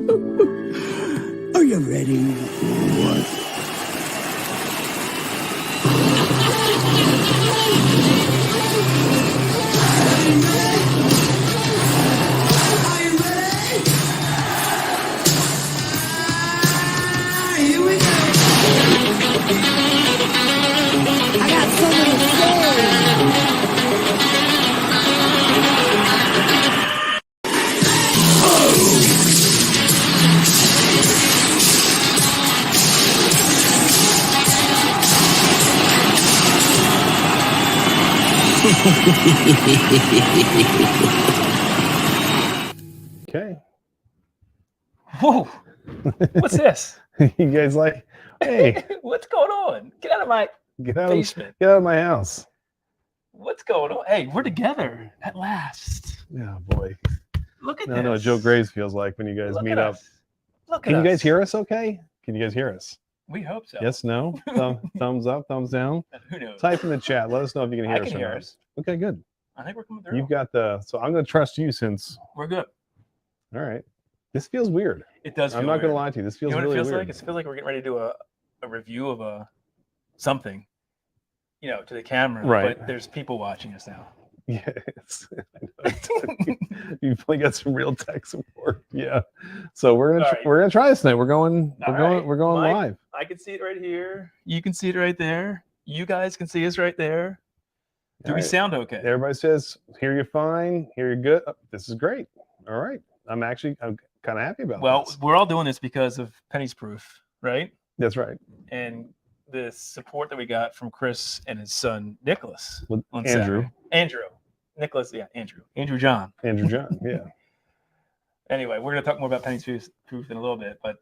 Are you ready? What? Okay. Whoa. What's this? You guys like, hey, What's going on? Get out of my basement. Get out of my house. What's going on? Hey, we're together at last. Yeah, boy. Look at I this. know what Joe Graves feels like when you guys meet up. Look at Can us. you guys hear us okay? Can you guys hear us? We hope so. Yes, no? Thumbs up, thumbs down? Who knows? Type in the chat. Let us know if you can hear I us. can or hear not. us. Okay, good. I think we're coming through. You've got so I'm going to trust you since. We're good. All right. This feels weird. It does feel I'm not going to weird. lie to you. This feels You know what really it feels weird. like? It feels like we're getting ready to do a review of something, to the camera. Right. But there's people watching us now. Yes. You've probably got some real tech support. Yeah. So we're gonna try this tonight. We're going Mike, live. I can see it right here. You can see it right there. You guys can see us right there. Do we sound okay? Everybody says, hear you fine, hear you good. Oh, this is great. All right. I'm kind of happy about this. We're all doing this because of Penny's Proof, right? That's right. And the support that we got from Chris and his son Nicholas With on Andrew. Saturday. Nicholas, yeah, Andrew John. Andrew John, yeah. Anyway, we're gonna talk more about Penny's Proof in a little bit, but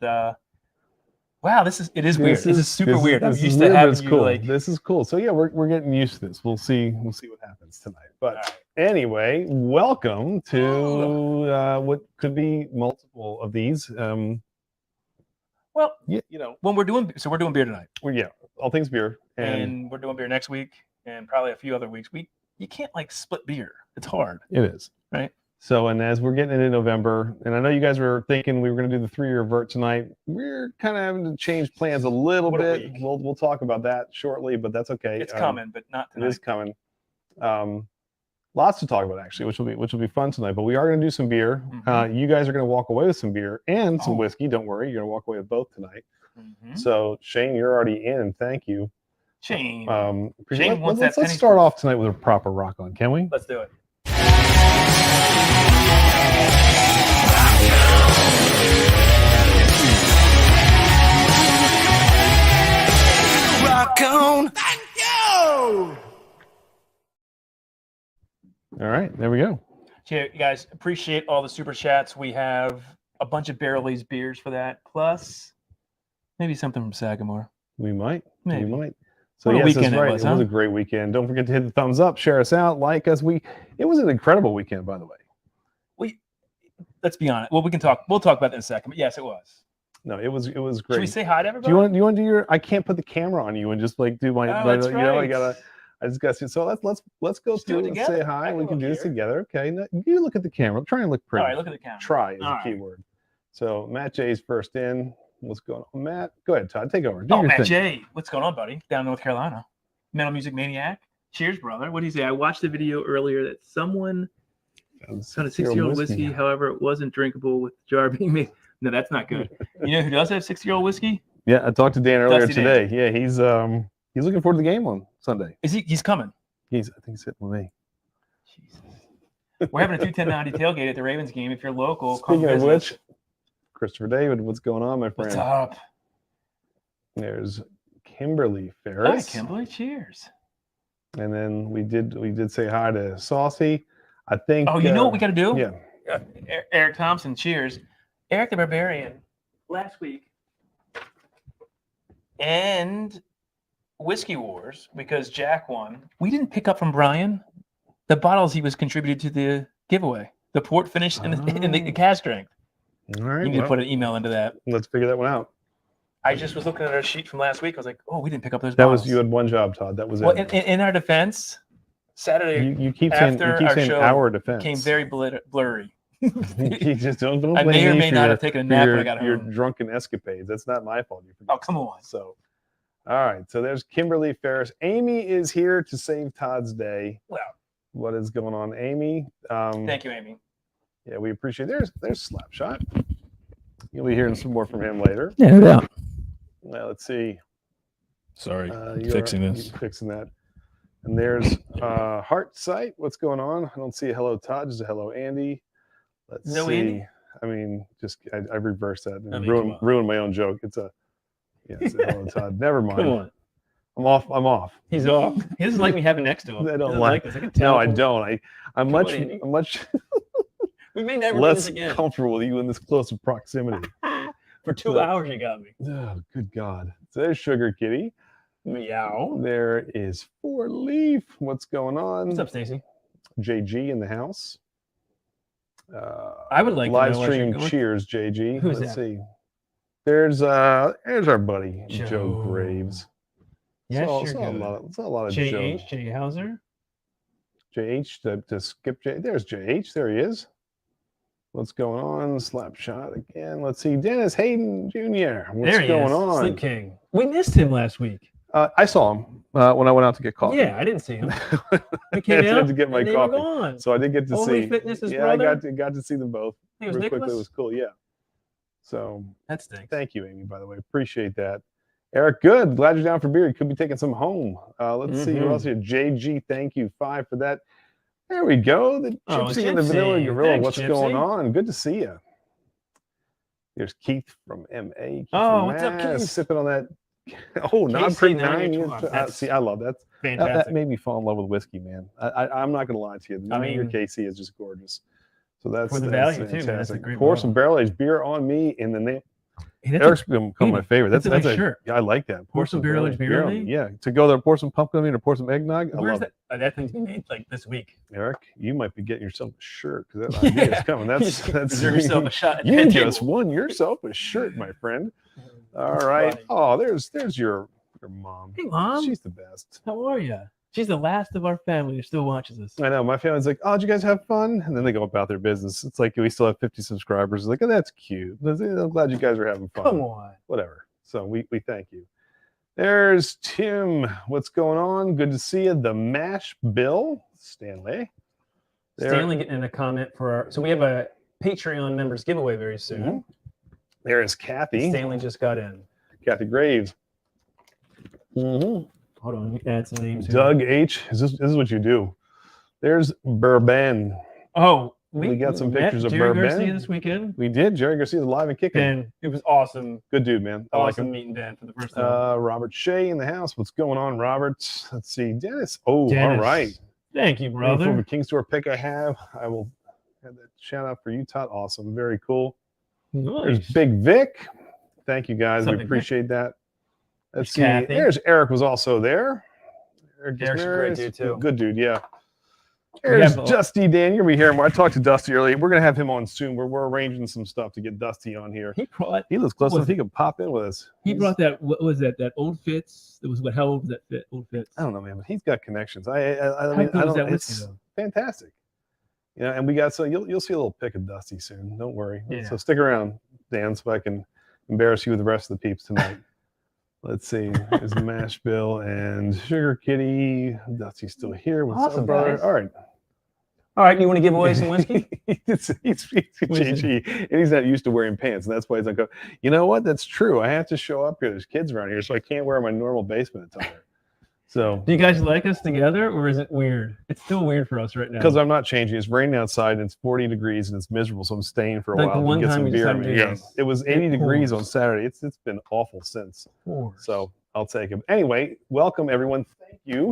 wow, it is weird. This is super weird. I'm used to having you cool. like. This is cool. So yeah, we're getting used to this. We'll see what happens tonight. But anyway, welcome to what could be multiple of these. Well, yeah, when we're doing beer tonight. All things beer, and we're doing beer next week, and probably a few other weeks. You can't like split beer. It's hard. It is, right? So, and as we're getting into November, and I know you guys were thinking we were going to do the 3-year vert tonight. We're kind of having to change plans a little bit. We'll talk about that shortly, but that's okay. It's coming, but not tonight. It is coming. Lots to talk about actually, which will be fun tonight. But we are going to do some beer. Mm-hmm. You guys are going to walk away with some beer and some whiskey. Don't worry, you're going to walk away with both tonight. Mm-hmm. So Shane, you're already in. Thank you. Shane. Let's start off tonight with a proper rock on, can we? Let's do it. Rock on. Thank you. All right, there we go. You guys, appreciate all the super chats. We have a bunch of Barrel-Aged beers for that, plus maybe something from Sagamore. We might. Maybe. We might. So what yes, a weekend that's right. it was, It was a great weekend. Don't forget to hit the thumbs up, share us out, like us. It was an incredible weekend, by the way. Let's be honest. Well, we'll talk about that in a second. But yes, it was. No, it was great. Should we say hi to everybody? Do you want to do your? I can't put the camera on you and just like do my. That's right. I just got to. So let's go through and say hi. We can do this together. Okay. Now, you look at the camera. Try and look pretty. All right, look at the camera. Try is a key word. So Matt J's first in. What's going on, Matt? Go ahead, Todd. Take over. Matt J. What's going on, buddy? Down in North Carolina. Metal Music Maniac. Cheers, brother. What do you say? I watched the video earlier that someone found a 60-year-old whiskey. However, it wasn't drinkable with the jar being made. No, that's not good. You know who does have 60-year-old whiskey? Yeah, I talked to Dan earlier today. Yeah, he's looking forward to the game on Sunday. Is he? He's coming. I think he's sitting with me. Jesus. We're having a 21090 tailgate at the Ravens game. If you're local, speaking of which, Christopher David, what's going on, my friend? What's up? There's Kimberly Ferris. Hi, Kimberly. Cheers. And then we did say hi to Saucy. I think. Oh, you know what we got to do? Yeah. Eric Thompson. Cheers. Eric the Barbarian. Last week. And Whiskey Wars, because Jack won. We didn't pick up from Brian the bottles he was contributed to the giveaway. The port finish and the cask strength. All right. You need to put an email into that. Let's figure that one out. I just was looking at our sheet from last week. I was like, oh, we didn't pick up those That bottles. was, you had one job, Todd. That was well, it. In our defense, Saturday you keep saying our defense came very blurry. You just don't I blame may or me may for not your- have taken a for nap when your, I got your home. drunken escapades. That's not my fault. You forgot. Oh, come on. So, all right. So there's Kimberly Ferris. Amy is here to save Todd's day. Wow. What is going on, Amy? Thank you, Amy. Yeah, we appreciate it. There's Slapshot. You'll be hearing some more from him later. Yeah, no doubt. Well, let's see. Sorry, You're fixing this. fixing that. And there's Heart Sight. What's going on? I don't see a hello Todd, just a hello Andy. Let's No see. Andy? I mean, just I reversed that and I mean, ruined my own joke. It's a hello Todd. Never mind. Come on. I'm off. He's off. He doesn't like me having next to him. I He don't doesn't like. this. I can tell. No, I don't. I'm Come much on, Andy. I'm much We may never do less this again. comfortable with you in this close of proximity. For 2 hours, you got me. Oh, good God. So there's Sugar Kitty. Meow. There is Four Leaf. What's going on? What's up, Stacy? JG in the house. I would like to live know what stream you're going- cheers, JG. Who's Let's that? see. There's our buddy Joe, Joe. Graves. Yeah, saw, sure. saw a good. lot of, saw a lot of JH, Jay Hauser. JH to skip J. There's JH. There he is. What's going on? Slapshot again. Let's see. Dennis Hayden Jr. What's There he going is. on? Sleep King. We missed him last week. I saw him when I went out to get coffee. Yeah, I didn't see him. We I came had out to get my and they coffee. were gone. So I did get to Only see. Fitness's yeah, brother? I got to see them both. I think it was Real quickly. Nicholas. It was cool. Yeah. So That stinks. thank you, Amy, by the way. Appreciate that. Eric, good. Glad you're down for beer. You could be taking some home. Let's see who else here. JG, thank you. 5 for that. There we go. The Oh, Gypsy and the Gypsy. Vanilla Gorilla. Thanks, What's Gypsy. going on? Good to see you. There's Keith from MA. Keith Oh, from what's up, Mass, Keith? Sipping on that. Oh, not KC pretty 9. 9. That's See, I love that. That Fantastic. made me fall in love with whiskey, man. I'm not going to lie to you. The I 9 year mean, KC is just gorgeous. So that's for the that's value, too, man. That's a great Pour bottle. some barrel aged beer on me in the name. Hey, that's Eric's become my favorite. that's a nice shirt. Yeah, I like that. Pour some barrel-aged beer on me? Yeah, to go there, pour some pumpkin on me or pour some eggnog. I Where's love that? That thing's been made like this week. it. Eric, you might be getting yourself a shirt because that idea is coming. That's Reserve yourself a shot. At you that just table. won yourself a shirt, my friend. All right. Funny. Oh, there's your mom. Hey, Mom. She's the best. How are you? She's the last of our family who still watches us. I know. My family's like, oh, did you guys have fun? And then they go about their business. It's like we still have 50 subscribers. It's like, oh, that's cute. I'm glad you guys are having fun. Come on. Whatever. So we thank you. There's Tim. What's going on? Good to see you. The Mash Bill. Stanley. There. Stanley getting in a comment for our. So we have a Patreon members giveaway very soon. Mhm. There is Kathy. Stanley just got in. Kathy Graves. Mm-hmm. Hold on, let me add some names here. Doug H. This is what you do. There's Bourbon. Oh, We got some met pictures of Jerry Bourbon. Garcia this weekend. We did. Jerry Garcia's live and kicking. And it was awesome. Good dude, man. I like Awesome him. meeting Dan for the first time. Robert Shea in the house. What's going on, Robert? Let's see. Dennis. Oh, Dennis. all right. Thank you, For brother. the King Store pick I have, I will have that shout out for you, Todd. Awesome. Very cool. There's Nice. Big Vic. Thank you, guys. What's up, we Big Vic? appreciate that. Let's see. There's Kathy. There's Eric was also there. Eric Eric's a great dude, too. Good dude, yeah. We There's have- Dusty Dan. You'll be hearing more. I talked to Dusty earlier. We're gonna have him on soon. We're arranging some stuff to get Dusty on here. He brought He lives close What enough. He could pop in with us. he brought that. What was that? That old Fitz. It was what? How old was that fit? Old Fitz. I don't know, man, but he's got connections. I How mean, good I was don't. that It's whiskey, though? fantastic. You know, and we got so you'll see a little pic of Dusty soon. Don't worry. Yeah. So stick around, Dan, so I can embarrass you with the rest of the peeps tonight. Let's see. There's Mash Bill and Sugar Kitty. Dusty's still here. What's Awesome, up, brother? guys. All right. All right, you want to give away some whiskey? he's What is GG, and he's not used to wearing pants, and that's why he's like, you know what? That's true. I have to show up here. There's kids around here, so I can't wear my normal basement attire. So Do you guys like us together, or is it weird? It's still weird for us right now. because I'm not changing. It's raining outside, and it's 40 degrees, and it's miserable, so I'm staying for a Like the while one to get time some you beer. decided to do Yeah, this. it was 80 It degrees pours. on Saturday. It's been awful since. Pours. So I'll take it. Anyway, welcome everyone. Thank you.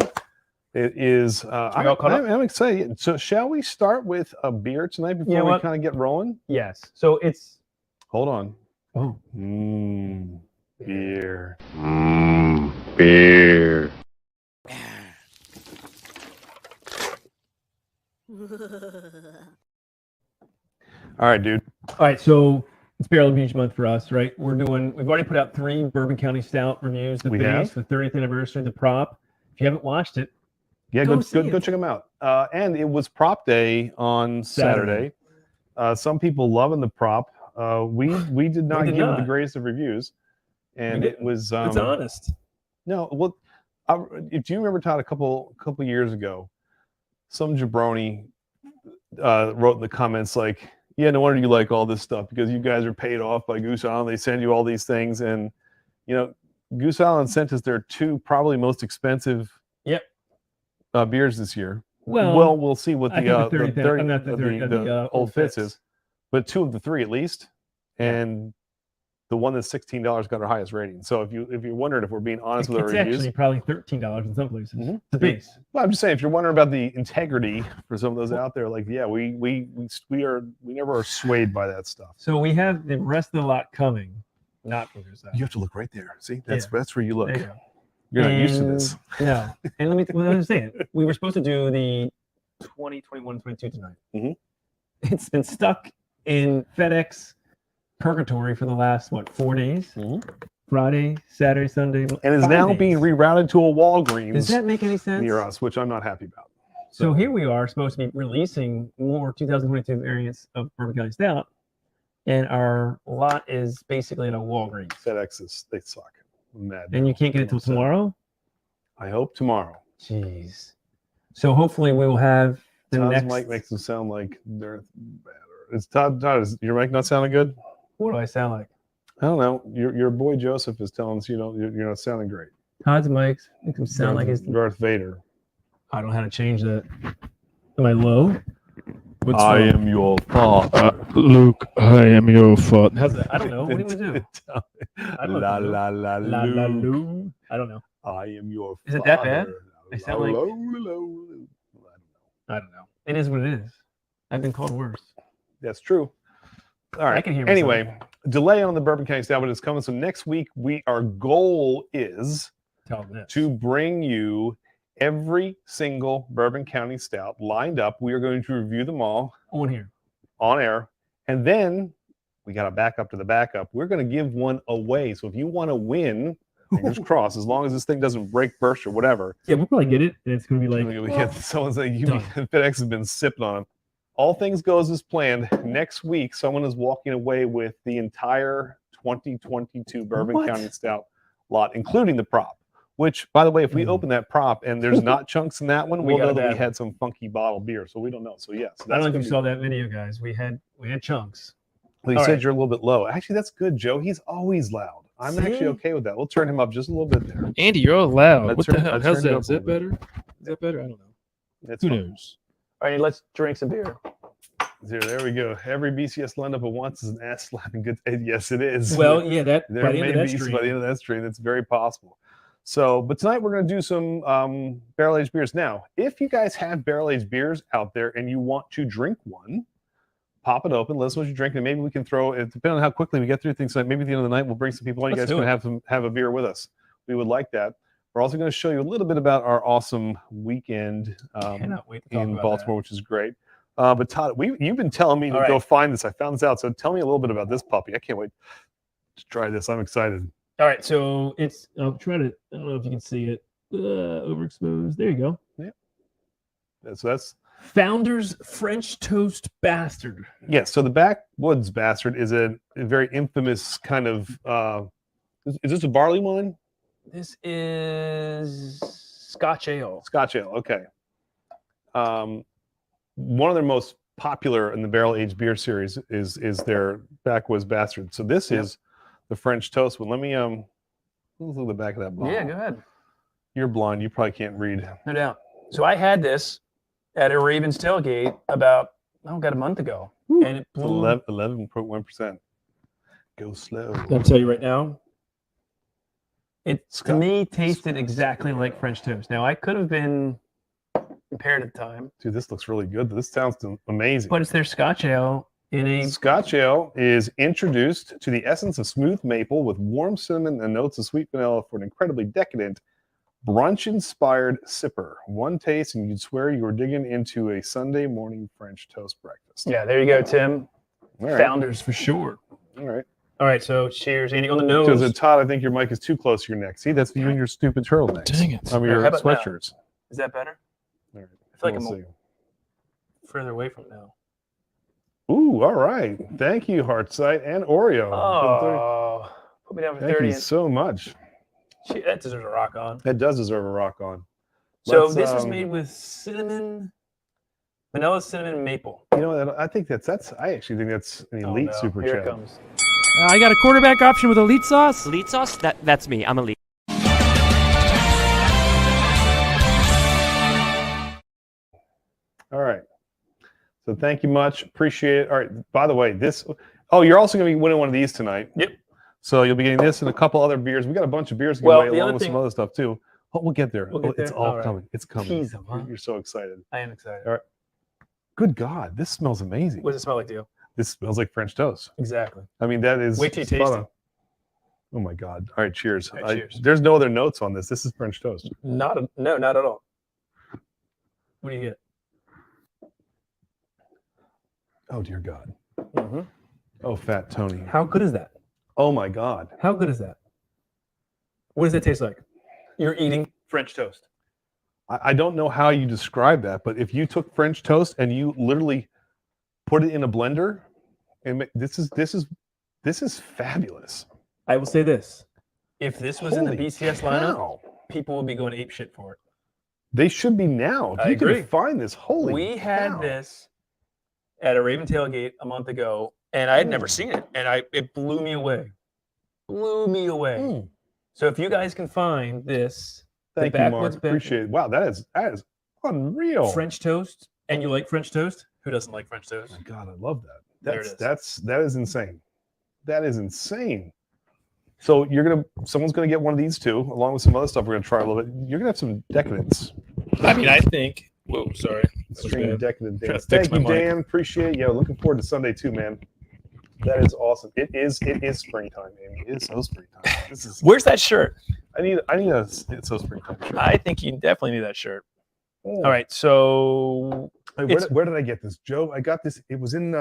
It is. I'm all caught up? I'm excited. So shall we start with a beer tonight before know we what? kind of get rolling? yes. So it's Hold on. oh Beer. Beer. All right, dude. all right. So it's Barrel Abuse Month for us, right? We've already put out 3 Bourbon County Stout reviews. The We base, have. the 30th anniversary, the prop. If you haven't watched it, Yeah, Go go see check it. them out. And it was prop day on Saturday. Some people loving the prop. We did not did give it not. the greatest of reviews, and it was It's honest. no. Well, if you remember, Todd, a couple years ago, some jabroni wrote in the comments like, "Yeah, no wonder you like all this stuff because you guys are paid off by Goose Island. They send you all these things, and you know, Goose Island sent us their 2 probably most expensive beers this year. Well, we'll see what the Old Fitz is, but 2 of the 3 at least, and the one that's $16 got our highest rating. So if you're wondering if we're being honest with our It's reviews, actually probably $13 in some places. Mhm. The base. well, I'm just saying if you're wondering about the integrity for some of those out there, like we never are swayed by that stuff. So we have the rest of the lot coming. Not from Goose Island. You have to look right there. See, that's Yeah. that's where you look. There you go. You're not used to this. No. And what I'm saying, we were supposed to do the 20, 21, 22 tonight. Mhm. It's been stuck in FedEx purgatory for the last 4 days? Mhm. Friday, Saturday, Sunday, And is 5 now days. being rerouted to a Walgreens Does that make any sense? near us, which I'm not happy about. So here we are supposed to be releasing more 2022 variants of Bourbon County Stout, and our lot is basically at a Walgreens. FedEx they suck. I'm mad. And you can't get it till tomorrow? I hope tomorrow. Jeez. So hopefully we will have the Todd's next. mic makes them sound like they're better. Is Todd, is your mic not sounding good? What do I sound like? I don't know. Your boy Joseph is telling us you're not sounding great. Todd's mics make him sound like his. Darth Vader. I don't know how to change that. Am I low? What's I wrong? am your father. Luke, I am your father. How's that? I don't know. What do we do? I don't La know. la la La la Luke. Lou. I don't know. I am your Is father. it that bad? I sound like- La, la, la, la. I don't know. It is what it is. I've been called worse. That's true. All right. I can hear myself. Anyway, delay on the Bourbon County Stout, but it's coming. So next week, our goal is Tell them this. to bring you every single Bourbon County Stout lined up. We are going to review them all On here. on air, and then we got to back up to the backup. We're going to give one away. So if you want to win, fingers crossed, as long as this thing doesn't break, burst, or whatever. Yeah, we'll probably get it, and it's going to be like. We get someone saying Done. FedEx has been sipping on them. All things goes as planned. Next week, someone is walking away with the entire 2022 Bourbon What? County Stout lot, including the prop. Which, by the way, if we open that prop and there's not chunks in that one, We we'll got know a that we bad had some funky bottle beer. So we don't know. So yes, I don't know if you saw that video, guys. We had chunks. Well, you All said right. you're a little bit low. Actually, that's good, Joe. He's always loud. I'm See? actually okay with that. We'll turn him up just a little bit there. Andy, you're all loud. I What turned- the I hell? How's turned it that? up Is a that little better? Is that better? I don't know. That's Who fine. knows? All right, let's drink some beer. There we go. Every BCS lineup at once is an ass slapping good. Yes, it is. Well, yeah, that There by the may end of that be stream. by the end of that stream. That's very possible. So, but tonight we're going to do some barrel aged beers. Now, if you guys have barrel aged beers out there and you want to drink one, pop it open. Let us know what you're drinking. Maybe we can throw it, depending on how quickly we get through things. So maybe at the end of the night, we'll bring some people on. You Let's guys do can have a beer with us. We would like that. We're also going to show you a little bit about our awesome weekend Cannot wait to talk in about Baltimore, which is great. But Todd, you've been telling me to All go right. find this. I found this out. So tell me a little bit about this puppy. I can't wait to try this. I'm excited. All right, so it's. I'll try to. I don't know if you can see it. Overexposed. There you go. That's Founder's French Toast Bastard. yes. So the Backwoods Bastard is a very infamous kind of. Is this a barley wine? This is Scotch Ale. Scotch ale. Okay. One of their most popular in the barrel aged beer series is their Backwoods Bastard. So this is the French Toast one. Let me let's look at the back of that bottle. Yeah, go ahead. You're blind. You probably can't read. No doubt. So I had this at a Ravens tailgate about a month ago, and it blew. 11.1%. Go slow. I'll tell you right now. It to Scott- me tasted exactly like French toast. Now I could have been impaired at the time, Dude, this looks really good. This sounds amazing. but it's their Scotch Ale in a Scotch ale is introduced to the essence of smooth maple with warm cinnamon and notes of sweet vanilla for an incredibly decadent, brunch-inspired sipper. One taste and you'd swear you were digging into a Sunday morning French toast breakfast. Yeah, there you go, Tim. All right. Founders for sure. All right. All right, so cheers, Andy, on the So, nose. Todd, I think your mic is too close to your neck. See, that's you and your stupid turtlenecks. Dang it. I mean, your How about now? sweatshirts. Is that better? All right. I feel like We'll I'm see. further away from it now. Ooh, all right. Thank you, Heartsight and Oreo. Oh, put me down for Thank 30. you so much. That deserves a rock on. That does deserve a rock on. So Let's, this is made with cinnamon, vanilla, cinnamon, and maple. You know, I think that's I actually think that's an elite super Here chat. it comes. I got a quarterback option with elite sauce. Elite sauce? That's me. I'm elite. All right. So thank you much. Appreciate it. All right. By the way, you're also going to be winning one of these tonight. Yep. So you'll be getting this and a couple other beers. We got a bunch of beers to give away along with some other stuff too. Oh, we'll get there. We'll get It's there? all All right. coming. It's coming. Tease 'em, huh? You're so excited. I am excited. All right. Good God, this smells amazing. What does it smell like to you? This smells like French toast. Exactly. I mean, that is. Wait till you spot taste on. it. Oh my God. All right, cheers. All right, cheers. There's no other notes on this. This is French toast. No, not at all. What do you get? Oh dear God. Mm-hmm. Oh, Fat Tony. How good is that? Oh my God. How good is that? What does that taste like? You're eating French toast. I don't know how you describe that, but if you took French toast and you literally put it in a blender, and this is fabulous. I will say this: if this was in the Holy BCS lineup, cow. people would be going ape shit for it. They should be now. If I you agree. can find this, holy We had cow. this at a Raven tailgate a month ago, and I had never seen it, and it blew me away. Blew me away. Mm. So if you guys can find this, Thank the you, backwoods Mark. Appreciate it. Wow, that is unreal. French toast, and you like French toast, who doesn't like French Oh toast? my God, I love that. There it That is insane. That is insane. So someone's gonna get one of these too, along with some other stuff we're gonna try a little bit. You're gonna have some decadence. I mean, I think. Whoa, sorry. Stream decadent Trying to dance. fix Thank you, my mic. Dan. Appreciate it. Yeah, looking forward to Sunday too, man. That is awesome. It is springtime, Amy. It is so springtime. This is. Where's that shirt? I need a it's so springtime shirt. I think you definitely need that shirt. Oh. All right, so Hey, where did I get this, Joe? I got this. It was in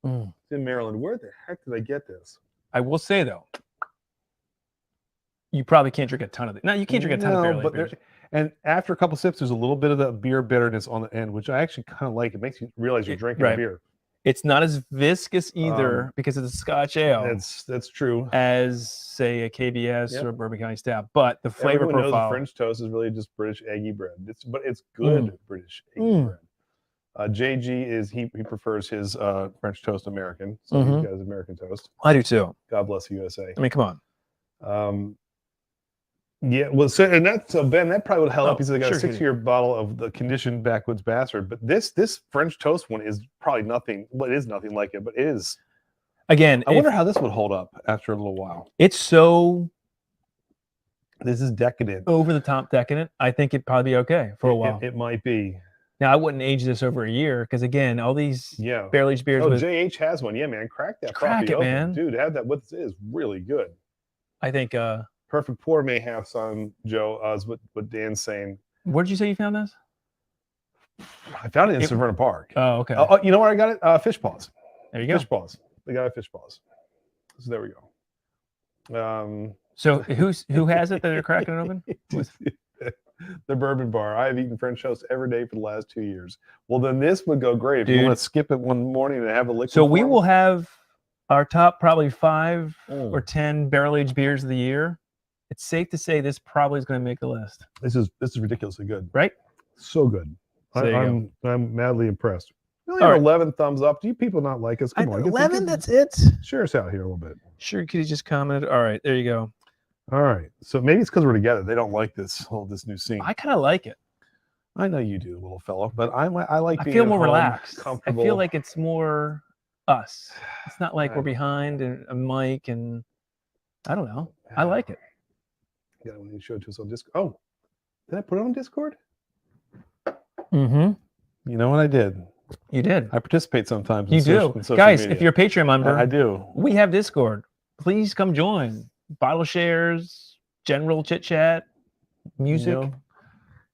in Maryland. Where the heck did I get this? I will say though, you probably can't drink a ton of it. No, you can't drink a ton of barrel aged beers. And after a couple sips, there's a little bit of that beer bitterness on the end, which I actually kind of like. It makes you realize you're drinking Right. beer. It's not as viscous either because it's a Scotch ale That's true. as say a KBS Yep. or a Bourbon County Stout, but the flavor Everyone knows profile. French toast is really just British eggy bread. But it's good British eggy bread. JG he prefers his French toast American, so he's got his American toast. I do too. God bless the USA. I mean, come on. Yeah, well, so Ben, that probably would help. Oh, He said I got sure, a 6-year bottle of the conditioned backwoods bastard, but this French toast one is probably nothing. Well, it is nothing like it, but it is. Again, I wonder how this would hold up after a little while. it's so This is decadent. over the top decadent. I think it'd probably be okay for a while. It might be. Now, I wouldn't age this over a year because again, all these Yeah. barrel aged beers. Oh, with, JH has one. Yeah, man. Crack that. Crack puppy it, open. man. Dude, have that with it is really good. I think. Perfect pour may have some, Joe, is what Dan's saying. Where did you say you found this? I found it in Severna Park. Oh, okay. Oh, you know where I got it? Fish Paws. There you go. Fish Paws. They got a Fish Paws. So there we go. So who has it that they're cracking it open? The Bourbon Bar. I have eaten French toast every day for the last 2 years. Well, then this would go great. If you Dude. want to skip it one morning and have a liquid. So we form. will have our top probably 5 Mm. or 10 barrel aged beers of the year. It's safe to say this probably is going to make the list, This is ridiculously good. right? So good. So there you I'm madly impressed. We only All have right. 11 thumbs up. Do you people not like us? Come on, That's it. share us out here a little bit. Sure, could you just comment? All right, there you go. All right. So maybe it's because we're together. They don't like this new scene. I kind of like it. I know you do, little fellow, but I like I being feel at more home, relaxed. I comfortable. feel like it's more us. It's not like we're Right. behind a mic and I don't know. I like it. Yeah, when you show it to us on Discord. Oh, did I put it on Discord? Mm-hmm. You know what I did? You did. I participate sometimes. You do. Guys, if you're a Patreon member, I do. we have Discord. Please come join. Bottle shares, general chit chat, music. You know?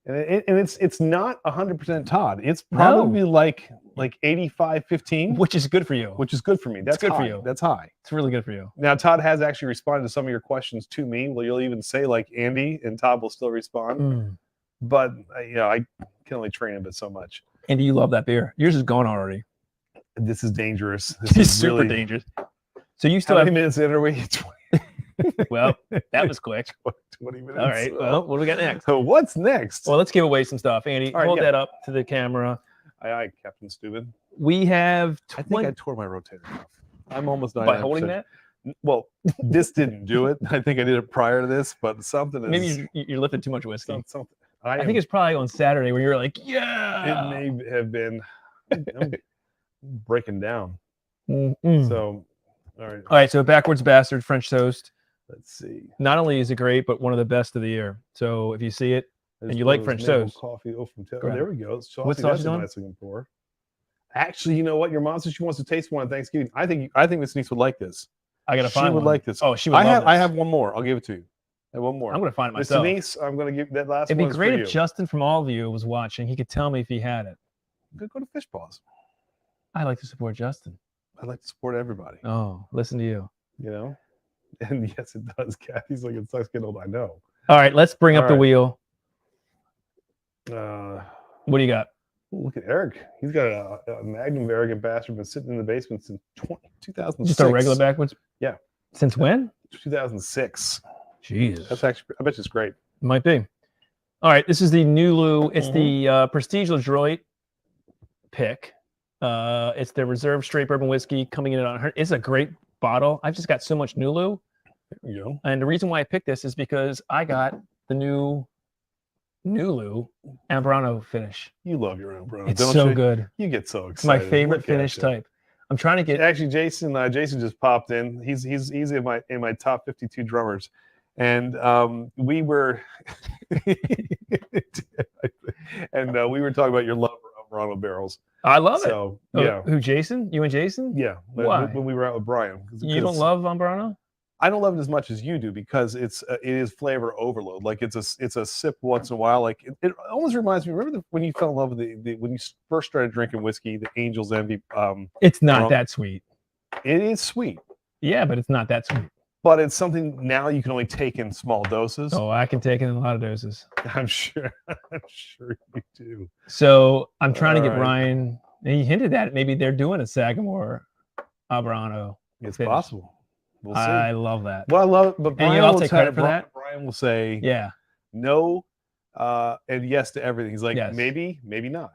And it's not 100% Todd. It's probably like 85-15, Which is good for you. which is good for me. That's good for high. you. That's high. It's really good for you. Now Todd has actually responded to some of your questions to me. Well, you'll even say like Andy, and Todd will still respond. But I can only train him but so much. Andy, you love that beer. Yours is gone already. This is dangerous. This He's is super really dangerous. So you How still many have. minutes in are we? Well, that was quick. 20 minutes. All right. Well, what do we got next? So what's next? Well, let's give away some stuff. Andy, All right, hold yeah. that up to the camera. Aye, Captain Stupid. We have. I think I tore my rotator off. I'm almost 99%. By holding that. Well, this didn't do it. I think I did it prior to this, but something is. Maybe you're lifting too much whiskey. Something. I think it's probably on Saturday where you're like, yeah. It may have been. I'm breaking down. Mm-mm. So, all right. All right. So backwards bastard French toast. Let's see. Not only is it great, but one of the best of the year. So if you see it, And you like French toast. Coffee. Oh, from Grab there we go. What sauce That's you a doing? nice looking pour. Actually, you know what? Your mom says she wants to taste one on Thanksgiving. I think this niece would like this. I gotta She find would one. like this. Oh, she would love I this. have one more. I'll give it to you. I have one more. I'm gonna find it Miss myself. Denise, I'm gonna give that last It'd be one's great for if you. Justin from All of You was watching. He could tell me if he had it. Go to Fish Paws. I like to support Justin. I like to support everybody. Oh, listen to you. You know, and yes, it does. Kathy's like, it sucks getting old. I know. All right, let's bring up All the right. wheel. Uh, What do you got? look at Eric. He's got a Magnum of Arrogant Bastard been sitting in the basement since 2006. Just a regular backwards? Yeah. Since when? 2006. Jesus. That's actually, I bet you it's great. Might be. All right, this is the Nulu. It's the Prestige LaDroit pick. It's the reserve straight bourbon whiskey coming in at 100. It's a great bottle. I've just got so much Nulu. There you go. And the reason why I picked this is because I got the new Nulu Ambrano finish. You love your own, bro. It's don't so you? good. You get so It's my excited. favorite Look at finish you. type. I'm trying to get. Actually, Jason just popped in. He's in my top 52 drummers, and we were and we were talking about your love of Ronald barrels. I love it. So Oh, yeah, who, Jason? You and Jason? yeah. Why? When we were out with Brian, You don't love Ambrano? I don't love it as much as you do because it is flavor overload. Like it's a sip once in a while. Like it almost reminds me. Remember when you fell in love with the when you first started drinking whiskey, the Angel's Envy. It's not Well, that sweet. It is sweet, Yeah, but it's not that sweet. but it's something now you can only take in small doses. Oh, I can take it in a lot of doses. I'm sure you do. So I'm trying to get All right. Ryan. And he hinted at it. Maybe they're doing a Sagamore Ambrano. It's finish. possible. We'll see. I love that. Well, I love it, but Brian I'll will take tell- credit for that. Brian will say Yeah. no and yes to everything. He's like, Yes. maybe not.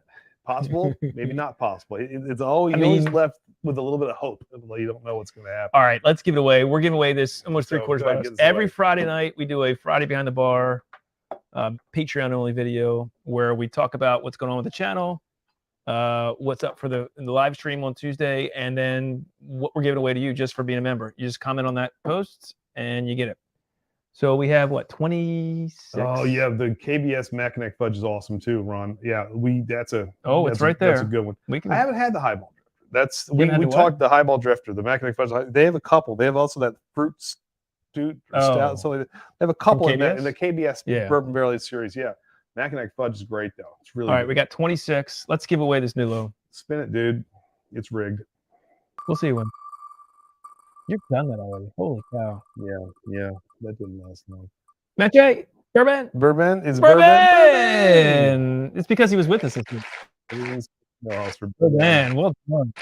Possible, maybe not possible. It's always, I you're always mean- left with a little bit of hope. You don't know what's going to happen. All right, let's give it away. We're giving away this almost So, 3/4 go ahead, bottles. get this Every away. Friday night, we do a Friday Behind the Bar Patreon only video where we talk about what's going on with the channel, what's up for the live stream on Tuesday, and then what we're giving away to you just for being a member. You just comment on that post and you get it. So we have what, 26? Oh yeah, the KBS Mackinac Fudge is awesome too, Ron. Yeah, It's that's right there. That's a good one. We can. I haven't had the highball drifter. That's You we haven't had the what? talked the highball drifter, the Mackinac Fudge. They have a couple. They have also that fruit Oh. stout. So they have a couple in KBS? the KBS Yeah. Bourbon Barrel Aged series. Yeah, Mackinac Fudge is great though. It's really All right, good. we got 26. Let's give away this Nulo. Spin it, dude. It's rigged. We'll see you when. You've done that already. Holy cow. Yeah. That didn't last long. Matt J. Bourbon. Bourbon is Bourbon. It's because he was with us this week. No else for Bourbon. Well done.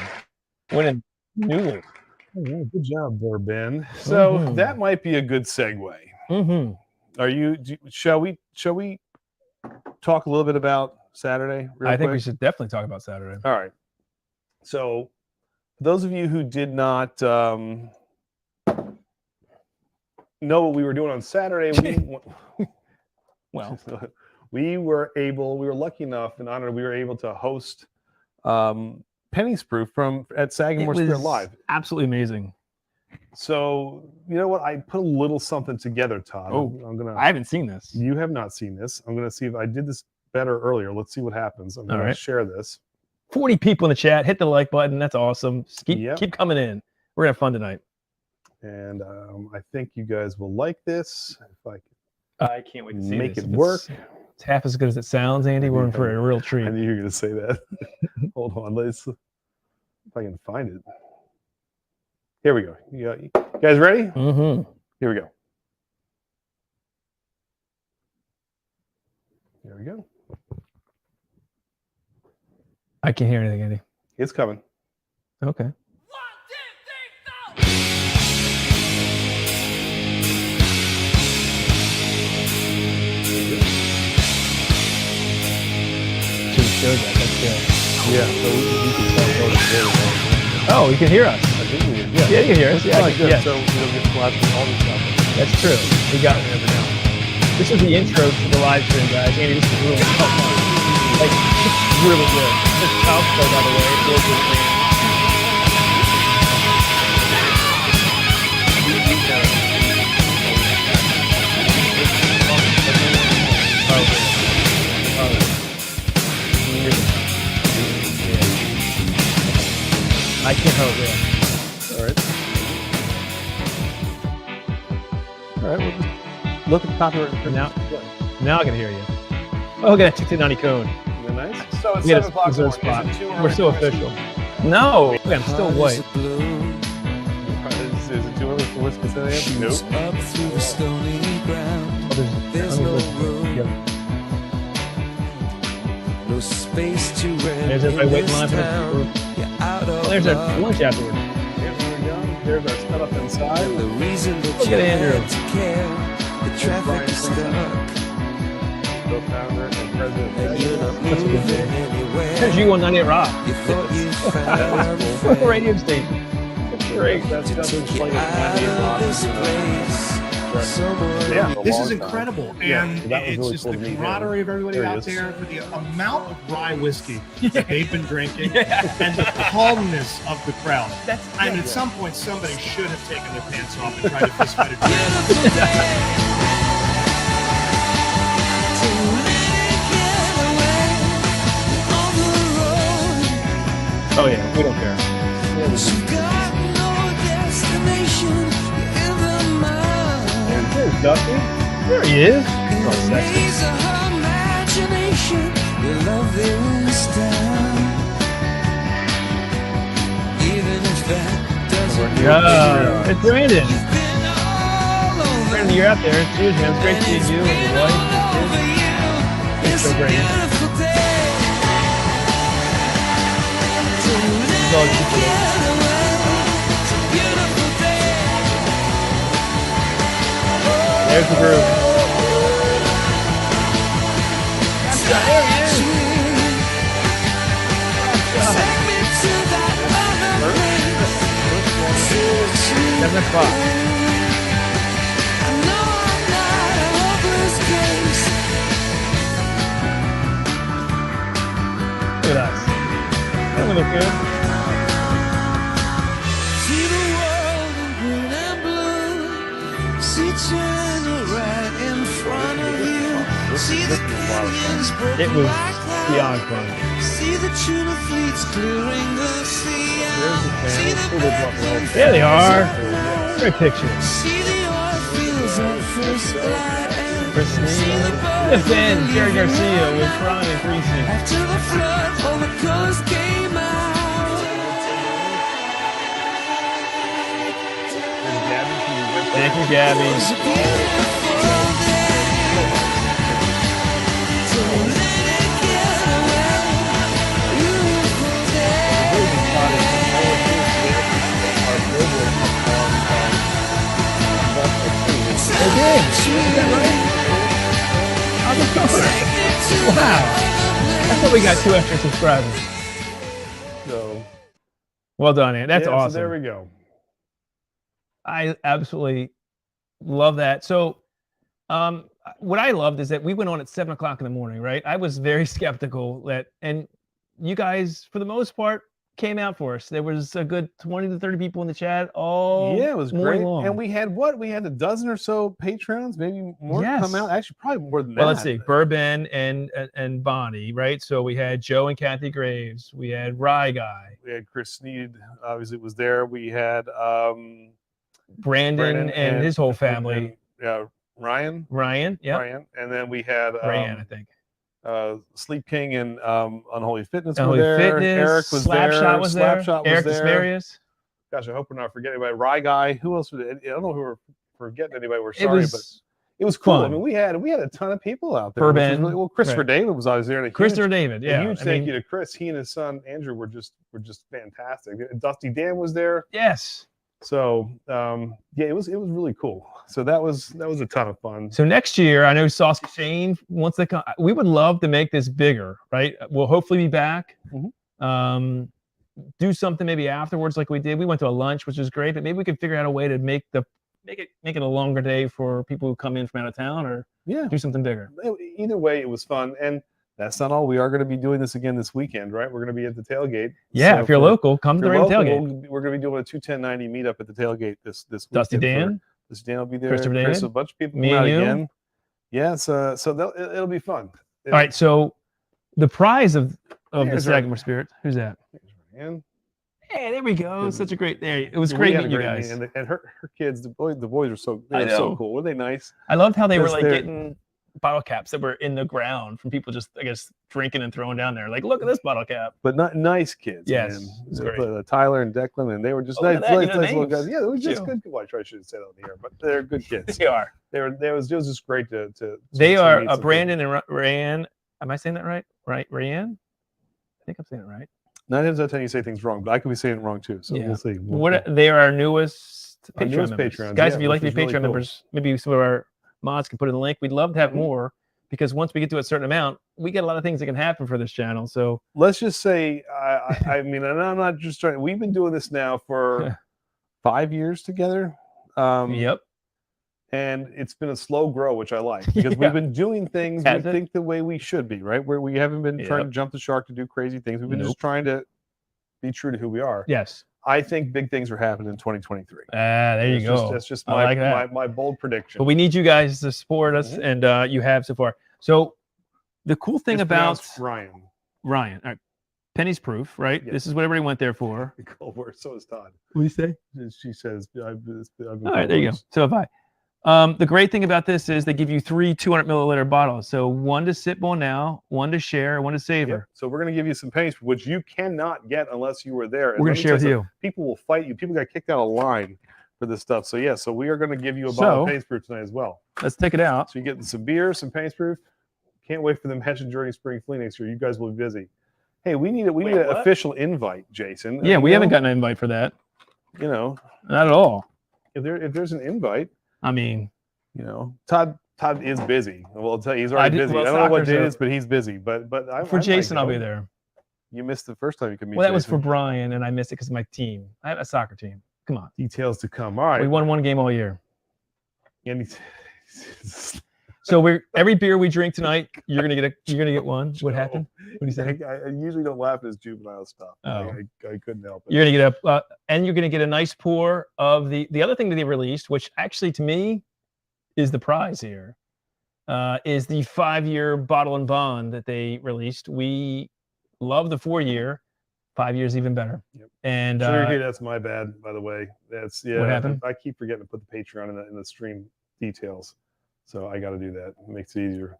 Winning Nulo. Yeah, good job, Bourbon. So Mhm. that might be a good segue. Mm-hmm. Are you? Shall we talk a little bit about Saturday? Real I think quick? we should definitely talk about Saturday. All right. So, for those of you who did not know what we were doing on Saturday, Well, we were lucky enough and honored we were able to host Penny's Proof at Sagamore Spirit Live. absolutely amazing. So, you know what? I put a little something together, Todd. Oh, I'm gonna. I haven't seen this. You have not seen this. I'm gonna see if I did this better earlier. Let's see what happens. I'm gonna right. share this. 40 people in the chat. Hit the like button. That's awesome. Just Yep. keep coming in. We're gonna have fun tonight. And I think you guys will like this. If I I can't wait to see Make this. it If work. It's half as good as it sounds, Andy. We're in for a real treat. I knew you were going to say that. Hold on. Let's see if I can find it. Here we go. You guys ready? Mm-hmm. Here we go. There we go. I can't hear anything, Andy. It's coming. Okay. Showed that. That's good. Yeah, so we can start going together. Oh, you can hear us. I think we did. Yeah, you can hear us. Yeah, Good. yeah. So we don't get flashed with all this stuff. That's true. We got it every now and then. This is the intro to the live stream, guys. Andy, this is really fun. Like, it's really good. This is house play, by the way. It's real good. I can't hold it. All right. All right. We'll just look at the copyright. Now I can hear you. Oh, look at that 21090 code. Isn't that nice? So it's We had 7 a o'clock. reserve spot. We're so official. No, I'm still white. Is it too early for whiskey today? Nope. Up through the stony ground. There's no road. No space to rent. There's everybody waiting in line for the town. You're out of There's our luck. lunch afterwards. Yeah, there we go. There's our setup inside. And the reason that Look you at Andrew. had to care, the traffic is stuck. Co-founder and president. And you're not That's a good moving thing. anywhere. There's you on 98 Rock. You thought you found a What a friend radio station. It's great. That's to just take you like out of this a place. Somewhere Yeah. This long is time. incredible, Yeah, and so that was it's really just cool the to meet him. camaraderie of everybody There he out is. there, for the amount of rye whiskey that they've been drinking, and the calmness of the crowd. I mean, at some point, somebody should have taken their pants off and tried to fist fight a drink. Oh yeah, we don't care. And there's Dusty. There he is. Oh, sexy. Yeah, it's Brandon. Brandon, you're out there. Cheers, man. It's great seeing you and your wife and kids. It's so great. It's all good. There's the group. There he is. 7 o'clock. Look at us. Don't we look good? See the world in green and blue. See China right in front of you. See the canyons broken It was like beyond that. fun. See the tuna fleets clearing the sea out. See the There they are. Great picture. See the oil fields at first light. Pristine. The fan, Jerry Garcia with Brian and Creasy. After the flood, all the colors came out. Thank you, Gabby. It was a beautiful day. So let it get away. Beautiful day. They did. Is that right? On the cover. Wow. I thought we got 2 extra subscribers. So, Well done, Ann. That's yeah, awesome. So there we go. I absolutely love that. So, what I loved is that we went on at 7 o'clock in the morning, right? I was very skeptical that, and you guys, for the most part, came out for us. There was a good 20 to 30 people in the chat all Yeah, it was morning great. long. And we had what? We had a dozen or so patrons, maybe more come out. Actually, probably more than that. Well, let's see. Bourbon and Bonnie, right? So we had Joe and Kathy Graves. We had Rye Guy. We had Chris Sneed, obviously was there. We had Brandon and his whole family. Ryan. Yeah. Ryan. And then we had Ryan, I think. Sleep King and Unholy Fitness Unholy were there. Fitness, Eric was there. Slapshot was there. Slapshot was Eric there. Asparius. Gosh, I hope we're not forgetting anybody. Rye Guy. Who else? I don't know who we're forgetting anybody. We're It sorry, was, but It was cool. Fun. I mean, we had a ton of people out there. Burbank, Really, well, Christopher right. David was always there. And Christopher David, a yeah. huge thank you to Chris. He and his son Andrew were just fantastic. Dusty Dan was there. Yes. So yeah, it was really cool. So that was a ton of fun. So next year, I know Saucy Shane wants to come. We would love to make this bigger, right? We'll hopefully be back. Mhm. Do something maybe afterwards, like we did. We went to a lunch, which was great, but maybe we could figure out a way to make it a longer day for people who come in from out of town, or Yeah, do something bigger. either way, it was fun. And that's not all. We are going to be doing this again this weekend, right? We're going to be at the tailgate. Yeah, So if you're local, come to the local, tailgate. we're going to be doing a 21090 meetup at the tailgate this Dusty weekend. Dan, Dusty Dan will be there. Christopher Chris, David, a bunch of people me come out and you. again. Yeah, so it'll be fun. All right, so the prize of the Here's Sagamore Spirit. Who's that? And Hey, there we go. Such a great day. It was we great had a meeting you great guys. meeting. And her kids, the boys are so I so know. cool. Were they nice? I loved how they were Because like they're- getting bottle caps that were in the ground from people just, I guess, drinking and throwing down there. Like, look at this bottle cap. But not nice kids. Yes, man. it was great. Tyler and Declan, and they were just Oh, look nice, at that, you nice, know nice little names. guys. Yeah, they were just Too. good. Well, I should say that on the air, but they're good kids. They are. It was just great to They to are meet some Brandon and Rayanne. Am I saying that right? Right, Rayanne? I think I'm saying it right. people. 9 times out of 10 you say things wrong, but I could be saying it wrong too. So Yeah. we'll see. They are our newest Our Patreon newest members. Patreons, Guys, yeah, if you'd like to which be is really Patreon cool. members, maybe some of our mods can put in the link. We'd love to have Mhm. more, because once we get to a certain amount, we get a lot of things that can happen for this channel. So Let's just say, I mean, and I'm not just trying. We've been doing this now for 5 years together. yep. And it's been a slow grow, which I like, because Yeah. we've been doing things we Has it? think the way we should be, right? Where we haven't been trying Yep. to jump the shark to do crazy things. We've been Nope. just trying to be true to who we are. Yes. I think big things are happening in 2023. There you go. That's just I my, like that. my bold prediction. But we need you guys to support us, Mhm. and you have so far. So the cool thing It's about pronounced Ryan. Ryan, all right, Penny's proof, right? Yeah. This is what everybody went there for. Culver, so is Todd. What do you say? She says, I've been All right, there you go. Culver's. So have I. The great thing about this is they give you 3 200 milliliter bottles. So one to sip on now, one to share, one to savor. Yep. So we're going to give you some pennies, which you cannot get unless you were there. And We're let going to me share tell with you you. something, people will fight you. People got kicked out of line for this stuff. So yeah, so we are going to give you a bottle of So- Pace Proof tonight as well. Let's take it out. So you're getting some beer, some Pace Proof. Can't wait for them Hedge and Journey Spring Fleet next year. You guys will be busy. Hey, we need an what? official invite, Jason. Yeah, we You haven't know, gotten an invite for that. You know, Not at all. if there's an invite, I mean, you know, Todd is busy. Well, I'll tell you, he's already busy. well, I don't know what soccer's day it a- is, but he's busy. But I for might Jason, I'll go. be there. You missed the first time you could meet. Well, that was for Jason. Brian, and I missed it because of my team. I have a soccer team. Come on. Details to come. All right. We won one game all year. Any- So we're every beer we drink tonight, you're gonna get one. What happened? What do you say? I usually don't laugh at his juvenile stuff. Oh. I couldn't help it. You're gonna get and you're gonna get a nice pour of the other thing that they released, which actually to me is the prize here, is the 5-year bottle and bond that they released. We love the 4-year, 5 years even better. Yep. And Sugar, that's my bad, by the way. That's What happened? I keep forgetting to put the Patreon in the stream details, so I got to do that. It makes it easier.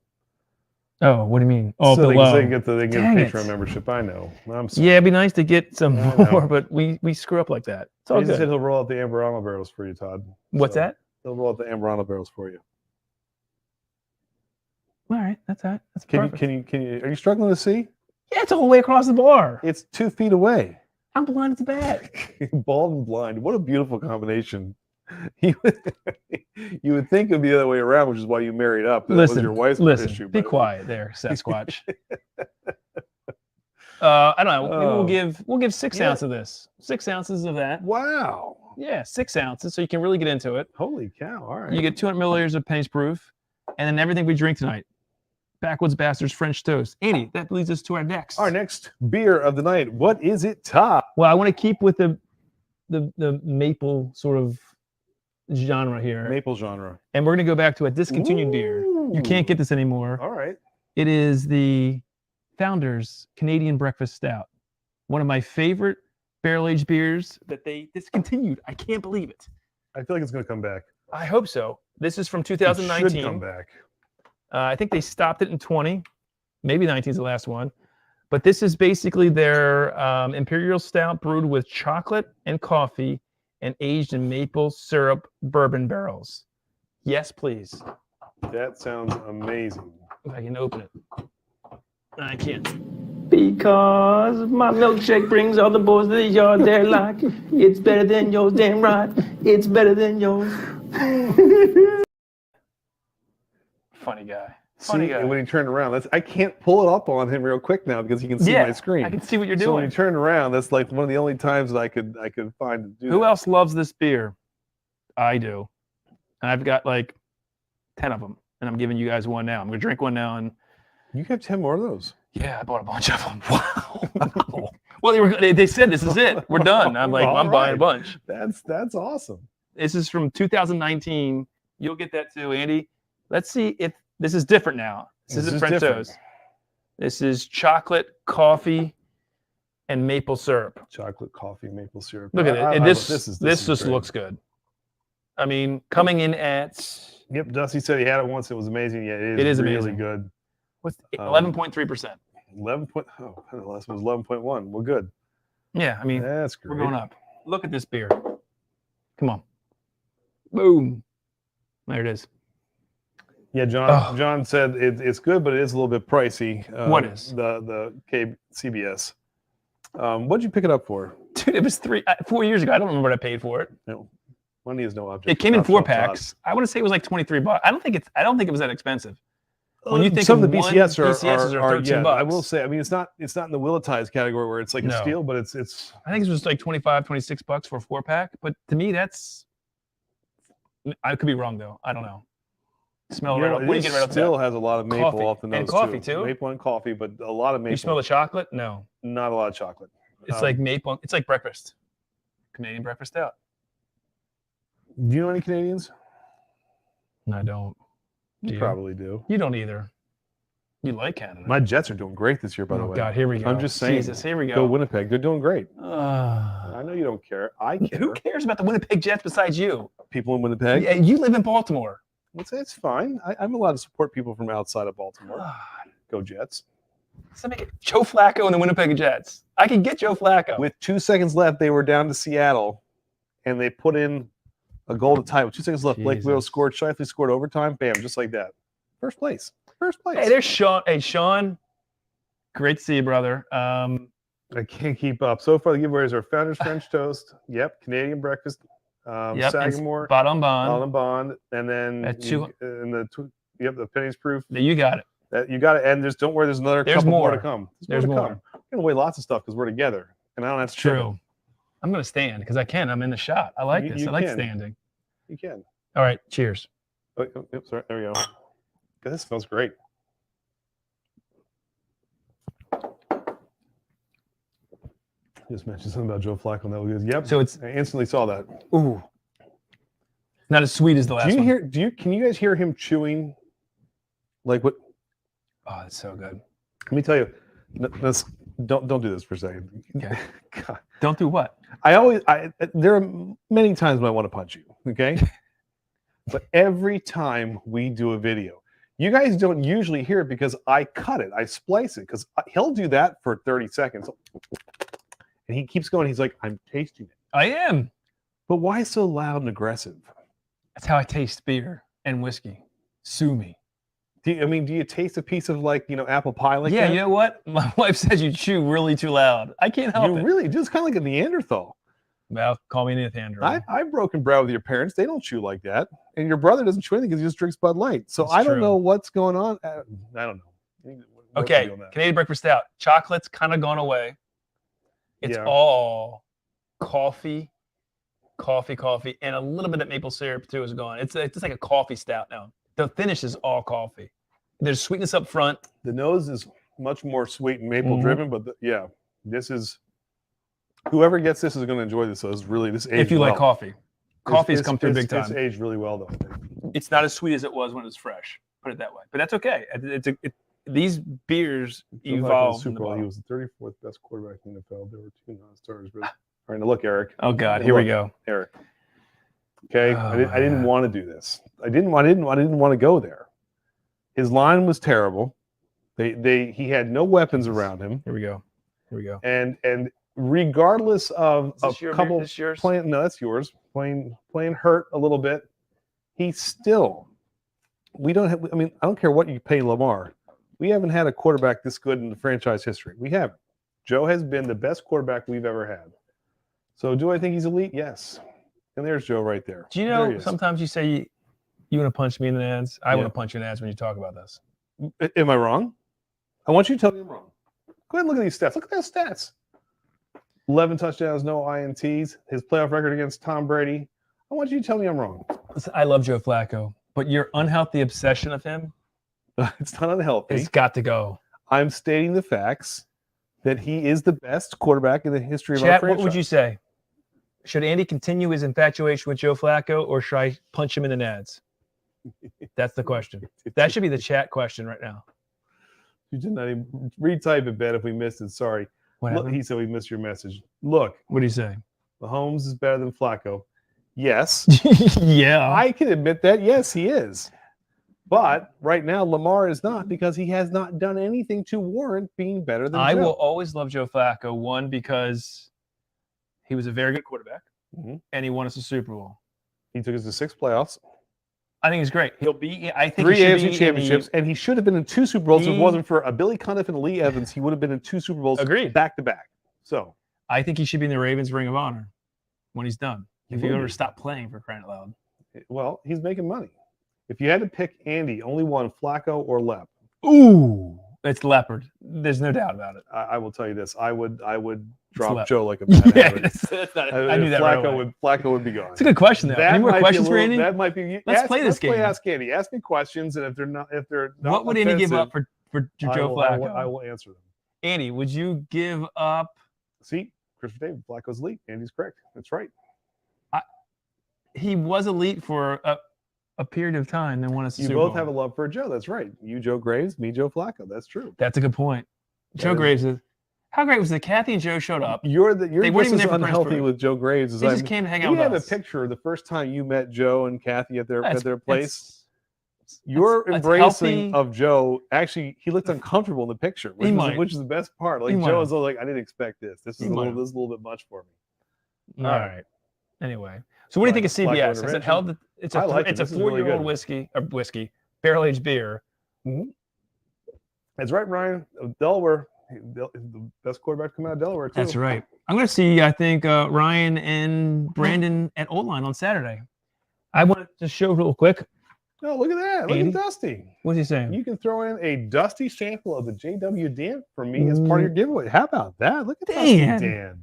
oh, what do you mean? Oh, so below. they can get the Dang it. Patreon membership. I know. I'm sorry. Yeah, it'd be nice to get some I know. more, but we screw up like that. It's all Jason said good. he'll roll out the Amberano barrels for you, Todd. What's So that? He'll roll out the Amberano barrels for you. All right, that's that. That's Can perfect. you? Are you struggling to see? Yeah, it's all the way across the bar. It's 2 feet away. I'm blind as a bat. Bald and blind. What a beautiful combination. You would think it'd be the other way around, which is why you married up. That was Listen, your wife's listen. issue. Be but- quiet there, Sasquatch. I don't know. Maybe Oh. we'll give 6 Yeah. ounces of this. 6 ounces of that. Wow. Yeah, 6 ounces, so you can really get into it. Holy cow. All right. You get 200 milliliters of Penny's Proof, and then everything we drink tonight. Backwoods Bastards French Toast. Andy, that leads us to our next. Our next beer of the night. What is it, Todd? Well, I want to keep with the maple sort of genre here, Maple genre. and we're going to go back to a discontinued beer. You can't get this anymore. All right. It is the Founders Canadian Breakfast Stout. One of my favorite barrel-aged beers that they discontinued. I can't believe it. I feel like it's going to come back. I hope so. This is from It should 2019. come back. I think they stopped it in 20. Maybe 19 is the last one. But this is basically their Imperial Stout brewed with chocolate and coffee and aged in maple syrup bourbon barrels. Yes, please. That sounds amazing. If I can open it. I can't. Because my milkshake brings all the boys to the yard. They're like, it's better than yours, damn right. It's better than yours. Funny guy. Funny See, guy. when he turned around, I can't pull it up on him real quick now because he can see my screen. I can see what you're So when doing. he turned around, that's like one of the only times that I could find to do Who that. else loves this beer? I do. And I've got like 10 of them. And I'm giving you guys one now. I'm going to drink one now. And You have 10 more of those. yeah, I bought a bunch of them. Wow. Well, they said this is it. We're done. I'm like, All I'm buying a right. bunch. That's awesome. This is from 2019. You'll get that too, Andy. Let's see if this is different now. This isn't French different. toast. This is chocolate, coffee, and maple syrup. Chocolate, coffee, maple syrup. Look at it. I- And I- this is just great. looks good. I mean, coming in at Yep, Dusty said he had it once. It was amazing. Yeah, It it is is really amazing. good. what's 11.3%. 11 point. Oh, the last one was 11.1. Well, good. Yeah, I mean, That's great. we're going up. Look at this beer. Come on. Boom. There it is. Yeah, John. Oh. John said it's good, but it is a little bit pricey. What is? the CBS? What'd you pick it up for? Dude, it was 4 years ago. I don't remember what I paid for it. No, money is no object. It came in of 4 thought. packs. I want to say it was like $23. I don't think it was that expensive. When you think some of of the one, BCS BCSs are $13 yeah, I will say. I mean, it's not in the Willitize category where it's like No. a steal, but it's I think it was like $25-$26 for a 4-pack. But to me, I could be wrong though. I don't know. Smell you right know, off. What do you it get right off the still top? has a lot of maple Coffee. off the nose And coffee, too? Maple and coffee, but a lot of maple. You smell the chocolate? No. Not a lot of chocolate. It's like maple. It's like breakfast. Canadian breakfast stout. Do you know any Canadians? No, I don't. Do You you? probably do. You don't either. You like Canada. My Jets are doing great this year, by the Oh way. God, here we go. I'm just saying. Jesus, here we Go go. Winnipeg. They're doing great. I know you don't care. I care. Who cares about the Winnipeg Jets besides you? People in Winnipeg. Yeah, you live in Baltimore. It's fine. I'm allowed to support people from outside of Baltimore. God. Go Jets. Let's make it Joe Flacco and the Winnipeg Jets. I can get Joe Flacco. With 2 seconds left, they were down to Seattle, and they put in a goal to tie. With 2 seconds left, Blake Wheeler Jesus. scored. Shifley scored overtime. Bam, just like that. First place. First place. Hey, there's Sean. Hey, Sean. Great to see you, brother. I can't keep up. So far, the giveaways are Founder's French Toast. Yep. Canadian Breakfast. Yep, and Sagamore. Bon Bond. Bond. And then At two- the pennies proof. You got it. That you got to end. Don't worry. There's another There's couple more more. to come. There's more to more. come. We're gonna weigh lots of stuff because we're together, and I don't have to. trip True. I'm gonna stand because I can. I'm in the shot. I like this. You I like can. standing. it. You can. All right. Cheers. Oh, sorry. There we go. God, this smells great. Just mentioned something about Joe Flacco. That was good. Yep. So it's I instantly saw that. ooh, not as sweet as the last Do you one. hear? Can you guys hear him chewing? Like what? Oh, it's so good. Let me tell you. Don't do this for a second. Okay. God. Don't do what? There are many times when I want to punch you. Okay. But every time we do a video, you guys don't usually hear it because I cut it. I splice it because he'll do that for 30 seconds. And he keeps going. He's like, I'm tasting it. I am. But why so loud and aggressive? That's how I taste beer and whiskey. Sue me. Do you taste a piece of apple pie like Yeah, that? you know what? My wife says you chew really too loud. I can't help You it. really just kind of like a Neanderthal. Well, call me an Neanderthal. I've broken bread with your parents. They don't chew like that. And your brother doesn't chew anything because he just drinks Bud Light. So That's I don't true. know what's going on. I don't know. What's Okay, the deal on that? Canadian breakfast stout. Chocolate's kind of gone away. It's Yeah. all coffee, and a little bit of maple syrup too is gone. It's just like a coffee stout now. The finish is all coffee. There's sweetness up front. The nose is much more sweet and maple driven, but this is whoever gets this is going to enjoy this. So it's really this. If you like well. coffee, coffee's It's- come through big It's time. aged really well though. I think. It's not as sweet as it was when it was fresh. Put it that way. But that's okay. These beers Joe Flacco in the evolve. Super Bowl. He was the 34th best quarterback in the NFL. There were 2 non-starters. But all right, now look, Eric. Oh God, here we go. Eric. Okay, Oh, I didn't want to do this. I didn't want to go there. His line was terrible. He had no weapons around him, Here we go. and regardless of Is this a your couple beer? This yours? playing, no, that's yours. Playing hurt a little bit. He still we don't have. I mean, I don't care what you pay Lamar. We haven't had a quarterback this good in the franchise history. We haven't. Joe has been the best quarterback we've ever had. So, do I think he's elite? Yes. And there's Joe right there. Do you know sometimes you say you want to punch me in the ads? I want to punch you in the ads when you talk about this. Am I wrong? I want you to tell me I'm wrong. Go ahead and look at these stats. Look at those stats. 11 touchdowns, no INTs. His playoff record against Tom Brady. I want you to tell me I'm wrong. Listen, I love Joe Flacco, but your unhealthy obsession of him, it's not unhealthy. It's got to go. I'm stating the facts that he is the best quarterback in the history of our Chat, franchise. what would you say? Should Andy continue his infatuation with Joe Flacco, or should I punch him in the nads? That's the question. That should be the chat question right now. You did not even retype it, Ben, if we missed it. Sorry. Look, he said we missed your message. Look. What do you say? Mahomes is better than Flacco. Yes. Yeah. I can admit that. Yes, he is. But right now, Lamar is not, because he has not done anything to warrant being better than I Joe. will always love Joe Flacco, one, because he was a very good quarterback, and he won us a Super Bowl. He took us to 6 playoffs. I think he's great. He'll be, I think, 3 he should AFC be championships, and he should have been in 2 Super Bowls. If it wasn't for a Billy Cundiff and Lee Evans, he would have been in 2 Super Bowls back to back. So I think he should be in the Ravens Ring of Honor when he's done. If he ever stopped playing, for crying out loud. Well, he's making money. If you had to pick Andy, only one, Flacco or Lep. Ooh, it's Leopard. There's no doubt about it. I will tell you this: I would drop Lep. Joe like a bad habit. I knew that. Flacco would be gone. It's a good question, though. Any more questions for Andy? That might be. Let's play this game. Ask Andy. Ask me questions, and if they're not what would Andy give up for Joe Flacco? I will answer them. Andy, would you give up? See, Christopher David, Flacco's elite. Andy's correct. That's right. He was elite for a period of time, then won us a Super You both Bowl. have a love for Joe. That's right. You, Joe Graves, me, Joe Flacco. That's true. That's a good point. Joe Graves is. How great was it? Kathy and Joe showed up. You're they just as unhealthy with Joe Graves as they just came to hang out with us. We have a picture of the first time you met Joe and Kathy at their place. Your embracing of Joe, actually, he looked uncomfortable in the picture, which is the best part. Like Joe was like, I didn't expect this. This is a little bit much for me. All right. Anyway, so what do you think of CBS? Has it held? It's a 4-year-old whiskey, barrel-aged beer. That's right, Ryan. Delaware, the best quarterback coming out of Delaware, too. That's right. I'm going to see, I think, Ryan and Brandon at O-line on Saturday. I want to show real quick. Oh, look at that. Look at Dusty. What's he saying? You can throw in a Dusty sample of the JW Dan for me as part of your giveaway. How about that? Look at Dusty Dan.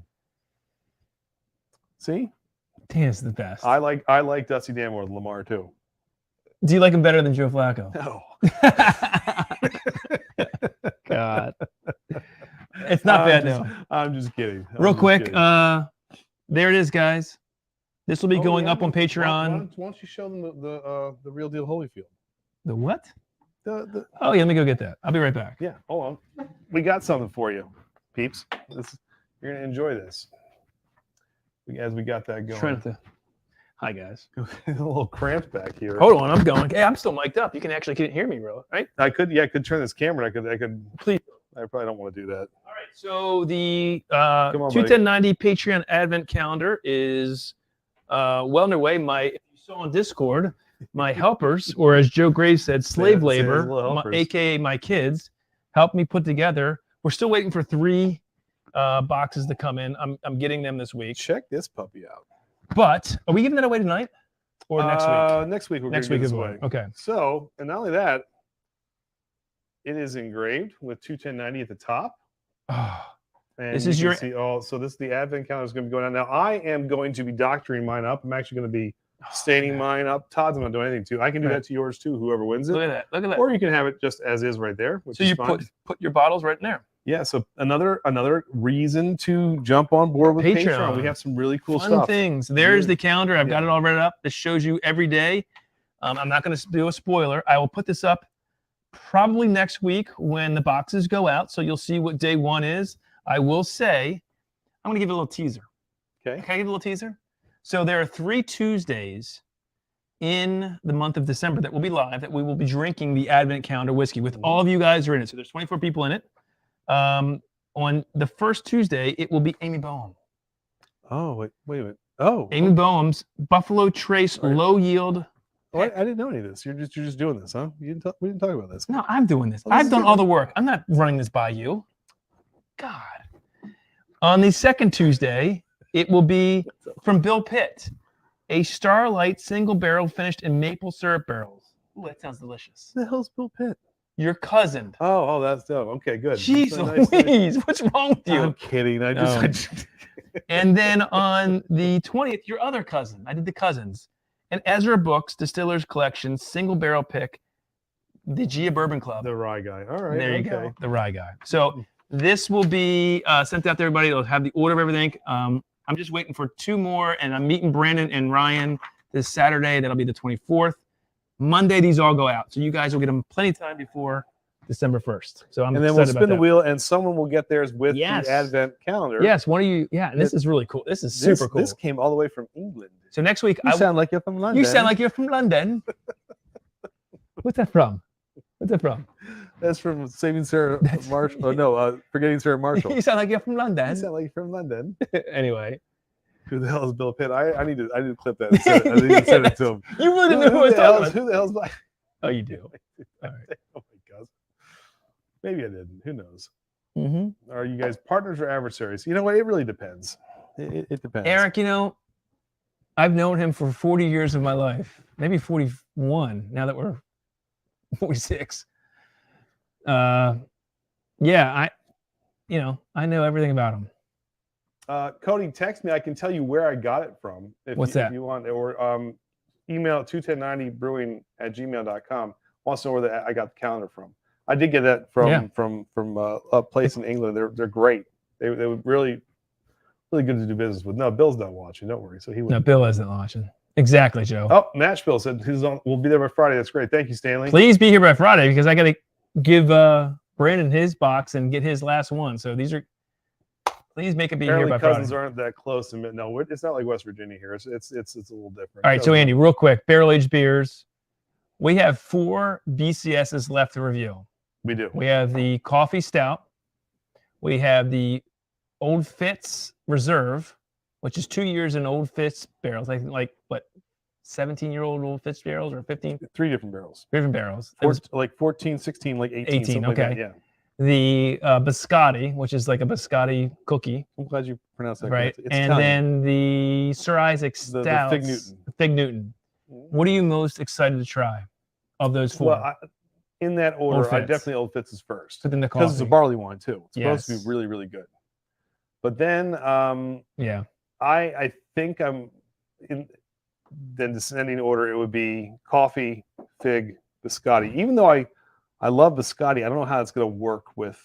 See? Dan's the best. I like Dusty Dan more than Lamar, too. Do you like him better than Joe Flacco? No. God. It's not bad, though. I'm just kidding. Real quick, there it is, guys. This will be going up on Patreon. Why don't you show them the Real Deal Holyfield? The what? Oh, yeah, let me go get that. I'll be right back. Yeah, hold on. We got something for you, peeps. You're going to enjoy this. As we got that going. Hi, guys. A little cramped back here. Hold on, I'm going. Hey, I'm still mic'd up. You can actually hear me, bro, right? I could turn this camera. I could. Please. I probably don't want to do that. All right. So the 21090 Patreon Advent Calendar is well underway. If you saw on Discord, my helpers, or as Joe Graves said, slave labor, aka my kids, helped me put together. We're still waiting for 3 boxes to come in. I'm getting them this week. Check this puppy out. But are we giving that away tonight or next week? Next week. Next week is away. Okay. So, and not only that, it is engraved with 21090 at the top. And this is your. So this is the Advent calendar is going to be going on. Now I am going to be doctoring mine up. I'm actually going to be staining mine up. Todd's not doing anything to. I can do that to yours too. Whoever wins it. Look at that. Look at that. Or you can have it just as is right there. So you put your bottles right in there. Yeah, so another reason to jump on board with Patreon. We have some really cool fun things. There's the calendar. I've got it all read up. This shows you every day. I'm not going to do a spoiler. I will put this up probably next week when the boxes go out, so you'll see what day 1 is. I will say, I'm going to give you a little teaser. Okay. Can I give you a little teaser? So there are 3 Tuesdays in the month of December that will be live that we will be drinking the Advent Calendar whiskey with all of you guys are in it. So there's 24 people in it. On the first Tuesday, it will be Amy Boehm. Oh, wait a minute. Oh. Amy Boehm's Buffalo Trace Low Yield Oh, I didn't know any of this. You're just doing this, huh? We didn't talk about this. No, I'm doing this. Oh, this I've is done good. all the work. I'm not running this by you. God. On the second Tuesday, it will be from Bill Pitt, a Starlight single barrel finished in maple syrup barrels. Ooh, that sounds delicious. Who the hell's Bill Pitt? Your cousin. Oh, that's dope. Okay, good. Jeez So nice Louise, what's wrong with you? I'm kidding. I just And then on the 20th, your other cousin. I did the cousins. And Ezra Books, Distiller's Collection, single barrel pick, the Gia Bourbon Club. the rye guy. All right. There you go, the rye guy. So this will be sent out to everybody. They'll have the order of everything. I'm just waiting for 2 more, and I'm meeting Brandon and Ryan this Saturday. That'll be the 24th. Monday, these all go out. So you guys will get them plenty of time before December 1st. So I'm And then excited we'll about spin the that. wheel, and someone will get theirs with Yes. the Advent calendar. Yes, one of you. Yeah, and this is really cool. This is super cool. This came all the way from England. So next week, You sound like you're from London. You sound like you're from London. What's that from? What's that from? That's from Saving Sarah Marshall. Oh, no, Forgetting Sarah Marshall. You sound like you're from You London. sound like you're from London. Anyway, Who the hell is Bill Pitt? I need to clip that. And send it. I need to send it to him. you really didn't know who I was talking about. Who the hell's my? Oh, you do. All right. Oh my God. Maybe I didn't. Who knows? Mm-hmm. Are you guys partners or adversaries? You know what? It really depends. It depends. Eric, you know, I've known him for 40 years of my life, maybe 41. Now that we're 46. Yeah, I know everything about him. Cody, text me. I can tell you where I got it from. What's that? If you want, or email at 21090brewing@gmail.com. Wants to know where I got the calendar from. I did get that from a place in England. They're great. They were really good to do business with. No, Bill's not watching. Don't worry. So he No, would. Bill isn't watching. Exactly, Joe. Oh, Match Bill said we'll be there by Friday. That's great. Thank you, Stanley. Please be here by Friday because I got to give Brandon his box and get his last one. So please make it be Apparently here by cousins Friday. aren't that close. And no, it's not like West Virginia here. It's a little different. All right, so Andy, real quick, barrel-aged beers. We have 4 BCSs left to review. We do. We have the Coffee Stout. We have the Old Fitz Reserve, which is 2 years in Old Fitz barrels. Like what, 17-year-old Old Fitz barrels or 15? 3 different barrels. Different barrels. Like 14, 16, like 18. 18, something like okay. that, yeah. The biscotti, which is like a biscotti cookie, I'm glad you pronounced that right? correctly. It's And Italian. then the Sir Isaac The Stouts. Fig Newton. Fig Newton. What are you most excited to try of those 4? Well, in that order, Old I Fitz. definitely Old Fitz is first But then the because it's a coffee. barley wine too. It's supposed to Yes. be really, really good. But then Yeah. I think I'm in the descending order. It would be coffee, fig, biscotti. Even though I love biscotti, I don't know how it's going to work with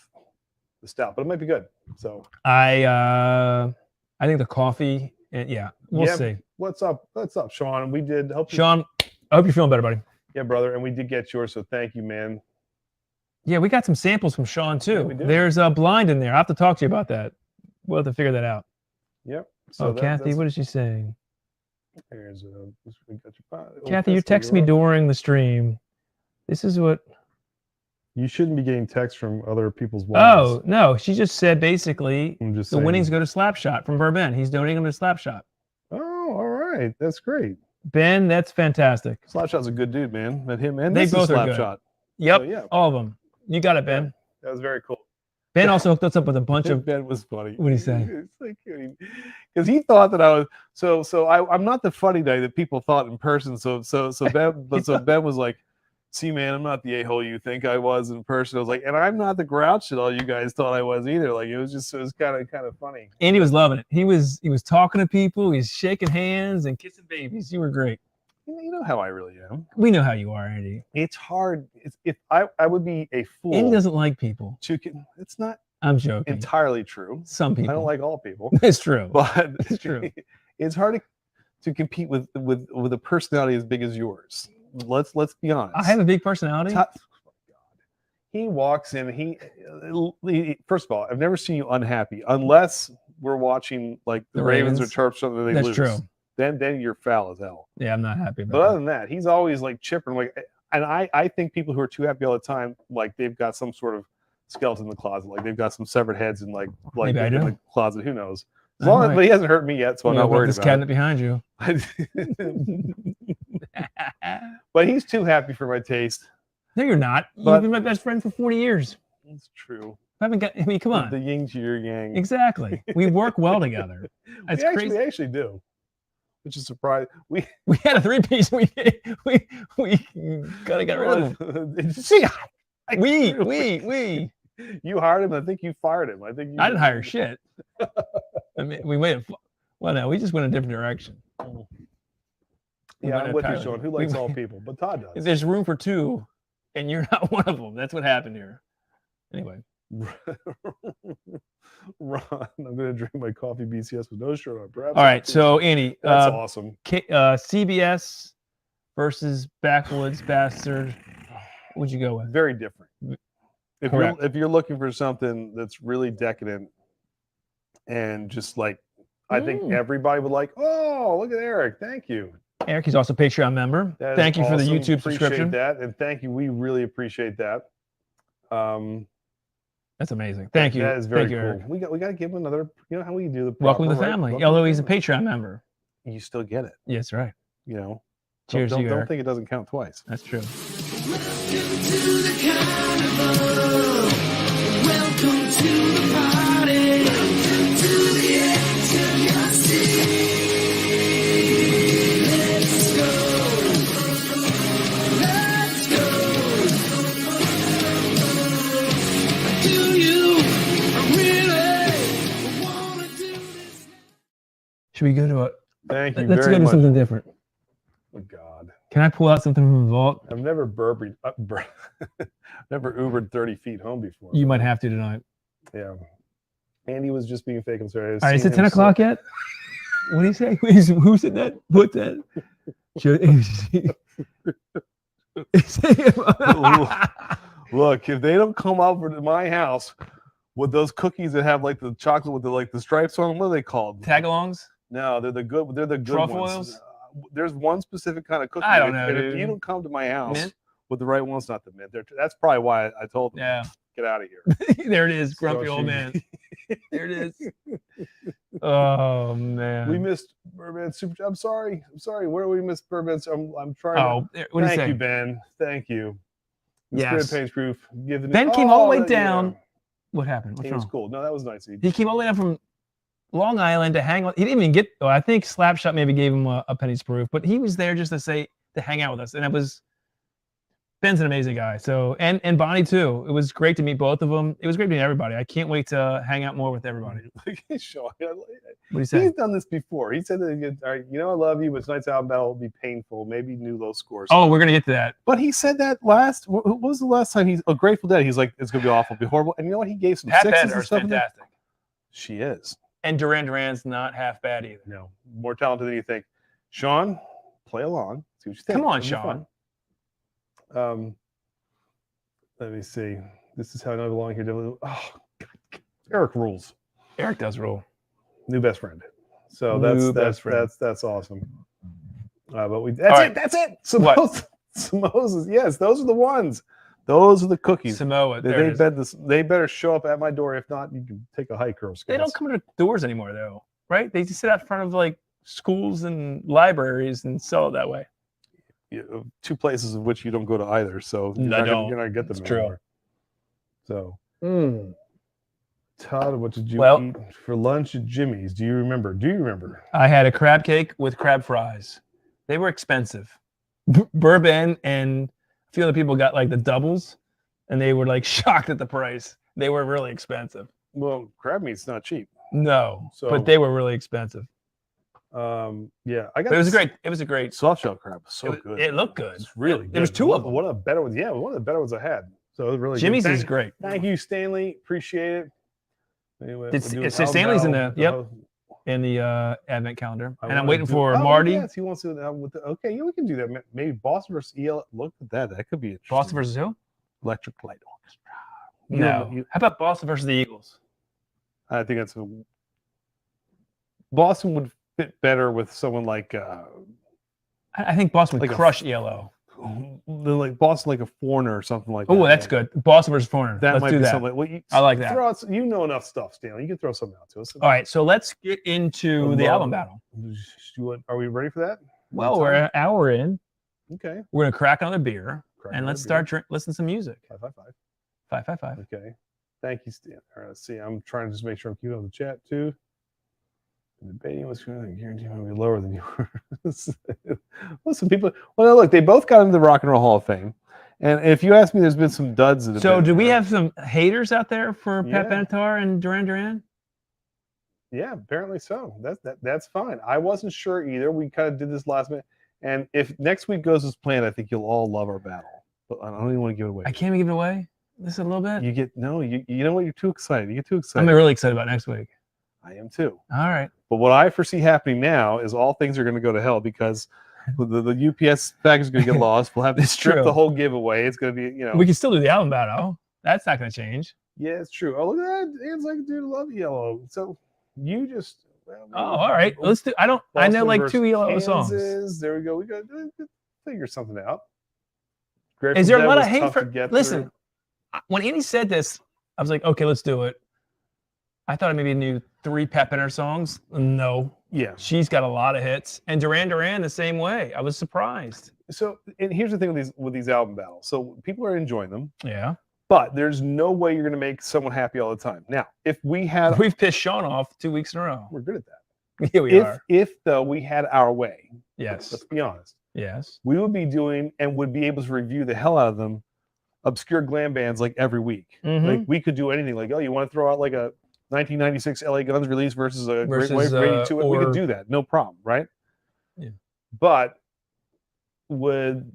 the stout, but it might be good. So I think the coffee. Yeah, we'll see. What's up? What's up, Sean? We did help you. Sean, I hope you're feeling better, buddy. Yeah, brother, and we did get yours, so thank you, man. Yeah, we got some samples from Sean too. we do. There's a blind in there. I have to talk to you about that. We'll have to figure that out. Yep. Kathy, what is she saying? There's we got your, Kathy, you text me during the stream. This is what. You shouldn't be getting texts from other people's Oh wives. no, she just said basically I'm just the saying. winnings go to Slapshot from Burben. He's donating them to Slapshot. Oh, all right. That's great. Ben, that's fantastic. Slapshot's a good dude, man. Met him and They this both is are good. Slapshot. Yep, So, yeah, all of them. You got it, Ben. that was very cool. Ben also hooked us up with a bunch of. Ben was funny. What did he say? It's like because he thought that I was I'm not the funny guy that people thought in person. So Ben was like, "See, man, I'm not the a-hole you think I was in person." I was like, and I'm not the grouch that all you guys thought I was either. Like it was kind of funny. Andy was loving it. He was talking to people. He was shaking hands and kissing babies. You were great. You know how I really am. We know how you are, Andy. It's hard. If I would be a fool. Andy doesn't like people. It's not I'm joking. entirely true. Some people. I don't like all people, It's true. but It's true. It's hard to compete with a personality as big as yours. Let's be honest. I have a big personality. He walks in. He first of all, I've never seen you unhappy unless we're watching like the Ravens or Terps something they That's lose. true. Then you're foul as hell. Yeah, I'm not happy about But other that. than that, he's always like chipper. Like, and I think people who are too happy all the time, like they've got some sort of skeleton in the closet, like they've got some severed heads in like Maybe I in do. the closet. Who knows? As I long as, might. but he hasn't hurt me yet, so I'm Yeah, not what, worried this about cabinet behind you. it. But he's too happy for my taste. No, you're not. But- You've been my best friend for 40 years. It's true. I haven't got. I mean, come on. The yin to your yang. Exactly. We work well together. That's crazy. We actually do. Which is surprising. We had a 3-piece. We gotta get rid of him. See, We. You hired him. I think you fired him. I didn't hire shit. I mean, we made it. Well, no, we just went a different direction. Yeah, I'm with you, Sean. Who likes all people? But Todd does. There's room for two, and you're not one of them. That's what happened here. Anyway. Ron, I'm going to drink my coffee BCS with no shirt on. Perhaps all right, so Andy, that's awesome. CBS versus Backwoods Bastard. What'd you go with? Very different. If you're looking for something that's really decadent and just like, I think everybody would like, oh, look at Eric. Thank you. Eric, he's also a Patreon member. Thank you for the YouTube subscription. That, and thank you. We really appreciate that. That's amazing. Thank you. That is very cool. Eric. We got to give him another. You know how we do the welcome to the family. Right? Although he's a Patreon member, you still get it. Yes, right. You know. Cheers, don't, you. Don't think it doesn't count twice. That's true. Welcome to the carnival. Welcome to the party. Welcome to the edge of your seat. Let's go. Let's go. Do you really want to do this? Should we go to a? Thank you Let's very go to much. something different. Oh God. Can I pull out something from the vault? I've never never Ubered 30 feet home before. You might have to tonight. Yeah. Andy was just being fake. I'm sorry. All right, is it 10 o'clock yet? What do you say? Who said that? What that? Look, if they don't come over to my house with those cookies that have like the chocolate with the stripes on them, what are they called? Tagalongs? No, they're the good. They're the good Truffles? ones. There's one specific kind of cookie. I don't know, If dude. you don't come to my house Mint? with the right ones, not the mint. That's probably why I told them. Yeah. Get out of here. There it is, grumpy So old she- man. There it is. Oh man. We missed Burbank Super. I'm sorry. Where do we miss Burbank? I'm trying. Oh, what do you Thank say? you, Ben. Thank you. Yes. Page proof. Ben came all the way down. What happened? What's It was wrong? cool. No, that was nice. He came all the way down from Long Island to hang on. He didn't even get. Oh, I think Slapshot maybe gave him a penny's proof, but he was there just to hang out with us, and it was. Ben's an amazing guy. So and Bonnie too. It was great to meet both of them. It was great meeting everybody. I can't wait to hang out more with everybody. Sean, What do you say? he's done this before. He said that, all right, I love you, but tonight's album battle will be painful. Maybe new low scores. Oh, we're gonna get to that. But he said that what was the last time he's Grateful Dead? He's like, it's gonna be awful, be horrible. And you know what? He gave some Pat sixes Bender and is stuff. in there. fantastic, She is. and Duran's not half bad either. No, more talented than you think. Sean, play along. See what you think. Come on, It'll be Sean. fun. Let me see. This is how I belong here. Oh, God. Eric rules. Eric does rule. New best friend. So New that's best friend. that's awesome. But right. That's it. What? Samosas. Yes, those are the ones. Those are the cookies. Samoa. There it is. They better show up at my door. If not, you can take a hike, Girl Scouts. They don't come to doors anymore, though, right? They just sit out front of like schools and libraries and sell it that way. Two places of which you don't go to either. So you're I not don't. gonna get them It's true. anymore. So, Todd, what did you Well- eat for lunch at Jimmy's? Do you remember? I had a crab cake with crab fries. They were expensive. Bourbon and a few other people got like the doubles, and they were like shocked at the price. They were really expensive. Well, crab meat's not cheap. No, So- but they were really expensive. Yeah, I got. But it was this great. It was a great. soft shell crab. So it, good. It looked good. It's really good. There was two of them. One of the better ones. Yeah, one of the better ones I had. So it was really Jimmy's good. is great. Thank you, Stanley. Appreciate it. Anyway, It's- we're doing so Stanley's in album the- yep. battle. In the advent calendar, I and I'm wanna waiting do- for oh, Marty. Yes, he wants to. Okay, yeah, we can do that. Maybe Boston versus EL. Look at that. That could be interesting. Boston versus who? Electric Light Orchestra. No. How about Boston versus the Eagles? I think that's Boston would fit better with someone like I think Boston would Like a- crush ELO. like Boston, like a Foreigner or something like that. Oh, that's good. Boston versus Foreigner. That Let's might do be that. something. Well, I like that. Throw out, you know enough stuff, Stanley. You can throw something out to us. All right, so let's get into the album battle. Are we ready for that? Well, we're an hour in. Okay. We're gonna crack another beer Crack and another let's beer. start listen to some music. 555. 555. Okay. Thank you, Stan. All right, let's see. I'm trying to just make sure I'm keeping up the chat too. Debating what's going to guarantee I'm going to be lower than yours. Well, some people. Well, look, they both got into the Rock and Roll Hall of Fame, and if you ask me, there's been some duds. That have So, been do we there. have some haters out there for Pat Yeah. Benatar and Duran? Yeah, apparently so. That's fine. I wasn't sure either. We kind of did this last minute, and if next week goes as planned, I think you'll all love our battle. But I don't even want to give it away. I can't even give it away. This a little bit. You get no. You know what? You're too excited. You get too excited. I'm really excited about next week. I am too. All right. But what I foresee happening now is all things are going to go to hell because the UPS package is going to get lost. We'll have to strip true. the whole giveaway. It's going to be, you know. We can still do the album battle. That's not going to change. Yeah, it's true. Oh, look at that. Dan's like, dude, love yellow. So you just. Well, Oh, all right. Let's do. I know like versus 2 yellow songs. Kansas. There we go. We got to figure something out. Is there a lot of Grateful Dead hate was tough for? to get Listen, through. when Andy said this, I was like, okay, let's do it. I thought I maybe knew 3 Pat Benatar songs. No, Yeah. she's got a lot of hits, and Duran the same way. I was surprised. So, and here's the thing with these album battles. So people are enjoying them, Yeah, but there's no way you're going to make someone happy all the time. Now, if we had, we've pissed Sean off 2 weeks in a row. we're good at that. Here we are. If though we had our way, Yes, let's be honest, yes. we would be doing and would be able to review the hell out of them, obscure glam bands like every week. Mhm. Like we could do anything. Like, oh, you want to throw out like a 1996 LA Guns release versus a Great White Rating 2? We could or- do that, no problem, right? Yeah. But would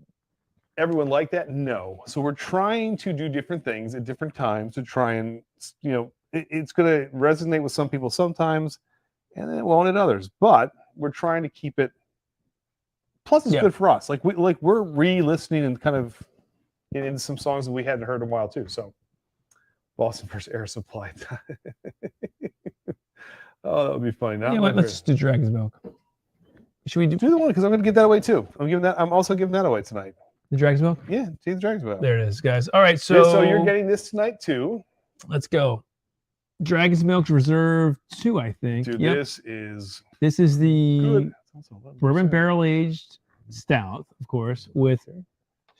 everyone like that? No. So we're trying to do different things at different times to try and, you know, it's going to resonate with some people sometimes, and then it won't at others. But we're trying to keep it. Plus, it's Yeah. good for us. We're re-listening and kind of in some songs that we hadn't heard in a while too. So, Boston versus Air Supply. Oh, that would be funny. You know what? Let's just do Dragon's Milk. Should we do do the one because I'm going to give that away too. I'm also giving that away tonight. the Dragon's Milk? Yeah, see the Dragons about. There it is, guys. All right, So, so you're getting this tonight too, let's go. Dragon's Milk Reserve 2, I think. dude. Yep. This is This is the good. It's also 11%. bourbon barrel aged stout, of course, with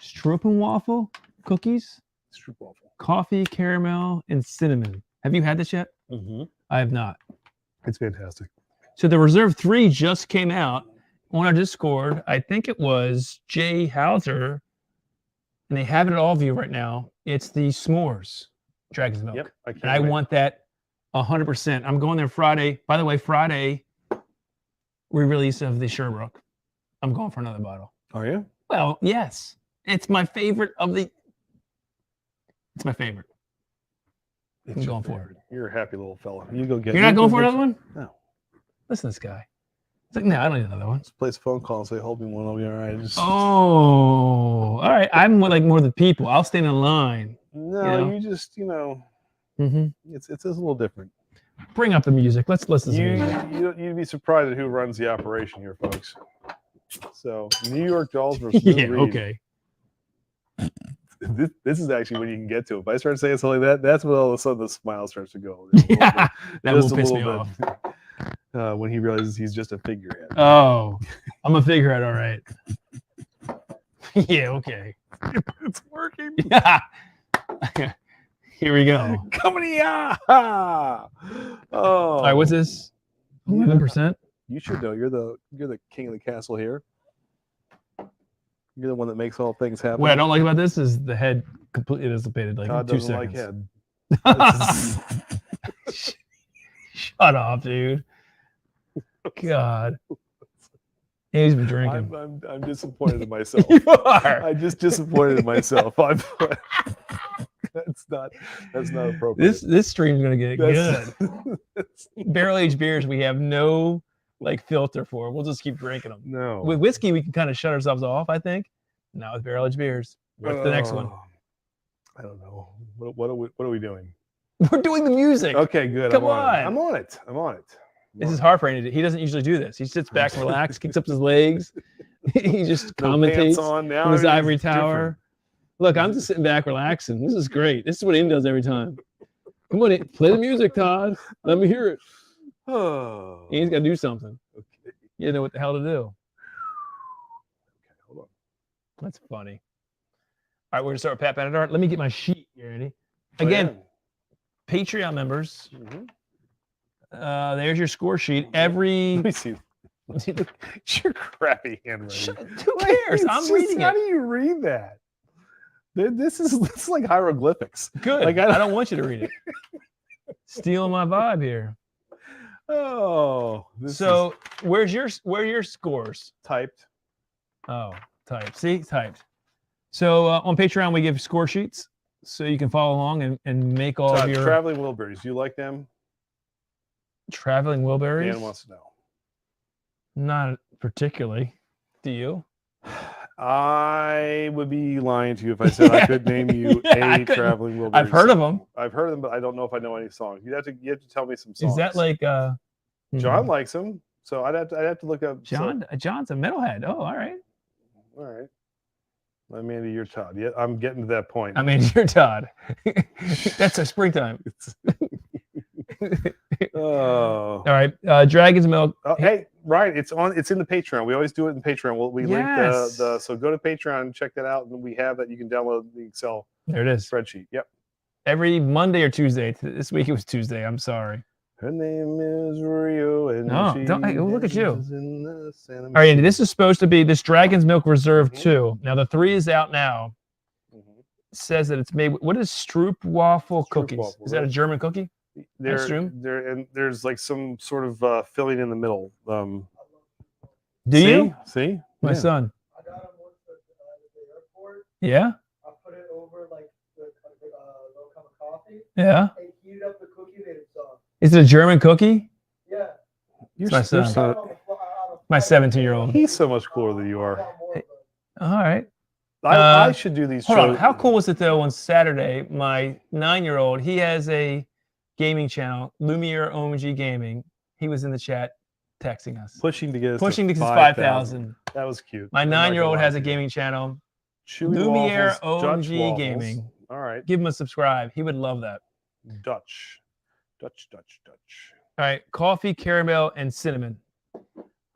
stroopwafel cookies, Stroopwafel. coffee, caramel, and cinnamon. Have you had this yet? Mm-hmm. I have not. It's fantastic. So the Reserve 3 just came out on our Discord. I think it was Jay Hauser, and they have it at Allview right now. It's the s'mores Dragon's Milk. Yep, I can't And I wait. want that 100%. I'm going there Friday. By the way, Friday, re-release of the Sherbrooke. I'm going for another bottle. Are you? Well, yes. It's my favorite of the... It's my favorite. I'm It's your going for favorite. You're a happy little fella. You go get. You're not going for another one? No. Listen to this guy. It's like, no, I don't need another one. Just place a phone call and say, "Hold me one. I'll be all right." Just, Oh, all right. I'm like more the people. I'll stand in line. no, you you just Mm-hmm. it's a little different. Bring up the music. Let's listen to You music. you'd be surprised at who runs the operation here, folks. So New York Dolls versus Yeah, Lou Reed. okay. This is actually when you can get to it. If I start saying something like that, that's when all of a sudden the smile starts to go. Yeah, that will Just a piss me little off. bit. When he realizes he's just a figurehead. Oh, I'm a figurehead, all right. Yeah, okay. It's working. Yeah. Here we go. Coming here. Oh. All right, what's this? 11%? You should know. You're the king of the castle here. You're the one that makes all things happen. What I don't like about this is the head completely dissipated like Todd in 2 doesn't like seconds. head. Shut up, dude. God. He's been drinking. I'm disappointed in myself. You are. I'm just disappointed in myself. That's not appropriate. This stream's gonna get good. That's Barrel aged beers we have no like filter for. We'll just keep drinking them. no. With whiskey, we can kind of shut ourselves off, I think. Not with barrel aged beers. What's the next one? Oh, I don't know. What are we doing? We're doing the music. Okay, good. Come I'm on. on it. This is hard for Andy. He doesn't usually do this. He sits back and relaxes, kicks up his legs. He just No commentates pants on now. from his everything's ivory tower. Look, I'm just sitting back relaxing. This is great. This is what Andy does every time. Come on, Andy, play the music, Todd. Let me hear it. different. Oh. Andy's got to do something. Okay. You know what the hell to do. Okay, hold on. That's funny. All right, we're gonna start with Pat Benatar. Let me get my sheet here, Andy. Oh, Again, Patreon members. There's your score sheet. Every Let me see. It's your crappy handwriting. Who cares? I'm reading How it. do you read that? This is like hieroglyphics. Good. Like, I don't want you to read it. Stealing my vibe here. Oh, So where are your scores? typed. Oh, typed. See, typed. So on Patreon we give score sheets, so you can follow along and make all of your Traveling Wilburys. Do you like them? traveling Wilburys. Dan wants to know. Not particularly. Do you? I would be lying to you if I said I could name you I a couldn't. traveling Wilburys. I've heard of them. I've heard of them, but I don't know if I know any songs. You have to tell me some songs. Is that like John likes them? So I'd have to look up. John? John's a metalhead. Oh, all right. All right. Amanda, you're Todd. Yeah, I'm getting to that point. I mean, you're Todd. That's a springtime. Oh. All right. Dragon's Milk. Oh, hey, right. It's in the Patreon. We always do it in Patreon. We link Yes. so go to Patreon and check that out, and we have that. You can download the Excel There it is. spreadsheet. Yep. Every Monday or Tuesday. This week it was Tuesday. I'm sorry. Her name is Rio, and No, she don't- hey, look at you. lives in the Santa All right, Andy, this is supposed to be this Dragon's Milk Reserve Mhm. 2. Now the 3 is out now. Mhm. It says that it's made. What is Stroop waffle cookies? Waffle, Is that a right. German cookie? Extreme? And there's like some sort of filling in the middle. Do see? you? See? My Yeah. son. I got him once at the airport. Yeah. I put it over like the little cup of coffee. Yeah. And heated up the cookie, made it soft. Is it a German cookie? Yeah. You're, my you're son. so- My 17-year-old. he's so much cooler than you are. All right. I should do these Hold on. shows. How cool was it though on Saturday? My 9-year-old, he has a gaming channel, Lumiere OMG Gaming. He was in the chat texting us. Pushing to get us Pushing to to 5,000. That was cute. My I'm not gonna 9-year-old lie has to a you. gaming channel. Chewy Lumiere waffles, Dutch OMG waffles. Gaming. All right. Give him a subscribe. He would love that. Dutch. All right. Coffee, caramel, and cinnamon.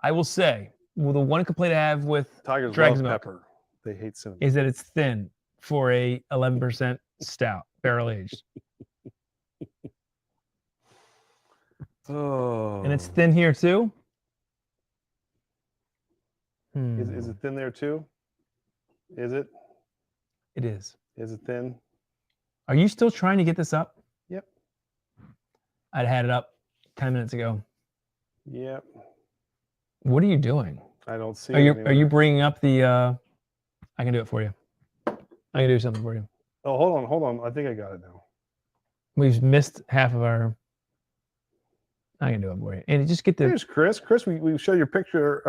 I will say, well, the one complaint I have with Tigers Dragon's love Milk pepper. They hate cinnamon. is that it's thin for a 11% stout, barrel aged. Oh. And it's thin here too. Is it thin there too? Is it? It is. Is it thin? Are you still trying to get this up? Yep. I'd had it up 10 minutes ago. Yep. What are you doing? I don't see. Are you bringing up the? I can do it for you. I can do something for you. Oh, hold on. I think I got it now. We've missed half of our. I can do it for you. And just get the. Here's Chris. Chris, we showed your picture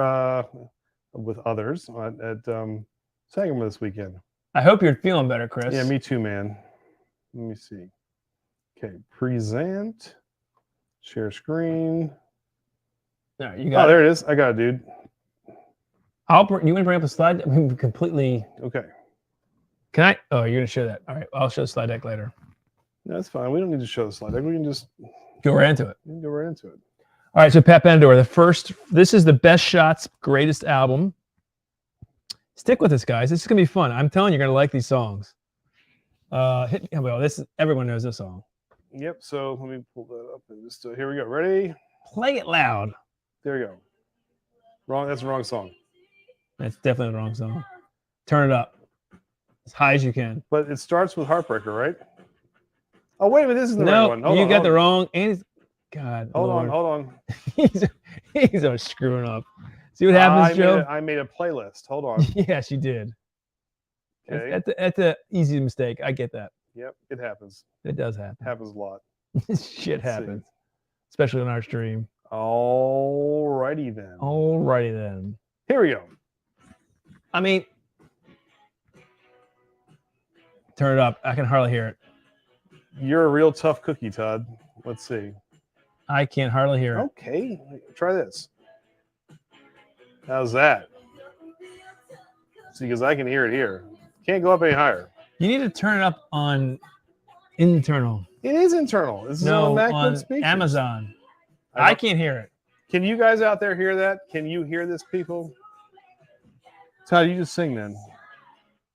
with others at Sangamore this weekend. I hope you're feeling better, Chris. Yeah, me too, man. Let me see. Okay, present. Share screen. All right, you got Oh, there it is. I got it, dude. You want to bring up the slide? I mean, completely. Okay. Can I? Oh, you're gonna show that. All right, I'll show the slide deck later. No, that's fine. We don't need to show the slide deck. We can just Go right into it. go right into it. All right, so Pat Benatar, this is the Best Shots Greatest Album. Stick with us, guys. This is gonna be fun. I'm telling you, you're gonna like these songs. Everyone knows this song. Yep. So let me pull that up and just here we go. Ready? Play it loud. There we go. Wrong. That's the wrong song. That's definitely the wrong song. Turn it up as high as you can. But it starts with Heartbreaker, right? Oh wait a minute. This is the right No, one. you got the wrong. And God, Hold Lord. on. he's always screwing up. See what happens, Joe? I made a playlist. Hold on. Yes, you did. Okay. That's an easy mistake. I get that. Yep. It happens. It does happen. Happens a lot. Shit Let's see. happens, especially on our stream. All righty then. Alrighty then. Here we go. I mean, turn it up. I can hardly hear it. You're a real tough cookie, Todd. Let's see. I can't hardly hear it. Okay. Try this. How's that? See, because I can hear it here. Can't go up any higher. You need to turn it up on internal. It is internal. This is No, on MacBook on speakers. Amazon. I I can't hear it. Can you guys out there hear that? Can you hear this, people? Todd, you just sing then.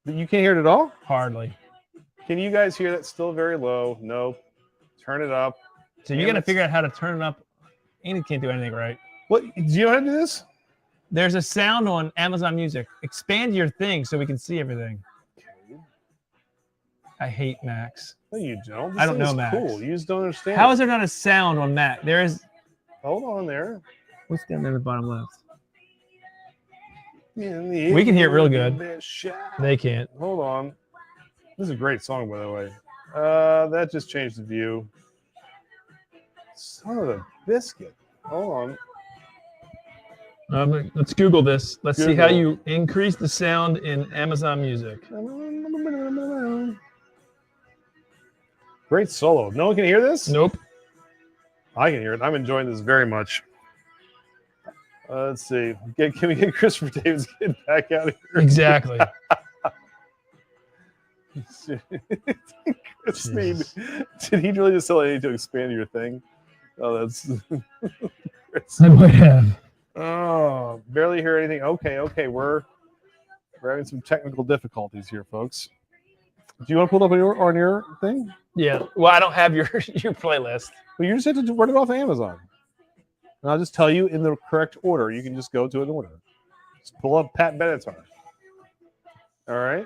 You can't hear it at all? Hardly. Can you guys hear that? Still very low. Nope. Turn it up. So you got to figure out how to turn it up. Andy can't do anything right. What? Do you know how to do this? There's a sound on Amazon Music. Expand your thing so we can see everything. I hate Macs. No, you don't. I don't know Macs. Cool. You just don't understand. How is there not a sound on Mac? There is. Hold on there. What's down there in the bottom left? We We can hear it real good. They can't. Hold on. This is a great song, by the way. That just changed the view. Son of a biscuit. Hold on. Let's Google this. Let's see Google. how you increase the sound in Amazon Music. Great solo. No one can hear this? Nope. I can hear it. I'm enjoying this very much. Let's see. Can we get Christopher Davis get back out of here? Exactly. Christine, did he really just tell you to expand your thing? Oh, that's. I might have. Oh, barely hear anything. Okay. We're having some technical difficulties here, folks. Do you want to pull it up on your thing? Yeah. Well, I don't have your playlist. Well, you just have to run it off Amazon. And I'll just tell you in the correct order. You can just go to an order. Just pull up Pat Benatar. All right.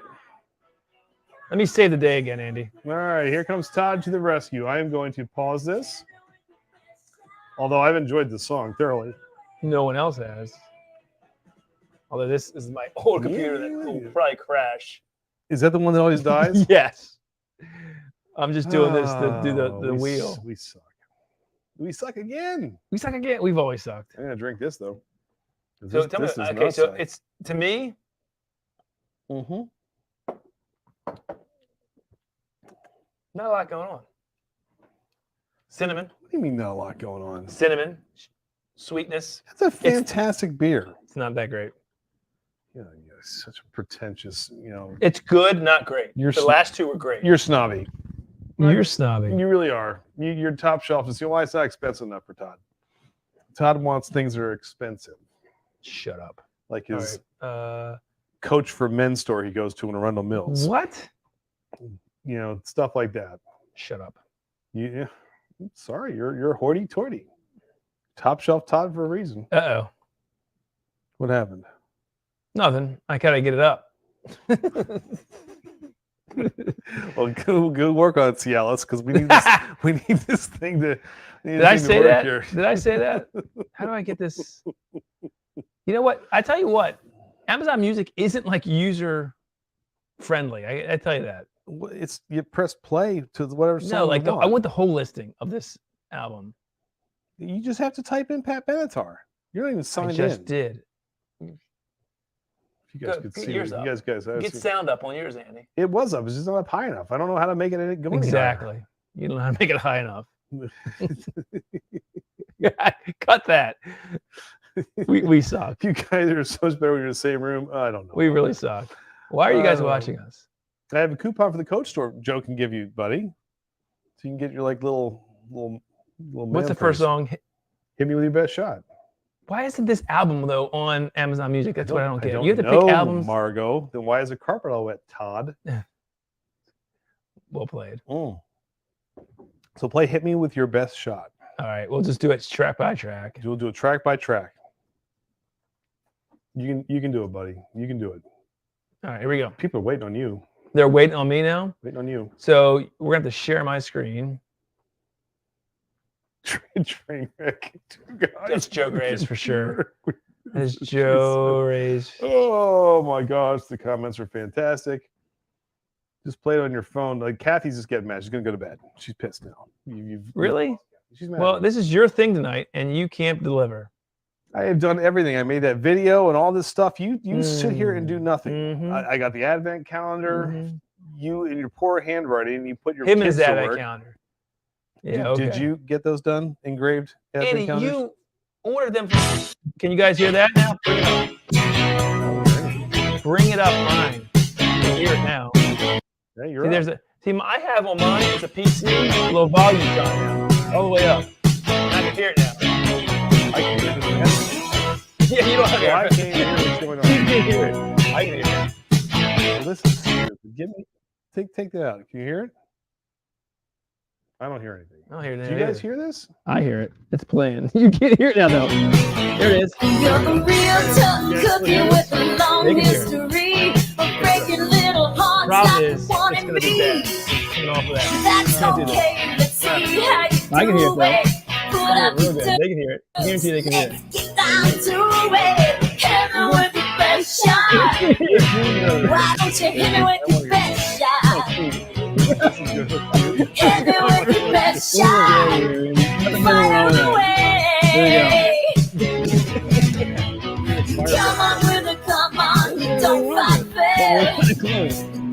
Let me save the day again, Andy. All right. Here comes Todd to the rescue. I am going to pause this. Although I've enjoyed the song thoroughly. No one else has. Although this is my old computer that will probably crash. Is that the one that always dies? Yes. I'm just doing this to do the wheel. We suck. We suck again. We suck again. We've always sucked. I'm gonna drink this though. So tell me. Okay, so it's to me. Mm-hmm. Not a lot going on. Cinnamon. What do you mean not a lot going on? Cinnamon. Sweetness. That's a fantastic beer. It's not that great. Yeah, you're such a pretentious, It's good, not great. The last two were great. You're snobby. You're snobby. You really are. You're top shelf. It's why it's not expensive enough for Todd. Todd wants things that are expensive. Shut up. Like his right. Coach for men's store he goes to in Arundel Mills. What? Stuff like that. Shut up. Yeah. Sorry, you're hoity-toity. Top shelf Todd for a reason. Uh-oh. What happened? Nothing. I gotta get it up. Well, go work on it, Cialis, because we need this. We need this thing to. Did I say that? Did I say that? How do I get this? You know what? I tell you what. Amazon Music isn't like user friendly. I tell you that. It's you press play to whatever song. No, like you want. I want the whole listing of this album. You just have to type in Pat Benatar. You're not even signed in. I just did. If you guys could see yours it. up. You guys Get sound up on yours, Andy. It was up. It's just not up high enough. I don't know how to make it go exactly. You don't know how to make it high enough. Cut that. We suck. You guys are so much better when you're in the same room. I don't know. We really suck. Why are you guys watching us? I have a coupon for the Coach Store Joe can give you, buddy. So you can get your little What's the first song? Hit Me With Your Best Shot. Why isn't this album though on Amazon Music? That's what I don't get. You have to pick albums. Margot. Then why is the carpet all wet, Todd? Well played. So play Hit Me With Your Best Shot. All right, we'll just do it track by track. We'll do it track by track. You can do it, buddy. You can do it. All right, here we go. People are waiting on you. They're waiting on me now? Waiting on you. So we're going to have to share my screen. Train wreck. That's Joe Gray's for sure. That's Joe Gray's. Oh my gosh, the comments are fantastic. Just play it on your phone. Like Kathy's just getting mad. She's gonna go to bed. She's pissed now. Really? She's mad. Well, this is your thing tonight, and you can't deliver. I have done everything. I made that video and all this stuff. You sit here and do nothing. Mm-hmm. I got the advent calendar. Mm-hmm. You in your poor handwriting, you put your Him kids and his to advent work. calendar. Yeah, Did you get those done? Engraved advent Andy, calendars? you ordered them from... Can you guys hear that now? Bring it up. Bring it up, mine. You can hear it now. Yeah, you're up. I have on mine, it's a PC, a little volume shot now, all the way up. I can hear it now. I can hear it. Yeah, you don't have I can't hear what's going on. You can hear it. I can hear it. this is stupid. Give me, take that out. Can you hear it? I don't hear anything. I don't hear it. Do you guys hear this? I hear it. It's playing. You can't hear it now, though. There it is. You're the real tough cookie with a long history of breaking little hearts Problem like is, it's wanting gonna be me. bad. Coming off of that. That's Can't do that. okay. Let's see how you I can hear it, do though. it. Put up Real the good. They can hear it. I guarantee they can hear it. get down to it. Hit me with your best shot. Why don't you hit me with your best shot? Hit me with your best shot. Fire away. Come on with a come on. Don't fight fair.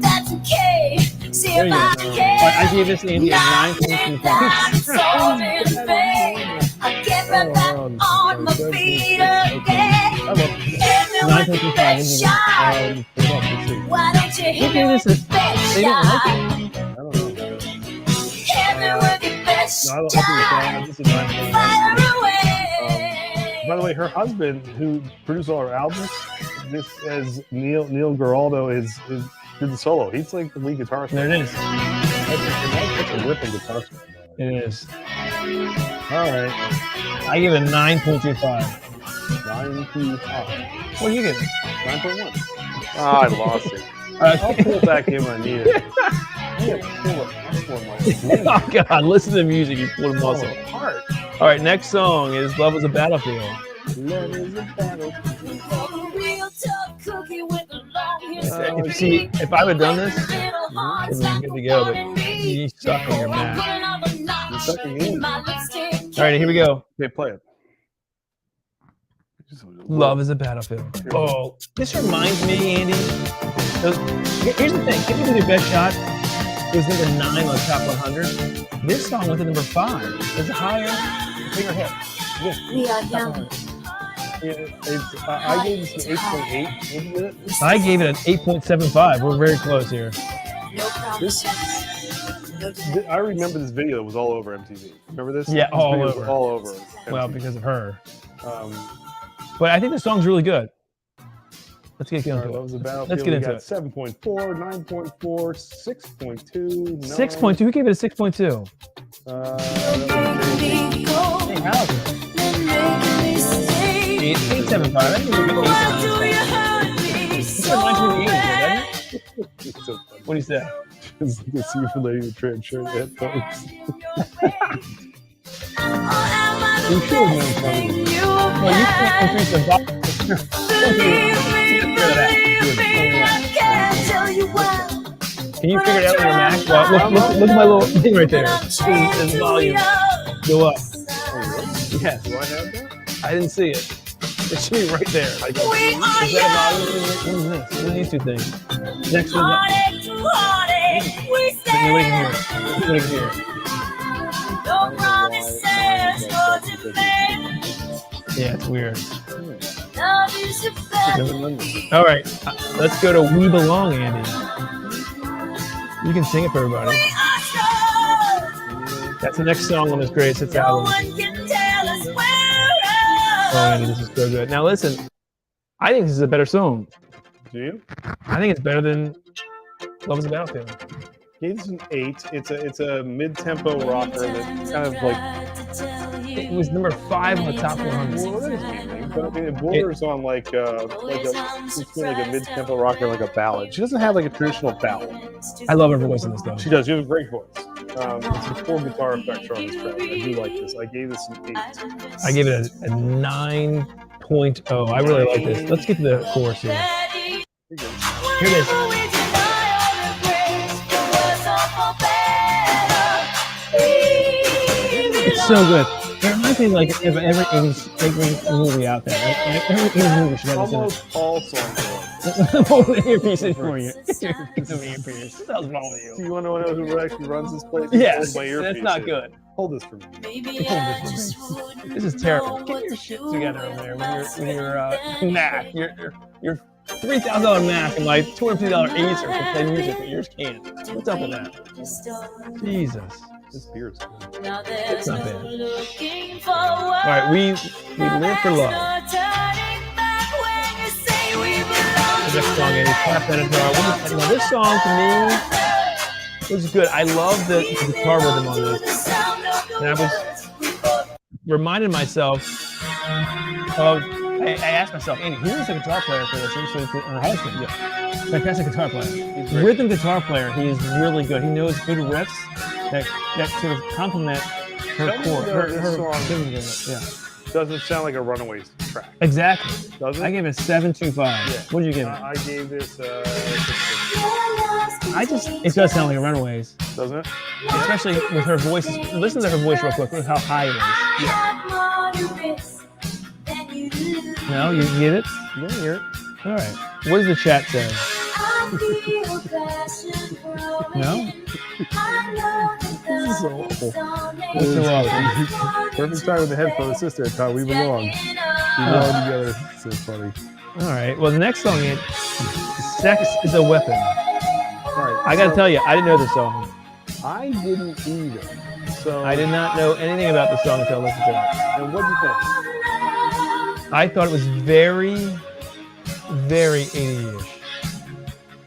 That's okay. See if I can. I gave this Andy a 9.25. I get right back on my feet again. Hit me with the best shot. Why don't you hit me with the best shot? Hit me with the best shot. Fire away. By the way, her husband, who produced all her albums, this as Neil Giraldo did the solo. He's like the lead guitarist. There it is. That's a ripping guitar solo. It is. All right. I give it a 9.25. 9.5. What do you give it? 9.1. Oh, I lost it. I'll pull it back in when I need it. Oh, God. Listen to the music. You pull the muscle. All right. Next song is Love is a Battlefield. Love is a battlefield. See, if I would have done this, it was good to go, but you suck on your Mac. You're sucking in. All right, here we go. Okay, play it. Love is a Battlefield. Oh, this reminds me, Andy. Here's the thing. Give me the best shot. It was number 9 on the top 100. This song went to number 5. It's higher. Bigger hit. Yeah. We are young. I gave this an 8.8. I gave it an 8.75. We're very close here. No promises. I remember this video that was all over MTV. Remember this? Yeah, This all video was over. All over. Well, MTV. because of her. But I think the song's really good. Let's get that into was it. a battlefield. Let's get We into got it. 7.4, 9.4, 6.2, 6.2. Who gave it a 6.2? Hey, how? 8.75. I think we're good. 8.9. It's reminds me of the 80s, doesn't it? What do you say? It's like a see you for lady with trans shirt headphones. You should have known something. Well, you can't increase the volume. Can you figure it out with your Mac? Well, look at my little thing right there. This volume. Go up. Yes. Do I have that? I didn't see it. It should be right there. Is that a volume? What is this? What are these two things? Next one. Nobody can hear it. Nobody can hear it. Yeah, it's weird. All right, let's go to We Belong, Andy. You can sing it for everybody. That's the next song on this Greatest Hits album. Oh, Andy, this is so good. Now listen, I think this is a better song. Do you? I think it's better than Love is a Battlefield. Gave this an 8. It's a mid-tempo rocker that's kind of like. It was number 5 on the top 100. Well, that is amazing, but I mean, it borders on like a mid-tempo rocker, like a ballad. She doesn't have like a traditional ballad. I love her voice in this though. She does. You have a great voice. It's the full guitar effects are on this track. I do like this. I gave this an 8. I gave it a 9.0. I really like this. Let's get to the chorus here. Here it is. It's so good. It reminds me like of every 80s movie out there. Like, every 80s movie should have this in it. Almost all songs are like Hold the earpiece in for you. Earpiece of earpiece. What the hell's wrong with this. you? You want to know who actually runs this place? Yes, Hold my earpiece that's not in. good. Hold this for me. This is terrible. Get your shit together over there when you're Mac. Your $3,000 Mac and my $250 Acer to play music, but yours can't. What's up with that? Jesus. This beer is good. It's not bad. All right, we live for love. next song, Eddie. Benatar. Now this song to me was good. I love the guitar rhythm on this, and I was reminding myself of. I asked myself, Andy, who is the guitar player for this? Her husband, yeah, fantastic guitar player, rhythm guitar player. He is really good. He knows good riffs that sort of complement her chord. Her yeah. Doesn't sound like a Runaways track. Exactly. Does it? I gave it 7.25. Yeah. What did you give it? I gave this. It does sound like a Runaways. Doesn't it? Especially with her voice. Listen to her voice real quick. Look how high it is. Yeah. No, you get it? You don't hear it. All right. What does the chat say? No? So perfect time with the headphones, sister. That's how we belong. We belong together. So funny. All right. Well, the next song is "Sex is a Weapon." All right. I got to tell you, I didn't know this song. I didn't either. So I did not know anything about the song until I listened to it. And what do you think? I thought it was very, very 80s-ish.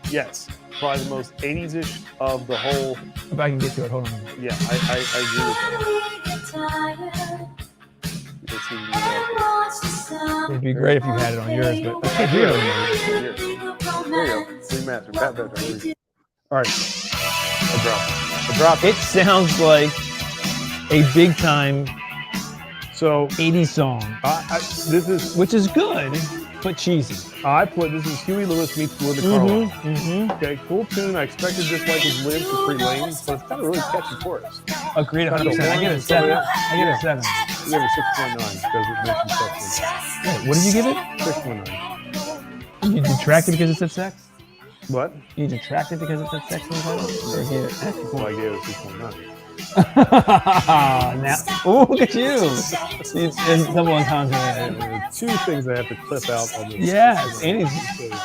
Yes, probably the most 80s-ish of the whole. If I can get to it, hold on. Yeah, I agree with that. It'd be great if you had it on yours, but I can't hear it on yours. There you go. Remaster. All right. I dropped it. It sounds like a big time So 80s song, this is which is good, but cheesy. I put this is Huey Lewis meets Linda Carlisle. Okay, cool tune. I expected this like his Live for 3 lanes, but it's got a really catchy chorus. Agreed 100%. I give it a 7. I give it a 7. You give it 6.9 because it mentions sex. Wait, what did you give it? 6.9. You detracted because it said sex? What? You detracted because it said sex in the title? Or you gave it Well, I gave it 6.9. Now, oh, look at you! And someone commented. 2 things I have to clip out on this. Yes, Andy's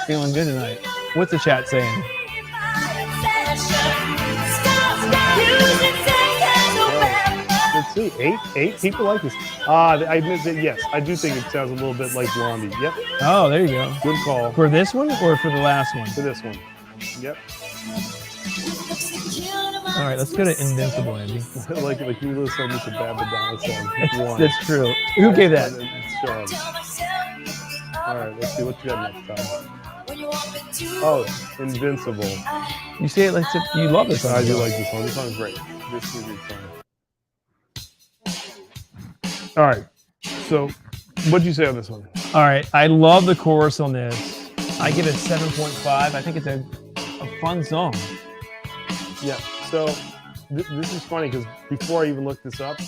feeling good tonight. What's the chat saying? Let's see, 8 people like this. I admit that, yes, I do think it sounds a little bit like Blondie. Yep. Oh, there you go. Good call. For this one or for the last one? For this one. Yep. All right, let's go to Invincible, Andy. like you listen to the Bad Madonna song. That's true. Who gave that? All right, let's see what you got next time. Oh, Invincible. You say it like you love this song. I do like this song. This song's great. This is a good song. All right. So, what'd you say on this one? All right. I love the chorus on this. I give it 7.5. I think it's a fun song. Yeah. So, this is funny because before I even looked this up,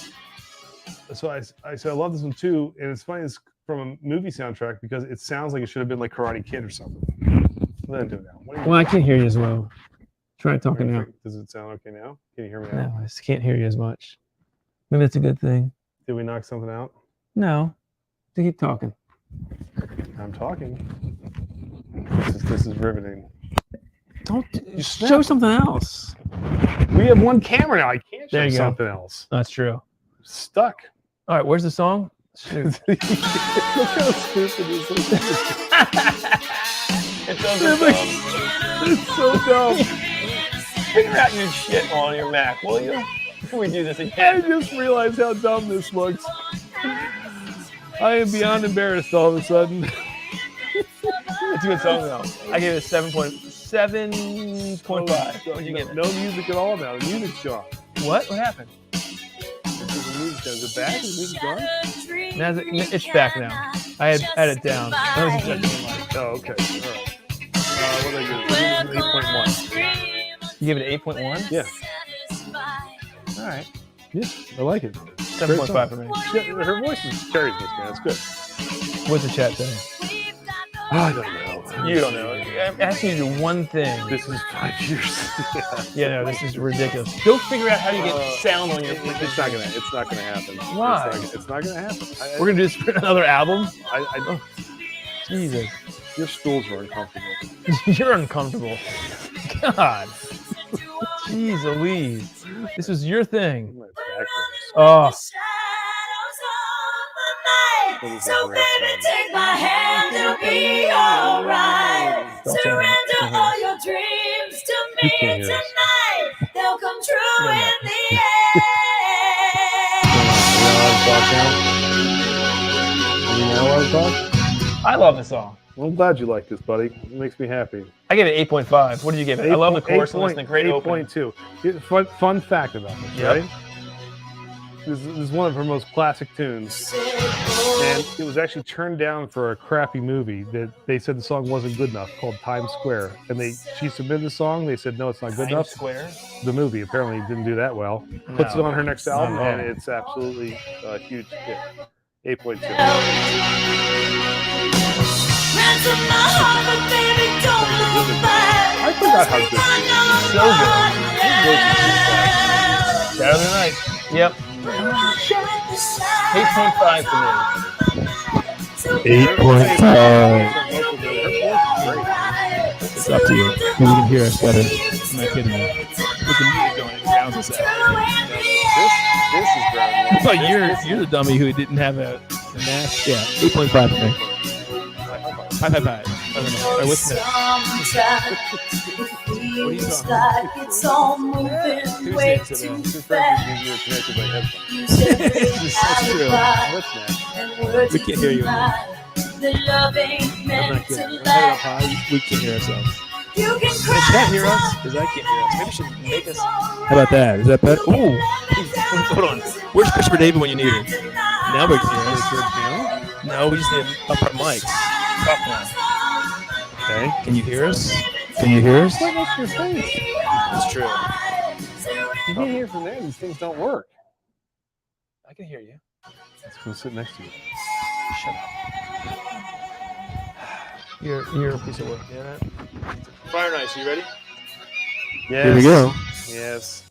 so I said I love this one too, and it's funny. It's from a movie soundtrack because it sounds like it should have been like Karate Kid or something. Let it do it now. Well, I can't hear you as well. Try talking now. Does it sound okay now? Can you hear me now? No, I just can't hear you as much. Maybe that's a good thing. Did we knock something out? No. Keep talking. I'm talking. This is riveting. Don't show something else. We have one camera now. I can't show There you something go. else. That's true. Stuck. All right, where's the song? Shoot. Look how stupid this is. It's so dumb. Figure out your shit on your Mac, will you? Before we do this I again. just realized how dumb this looks. I am beyond embarrassed all of a sudden. It's a good song though. I gave it 7.5. What'd you give it? No music at all now. The music's gone. What? What happened? Is it back? Is the music gone? Now it's back now. I had it down. Oh, okay. All right. What did I give it? 8.1. You gave it 8.1? Yeah. All right. Yeah, I like it. 7.5 for me. Yeah, her voice carries this, man. It's good. What's the chat saying? I don't know. You don't know. I'm asking you to do one thing. This is 5 years. Yeah, no, this is ridiculous. Go figure out how you get sound on your. It's not gonna happen. Why? It's not gonna happen. We're gonna do this for another album. Jesus, your stools are uncomfortable. you're uncomfortable. God, jeez Louise, this was your thing. My back hurts. Oh, So baby, take my hand, it'll be alright. Surrender all your dreams to me tonight. They'll come true in the I love the song. Well, I'm glad you like this, buddy. It makes me happy. I give it 8.5. What did you give it? I love the chorus and listening. Great opening. 8.2. Fun fact about this, right? This is one of her most classic tunes. And it was actually turned down for a crappy movie that they said the song wasn't good enough, called Times Square. And she submitted the song. They said, no, it's not good enough. Times Square? The movie apparently didn't do that well. Puts it on her next album, and it's absolutely a huge hit. 8.2. I forgot how good it is. So good. Saturday night. Yep. 8.5 for me. 8.5. It's up to you. You can hear us better. I'm not kidding you. With the music going, it drowns us out. This is drowning. Oh, you're the dummy who didn't have a mask. Yeah, 8.5 for me. High. I don't know. All right, what's next? It's all moving way too fast. That's true. We can't hear you. I'm not kidding. I'm headed up high. We can't hear ourselves. You can Can chat hear us? Because I can't hear us. Maybe we should make us. How about that? Is that better? Ooh. Hold on. Where's Christopher David when you need him? Now we can hear us. No, we just need up our mics. Talk now. Okay. Can you hear us? Can you hear us? What makes your face? That's true. You can't hear from there. These things don't work. I can hear you. Let's go sit next to you. Shut up. You're a piece of work. You know that? Fire and Ice, you ready? Yes. Here we go. Yes.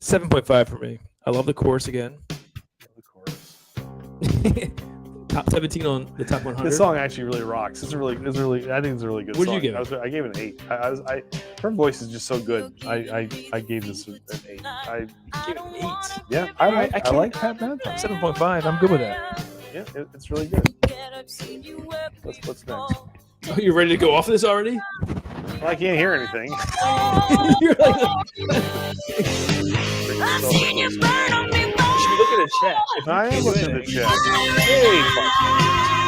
7.5 for me. I love the chorus again. Top 17 on the top 100. This song actually really rocks. I think it's a really good What song. did you give it? I gave it an 8. Her voice is just so good. I gave this an 8. I gave it an 8. Yeah, I like Pat Benatar. 7.5. I'm good with that. Yeah, it's really good. What's next? Oh, you're ready to go off this already? Well, I can't hear anything. You're like, you should be looking at the chat. I am looking at the chat. Hey,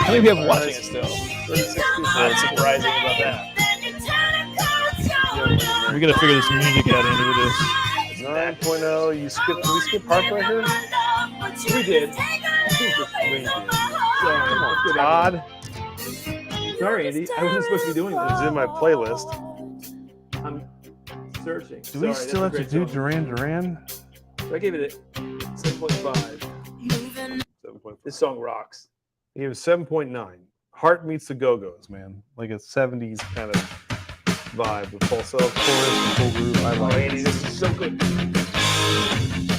how many people watching us still? Not surprising about that. We're gonna figure this music out into this. 9.0. Did we skip Harp right here? We did. Come on, Todd. Sorry, Andy. I wasn't supposed to be doing It's this. in my playlist. I'm searching. Do we still have to do Duran? So I gave it a 7.5. 7.5. This song rocks. He was 7.9. Heart meets the Go-Go's, man. Like a 70s kind of vibe with falsetto, chorus, and full groove. I like Andy, this is so good.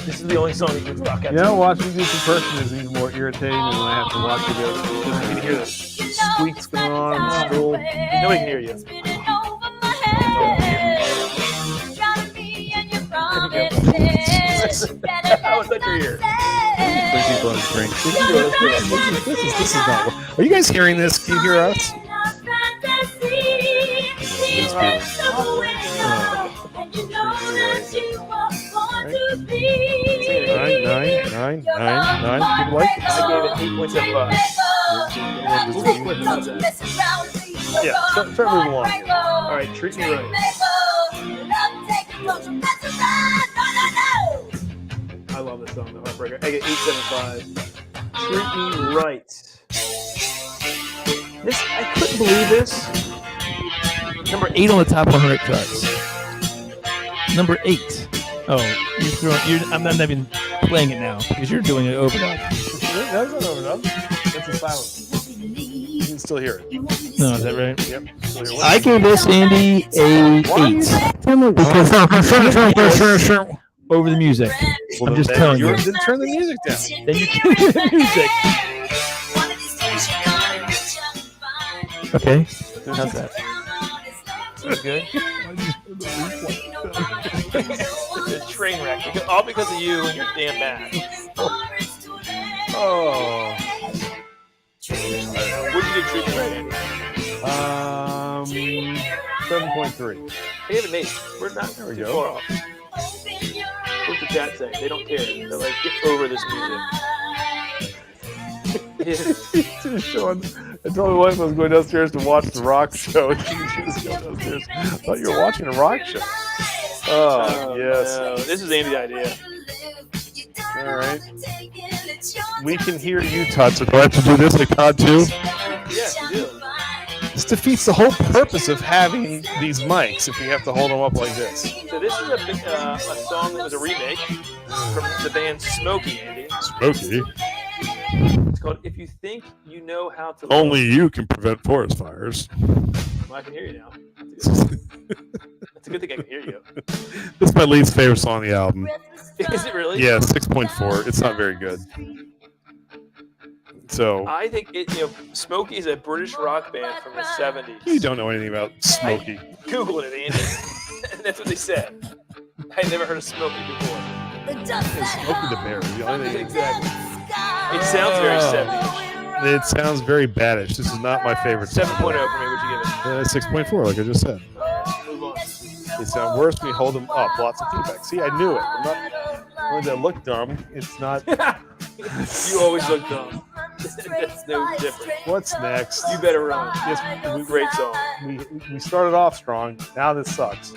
This is the only song you can rock out. You know, watching you do compression is even more irritating than when I have to watch you go. I can hear the squeaks going on in the stool. Nobody can hear you. How was that your ear? This is not. Are you guys hearing this? Can you hear us? Nine. People like it? I gave it 8.75. We'll go quick about that. Yeah, start moving along. All right, Treat Me Right. I love this song, The Heartbreaker. I get 8.75. Treat Me Right. This, I couldn't believe this. Number 8 on the top 100 charts. Number 8. Oh, I'm not even playing it now because you're doing it overdub. That's not overdub. That's a silence. You can still hear it. No, is that right? Yep. Still hear it. I gave this, Andy, a 8. Because over the music. Well, I'm just telling you. Then turn the music down. Then you can hear the music. Okay. How's that? That's good. It's a train wreck. All because of you and your damn Mac. Oh, Oh. What'd you get treated right, Andy? 7.3. Hey, have an 8. We're not There we too go. far off. What's the chat say? They don't care. They're like, get over this music. She's showing. I told my wife I was going downstairs to watch the rock show. She was going downstairs. I thought you were watching a rock show. Oh, yes. No. This is Andy's idea. All right. We can hear you, Todd. So do I have to do this like Todd too? Yes, you do. This defeats the whole purpose of having these mics if we have to hold them up like this. So this is a song that was a remake from the band Smokey, Andy. Smokey. It's called If You Think You Know How to Love. Only you can prevent forest fires. Well, I can hear you now. That's a good thing I can hear you. This is my least favorite song on the album. Is it really? Yeah, 6.4. It's not very good. So I think Smokey is a British rock band from the 70s. you don't know anything about Smokey. Googled it, Andy. And that's what they said. I had never heard of Smokey before. Smokey the Bear. The only thing. Exactly. It sounds very 70s. It sounds very baddish. This is not my favorite song. 7.0 for me. What'd you give it? 6.4, like I just said. Move on. They sound worse when you hold them up. Lots of feedback. See, I knew it. I'm not only that look dumb. It's not. You always look dumb. That's no different. What's next? You better run. Yes, Great song. we started off strong. Now this sucks.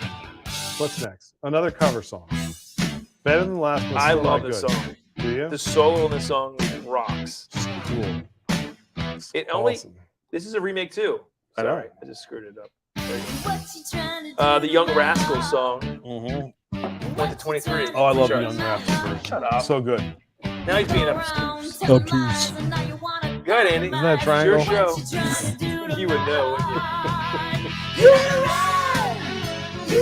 What's next? Another cover song. Better than the last one. I still love not this good. song. Do you? The solo in this song rocks. Cool. It only. Awesome. This is a remake too. I know. Sorry, I just screwed it up. The Young Rascals song went to 23. Oh, I love the Charts. Young Rascals version. Shut up. So good. Now he's being obtuse. Obtuse. Go ahead, Andy. Isn't that a It's triangle? your show. You would know, wouldn't you? You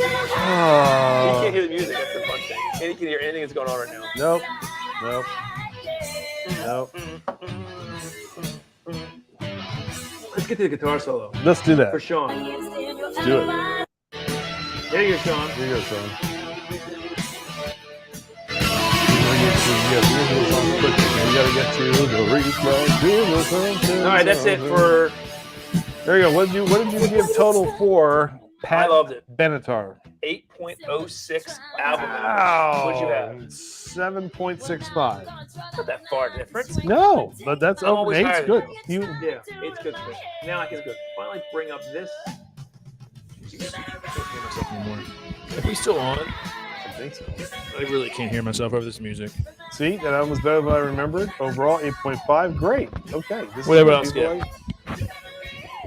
can't hear the music. That's the fun thing. Andy can hear anything that's going on right now. Nope. Nope. Nope. Let's get to the guitar solo Let's do that. for Sean. Let's do it. There you go, Sean. Here you go, son. All right, that's it for. There you go. What did you give total for Pat I loved it. Benatar? 8.06 album. Wow. What'd you have? 7.65. Not that far difference. No, but that's I'm always higher eight's than good. you. You Yeah, it's good for me. Now I can good. Why don't I bring up this? Are we still on? I think so. I really can't hear myself over this music. See, that album was better than I remembered. Overall, 8.5. Great. Okay. This is Whatever what else, people yeah. like.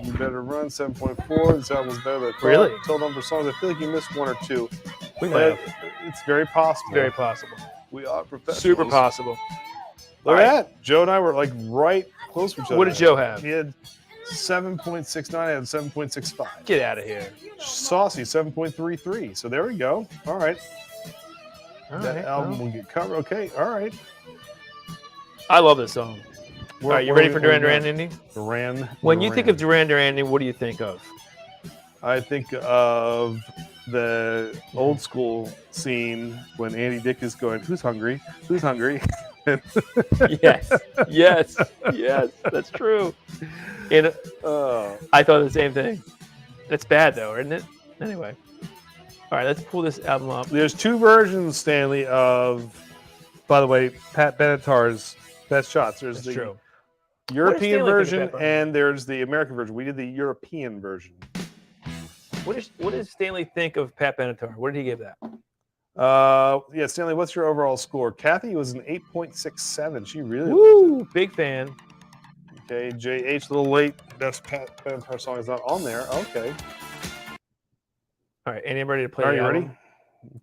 You better run 7.4. This album was better than I thought. Really? Total number of songs. I feel like you missed one or two. We But it's very possible. Very possible. We are professionals. Super possible. Look All at right. that. Joe and I were like right close to each other. What did Joe have? He had 7.69. I had 7.65. Get out of here. Saucy 7.33. So there we go. All right. All That right, album well, will get covered. Okay. All right. I love this song. All right, you ready for Duran Duran, Andy? Duran. When you think of Duran Duran, Andy, what do you think of? I think of the old school scene when Andy Dick is going, "Who's hungry? Who's hungry?" Yes, yes, yes. That's true. And I thought the same thing. That's bad though, isn't it? Anyway. All right, let's pull this album up. There's two versions, Stanley, of, by the way, Pat Benatar's Best Shots. There's That's the true. European Stanley think of version Pat Benatar? and there's the American version. We did the European version. What does Stanley think of Pat Benatar? What did he give that? Yeah, Stanley, what's your overall score? Kathy was an 8.67. She really liked Woo! Big fan. it. Okay, JH, a little late. Best Pat Benatar song is not on there. Okay. All right, Andy, I'm ready to play. Are the you ready? album.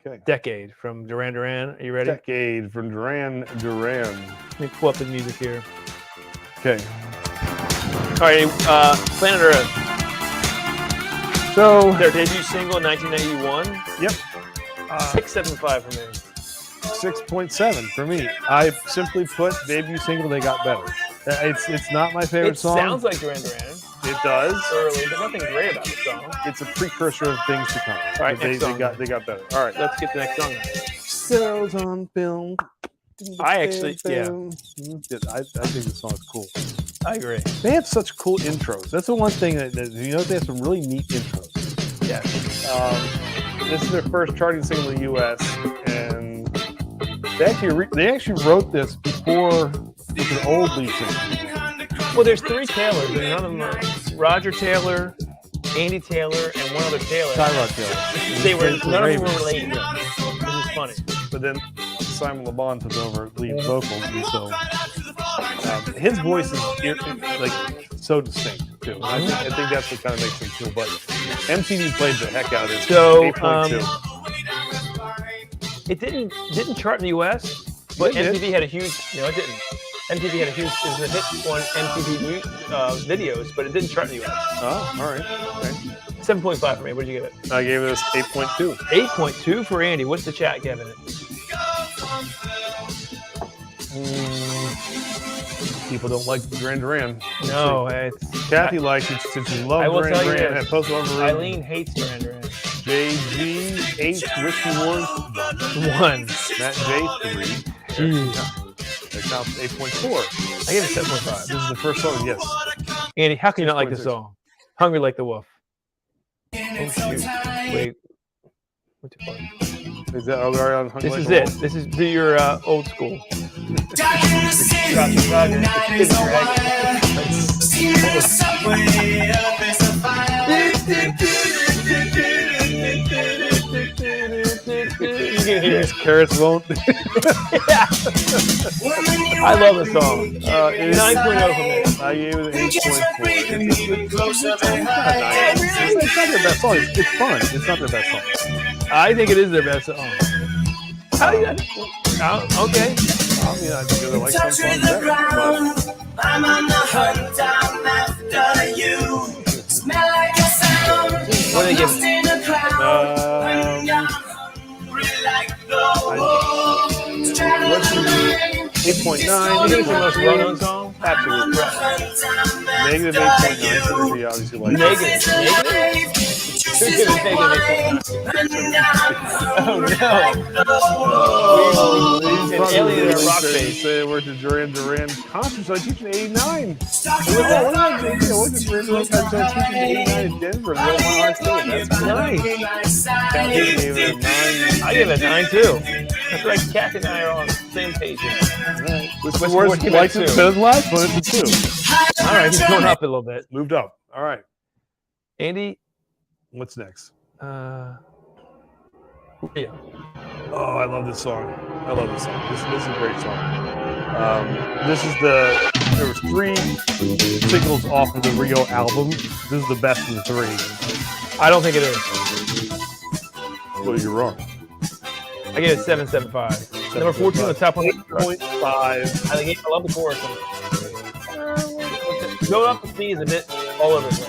Okay. Decade from Duran Duran. Are you ready? Decade from Duran Duran. Let me pull up the music here. Okay. All right, Planet Earth. So, Their debut single in 1991. yep. 675 for me. 6.7 for me. I simply put debut single, they got better. It's not my favorite It song. sounds like Duran Duran It does. early, but nothing great about the song. It's a precursor of things to come. All right, They next song. got better. All right. Let's get the next song. Cells on film. I actually, yeah. I think the song's cool. I agree. They have such cool intros. That's the one thing that you know, they have some really neat intros. Yeah. This is their first charting single in the U.S. and they actually wrote this before with an old lead singer. Well, there's 3 Taylors, and none of them are Roger Taylor, Andy Taylor, and one other Taylor. Tyrod Taylor. They were none of them were related. This is funny. But then Simon Le Bon took over lead vocals, and so his voice is like so distinct too. I think that's what kind of makes him cool. But MTV played the heck out of this. So 8.2. It didn't chart in the U.S., but MTV had a huge. No, it didn't. MTV had a huge. It was a hit on MTV videos, but it didn't chart in the U.S. Oh, all right. Okay. 7.5 for me. What did you give it? I gave it 8.2. 8.2 for Andy. What's the chat giving it? People don't like Duran. No, Kathy likes it since you love Duran. And post over. Eileen hates Duran. JG 8 Whiskey Wars 1. Matt J 3. That counts 8.4. I gave it 7.5. This is the first song. Yes. Andy, how can you not like this song? Hungry Like the Wolf. Oh shoot! Wait. What's it called? Is that on Hungry This Like is the it. Wolf? This is do your old school. These carrots won't. I love the song. 9.0 for me. I gave it an 8.4. It's not their best song. It's fun. It's not their best song. I think it is their best song. How do you? Okay. I mean, I think I like some songs better. But I'm on the hunt down after you. Smell like a sound. What do they give? In a crowd. When you're hungry like the wolf. 8.9. You think it's the most well-known song? Absolutely. Negative 8.9. So we obviously like Negative. Who gives a negative 8.9? Oh no! An alien in a rock face. Say it worked at Duran concerts. I teach an 89. What did Duran teach an 89 in Denver? That's nice. I gave it a 9. I give it a 9 too. That's right. Kathy and I are on the same page here. This was like it better than last one. It's a 2. All right, it's going up a little bit. Moved up. All right. Andy, what's next? Yeah. Oh, I love this song. This is a great song. There was 3 singles off of the Rio album. This is the best of the 3. I don't think it is. Well, you're wrong. I gave it 7.75. Number 14 on the top 8.5. I love the chorus. Go up with me is a bit all over the place.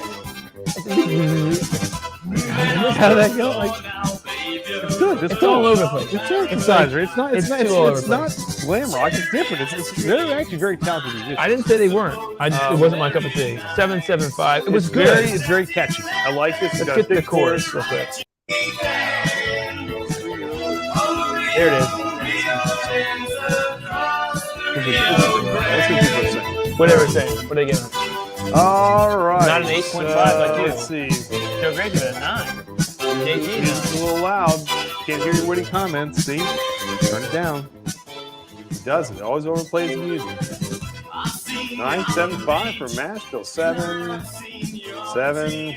How did that go? It's good. It's all over the place. It's not glam rock. It's different. They're actually very talented musicians. I didn't say they weren't. It wasn't my cup of tea. 7.75. It was good. It's very catchy. I like this. Let's get the chorus real quick. There it is. Whatever it's saying. What are they getting? All right. Not an 8.5 like you. Let's see. Joe Gray did a 9. He's a little loud. Can't hear your witty comments. See? Turn it down. He does it. Always overplays the music. 9.75 for Mashville. 7,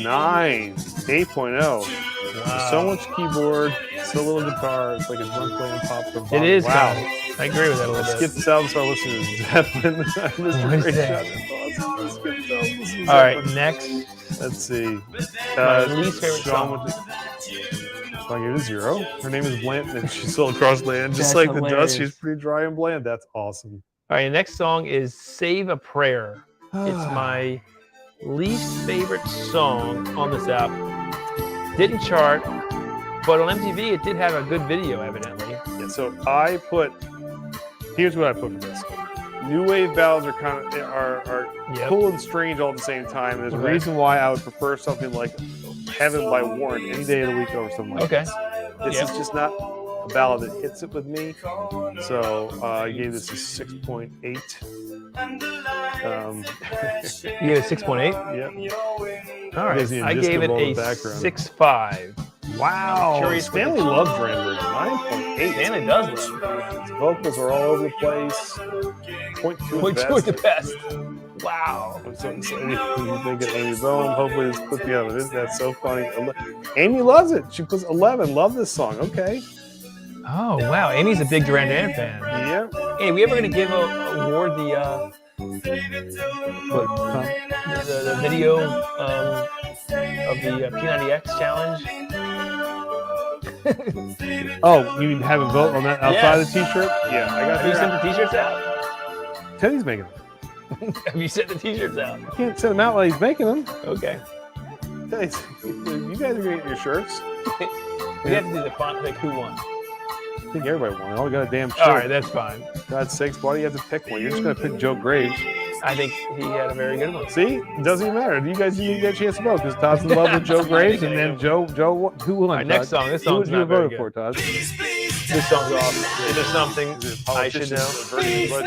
9, 8.0. Wow. So much keyboard, so little guitar. It's like a drunk playing pop from Bob. It is. Wow. I agree with that a little bit. Skip this album, start listening to Zeppelin. Mr. Great Shot. Let's skip this album, listen to All right, Zeppelin. next. Let's see. My least favorite song. I gave it a 0. Her name is Blanton, and she's sold across land. Just like hilarious. the dust, she's pretty dry and bland. That's awesome. All right, the next song is Save a Prayer. It's my least favorite song on this album. Didn't chart, but on MTV it did have a good video, evidently. Yeah, so here's what I put for this. New wave ballads are kind of are cool and strange all at the same time. There's a reason why I would prefer something like Heaven by Warren any day of the week over something like this. This is just not a ballad that hits it with me. So I gave this a 6.8. You gave it 6.8? Yeah. All right. Busy and I gave it disco a in the background. 6.5. Wow. Curious Stanley what the- loves Duran version. 9.8. Stanley does love His vocals are all over the place. 0.2 Point at two at the best. best. Wow. I'm so excited. You think of Amy Bowen. Hopefully this puts me on it. That's so funny. Amy loves it. She puts 11. Love this song. Okay. Oh wow, Amy's a big Duran Duran fan. Yeah. Hey, we ever gonna give a award the video of the P90X challenge? Oh, you have a vote on that outside of the t-shirt? Yeah, I got Have you sent the t-shirts out? Teddy's making them. Have you sent the t-shirts out? You can't send them out while he's making them. Okay. Guys, you guys are getting your shirts. We have to do the font pick who won. I think everybody won. All got a damn shirt. All right, that's fine. God's sakes, why do you have to pick one? You're just going to pick Joe Graves. I think he had a very good one. See? It doesn't even matter. You guys didn't get a chance to vote because Todd's in love with Joe Graves, and then Joe, who won? All right, next song. This song's Who would you not very vote for, Todd? This song's awesome. Is there something I should know? Please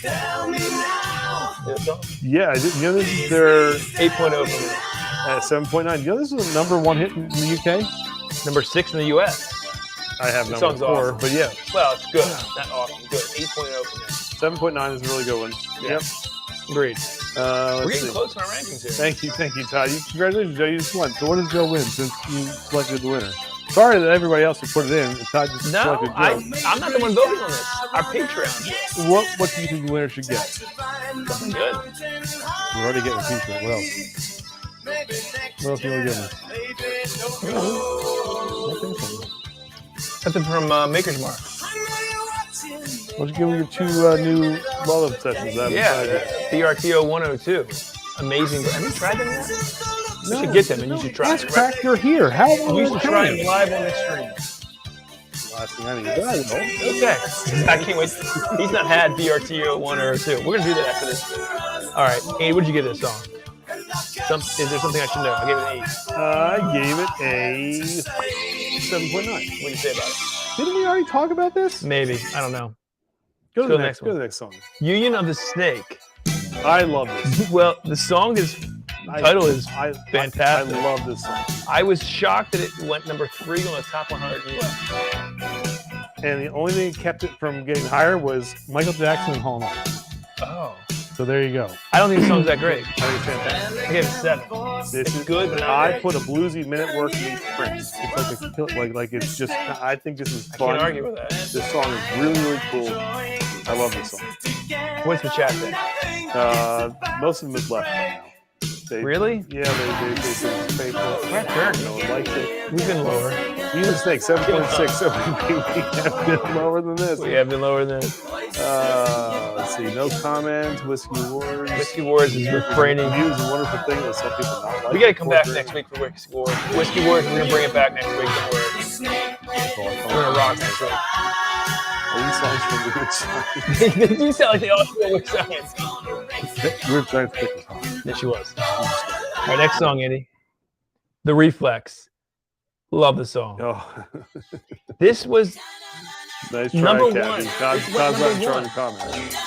tell me now. This song? Yeah, this is their 8.0 for me. 7.9. This is a #1 hit in the UK. Number 6 in the U.S. I have This number song's 4, awesome. but yeah, Well, it's good. Not awesome. Good. 8.0 for me. 7.9 is a really good one. Yeah. Yep. Agreed. We're Let's getting see. close in our rankings here. Thank you, Todd. Congratulations, Joe. You just won. So what does Joe win since you selected the winner? Sorry that everybody else who put it in. Todd just No, selected Joe. I'm not the one voting on this. Our Patreon. What do you think the winner should get? Something good. We're already getting a t-shirt. What else? What else you want to give me? Something from Maker's Mark. Why don't you give me your 2 new love obsessions? That BRTO 102. Amazing. Have you tried them yet? You should get them and you should try That's them. crack. You're here. How long? You should try them live on this stream. Last thing I need to do. I will. Okay. I can't wait. He's not had BRTO 1 or 2. We're going to do that after this. All right. Andy, what did you give this song? Is there something I should know? I gave it an 8. I gave it a 7.9. What do you say about it? Didn't we already talk about this? Maybe. I don't know. Go to Go the next. one. Go to the next song. Union of the Snake. I love this. Well, the song is title is fantastic. I love this song. I was shocked that it went number 3 on the top 100 US. And the only thing that kept it from getting higher was Michael Jackson and Hall of Fame. Oh. So there you go. I don't think the song's that great. I think it's fantastic. I gave it a 7. This is good, but not I great. put a bluesy minute work in Prince. It's like it's just. I think this is I fun. can't argue with that. This song is really cool. I love this song. What's the chat thing? Most of them is left right now. Really? Yeah, they faithful. We're jerks. No one likes it. We've been lower. Music Snake 7.6. So we have been lower than this. We have been lower than this. Let's see. No comments. Whiskey Wars. Whiskey Wars is refraining. News is a wonderful thing that some people not like. We got to come back next week for Whiskey Wars. Whiskey Wars, we're going to bring it back next week. Don't worry. We're going to rock next week. These songs from Weird Science. They do sound like they all feel Weird Science. Weird Science pick was hot. Yes, she was. All right, next song, Andy. The Reflex. Love the song. Oh. This was Nice try, number Captain. 1. Todd's It's what, not number trying 1? to comment.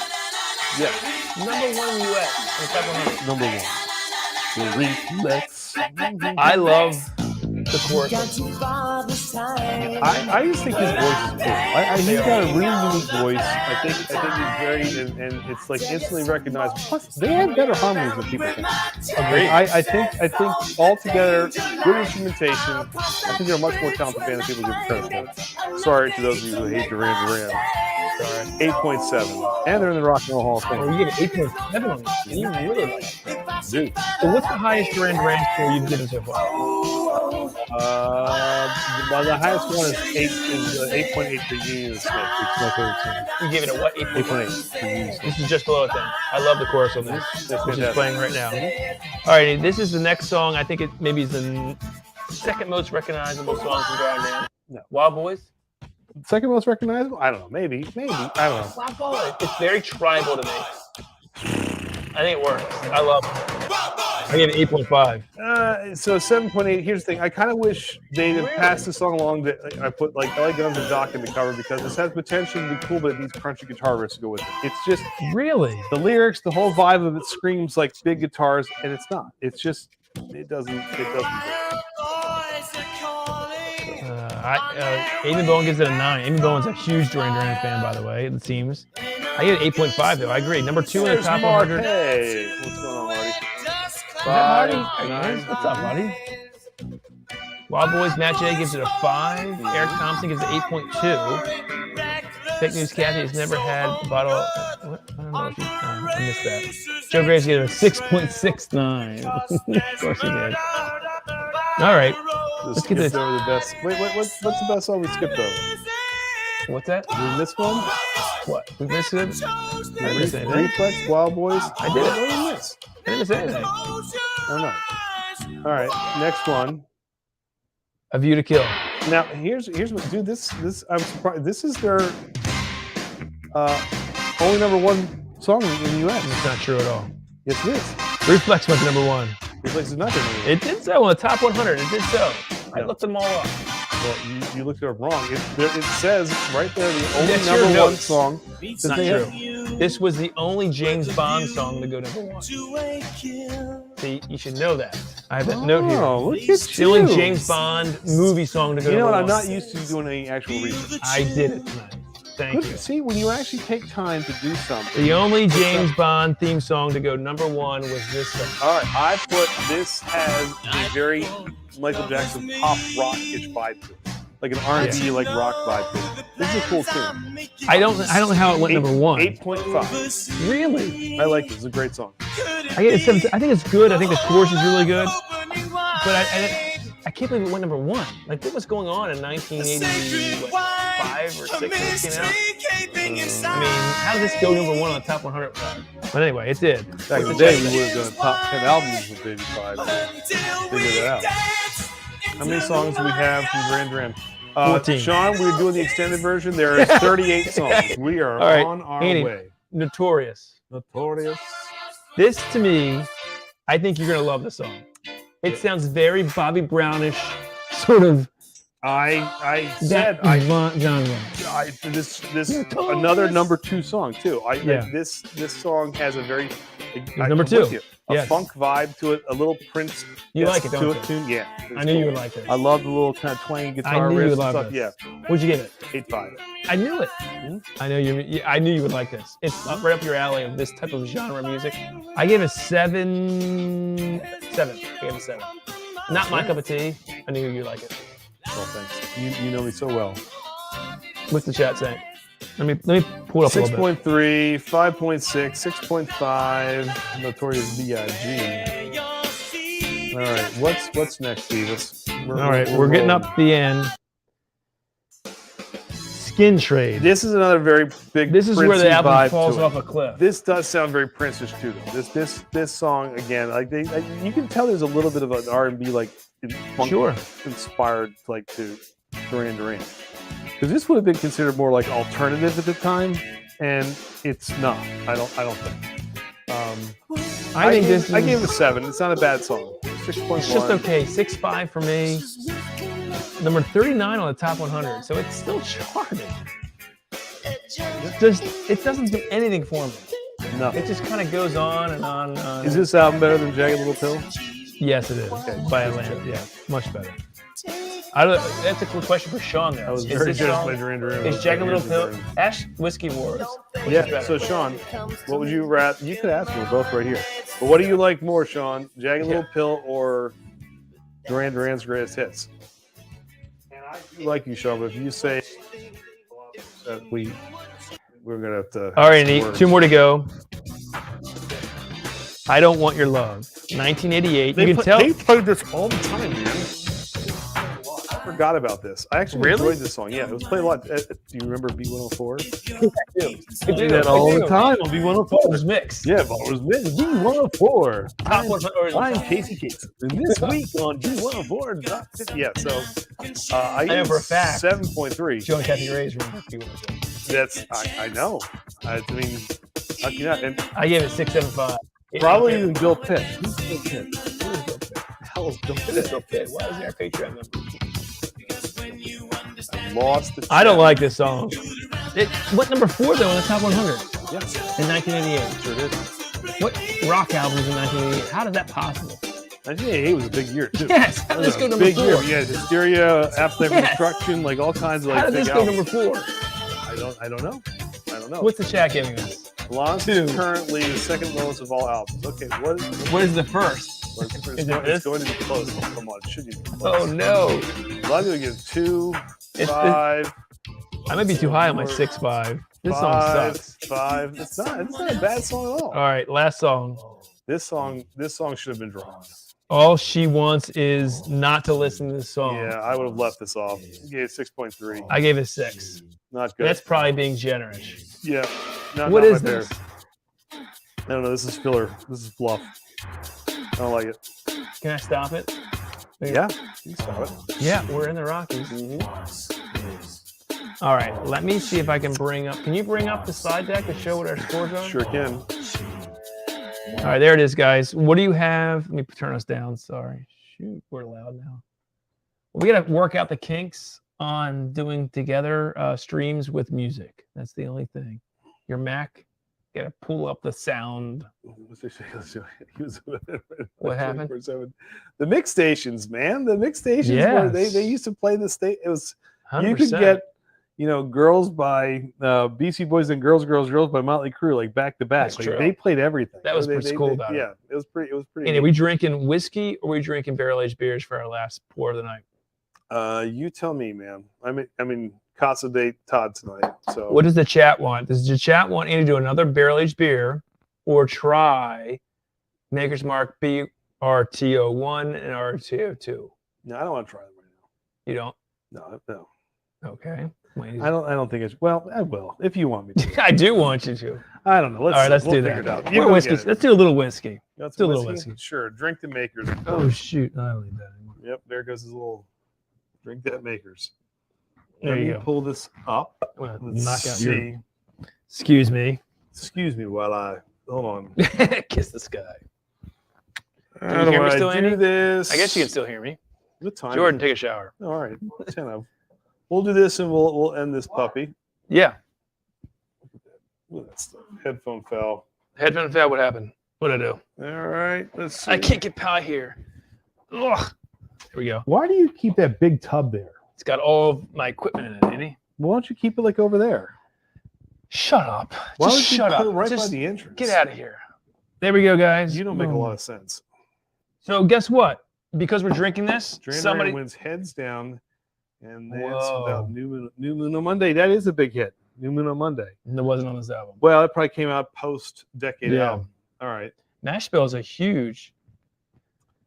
Yeah, Number 1 in the US. On top of number 1. The Reflex. I love the chorus. I just think his voice is cool. He's got a really unique voice. I think he's very, and it's like instantly recognizable. Plus, they have better harmonies than people think. Agreed. I think altogether, good instrumentation. I think they're a much more talented band than people give credit for. Sorry to those of you who hate Duran. Sorry. 8.7. And they're in the Rock and Roll Hall of Oh, Fame. you get an 8.7 on this. You really like it. Dude. So what's the highest Duran score you've given so far? Well, the highest one is 8.8 for Union of the Snake, which is my favorite song. You gave it a what? 8.8 for Union of the Snake. This is just below it then. I love the chorus on this. That's Which is fantastic. playing right now. All right, this is the next song. I think it maybe is the second most recognizable song from Duran Duran. No. Wild Boys? Second most recognizable? I don't know. Maybe. I don't know. Wild Boys. It's very tribal to me. I think it works. I love it. I I gave it 8.5. So 7.8. Here's the thing. I kind of wish they'd have passed this song along. I put like LA Guns and Doc in the cover because this has potential to be cool, but it needs crunchy guitar riffs to go with it. It's just really the lyrics, the whole vibe of it screams like big guitars, and it's not. It's just it doesn't. Amy Bowen gives it a 9. Amy Bowen's a huge Duran fan, by the way, it seems. I get 8.5, though. I agree. Number 2 in the top 100. Hey, what's going on, Marty? Is that Marty? What's up, Marty? Wild Boys Matt J gives it a 5. Eric Thompson gives it 8.2. Fake News Kathy has never had a bottle. What? I don't know if I missed that. Joe Graves gave it a 6.69. Of course he did. All right. Let's get this. Over the best. Wait, what's the best song we skipped over? What's that? Did we miss one? What? We missed it? Reflex, Wild Boys. I did. What did we miss? I didn't miss anything. Oh, no. All right, next one. A View to Kill. Now, here's what, dude. This I'm surprised. This is their only #1 song in the U.S. It's not true at all. Yes, it is. Reflex went to #1. Reflex is not their #1. It did so on the top 100. It did so. I looked them all up. Well, you looked it up wrong. It says right there the only That's your #1 notes. song. It's not true. This was the only James Bond song to go #1. See, you should know that. I have that note here. Oh, look at It's the only James Bond movie song to go You know #1. what? I'm not used to doing any actual research. I did it tonight. Thank you. See, when you actually take time to do something. The only James Bond theme song to go #1 was this song. All right, I put this has a very Michael Jackson pop rock-ish vibe to it. Like an R&B, like rock vibe to it. This is a cool tune. I don't know how it went #1. 8.5. Really? I like this. It's a great song. I get it 7. I think it's good. I think the chorus is really good. But I can't believe it went #1. Like, what was going on in 1985 or 6 when it came out? I mean, how did this go #1 on the top 100? But anyway, it did. Back in the day, we would have done top 10 albums with 85. Figure that out. How many songs do we have from Duran? 14. Sean, we're doing the extended version. There is 38 songs. We are All right, on our Andy, way. Notorious. Notorious. This, to me, I think you're going to love this song. It sounds very Bobby Brownish, sort of. I said genre. This another #2 song too. Yeah. This song has a very #2. A funk vibe to it, a little Prince. You like it, don't you? Tune. Yeah. I knew you would like it. I love the little kind of twangy guitar I knew you riffs would and love stuff. this. Yeah. What'd you give it? 8.5. I knew it. I know you. I knew you would like this. It's right up your alley of this type of genre music. I gave it 7. 7. I gave it 7. Not my cup of tea. I knew you'd like it. Well, thanks. You know me so well. What's the chat saying? Let me pull it up a little bit. 6.3, 5.6, 6.5. Notorious B.I.G. All right, what's next, Beavis? All right, we're getting up the end. Skin Trade. This is another very big. This is where the album falls off a cliff. This does sound very Prince-ish too, though. This song again, like you can tell there's a little bit of an R&B like funk inspired like to Duran. Because this would have been considered more like alternative at the time, and it's not. I don't think. I gave it a 7. It's not a bad song. 6.1. It's just okay. 6.5 for me. Number 39 on the top 100, so it's still charted. It doesn't do anything for me. No. It just kind of goes on and on and on. Is this album better than Jagged Little Pill? Yes, it is. Okay. By a land. Yeah, much better. That's a cool question for Sean there. I was very judged by Duran. Is Jagged Little Pill? Ash Whiskey Wars. Yeah, so Sean, what would you rather? You could ask me, we're both right here. But what do you like more, Sean? Jagged Little Pill or Duran's Greatest Hits? And I do like you, Sean, but if you say that we're going to have to... All right, Nate, 2 more to go. I Don't Want Your Love. 1988. You can tell. They played this all the time, man. I forgot about this. I actually enjoyed this song. Yeah, it was played a lot. Do you remember B104? I do. I do that all the time on B104. Butler's Mix. Yeah, Butler's Mix. B104. Top 100. I'm Casey Cates. And this week on B104. Yeah, so I know for a fact. 7.3. Joe and Kathy Ray's remember B104. That's, I know. I mean, how can you not? And I gave it 6.75. Probably even Bill Pitt. Who's Bill Pitt? Hell is Bill Pitt? Bill Pitt. Why is he our Patreon member? Lost the I don't like this song. It went number 4 though in the top 100 Yes. in 1988. Sure did. What rock albums in 1988? How did that possible? 1988 was a big year too. Yes. How did this go number Big 4? year. You had Hysteria, Appetite for Yes. Destruction, like all kinds of like How did big this go albums. number 4? I don't know. What's the chat giving us? Lost 2. is currently the second lowest of all albums. Okay, what is the first? It's going to be close. Come on, it shouldn't be close. Oh no. A lot of people give 2, 5. I might be too high on my 6.5. This song sucks. 5. It's not a bad song at all. All right, last song. This song should have been dropped. All she wants is not to listen to this song. Yeah, I would have left this off. You gave 6.3. I gave it 6. Not good. That's probably being generous. Yeah. No, What not is my this? bear. I don't know. This is filler. This is fluff. I don't like it. Can I stop it? Yeah, you can stop it. Yeah, we're in the Rockies. All right, let me see if I can bring up. Can you bring up the slide deck to show what our scores are? Sure can. All right, there it is, guys. What do you have? Let me turn us down. Sorry. Shoot, we're loud now. We got to work out the kinks on doing together streams with music. That's the only thing. Your Mac, got to pull up the sound. What happened? The mix stations, man. The mix stations where they used to play the state. It was 100%. You could get, Girls by BC Boys and Girls by Motley Crue, like back to back. That's Like, true. they played everything. That was what's cool about it. Yeah, it was pretty. And are we drinking whiskey or are we drinking barrel-aged beers for our last pour of the night? You tell me, man. I mean, Casa de Todd tonight. So What does the chat want? Does the chat want you to do another barrel-aged beer or try Maker's Mark BRTO1 and RTO2? No, I don't want to try them right now. You don't? No. Okay. I don't think it's. Well, I will if you want me to. I do want you to. I don't know. All right, let's do figure that. it out. More whiskey. Let's do a little whiskey. Let's do a little whiskey. Sure. Drink the Makers. Oh shoot! I don't need that anymore. Yep. There goes his little. Drink that Makers. There you go. Pull this up. Let's knock out see. your. Excuse me. Excuse me while I hold on. Kiss the sky. How do hear me I still, do Andy? this? I guess you can still hear me. What time? Jordan, take a shower. All right. 10 of. We'll do this and we'll end this puppy. Yeah. Ooh, that's the headphone fell. Headphone fell. What happened? What'd I do? All right. Let's see. I can't get pie here. Ugh. Here we go. Why do you keep that big tub there? It's got all of my equipment in it, Andy. Why don't you keep it like over there? Shut up. Why Just would you shut put up. it right Just by the entrance? get out of here. There we go, guys. You don't make a lot of sense. So guess what? Because we're drinking this, Somebody wins heads down, and that's Whoa. about New Moon on Monday. That is a big hit. New Moon on Monday. That wasn't on this album. Well, it probably came out post-decade Yeah. album. All right. Nashville is a huge.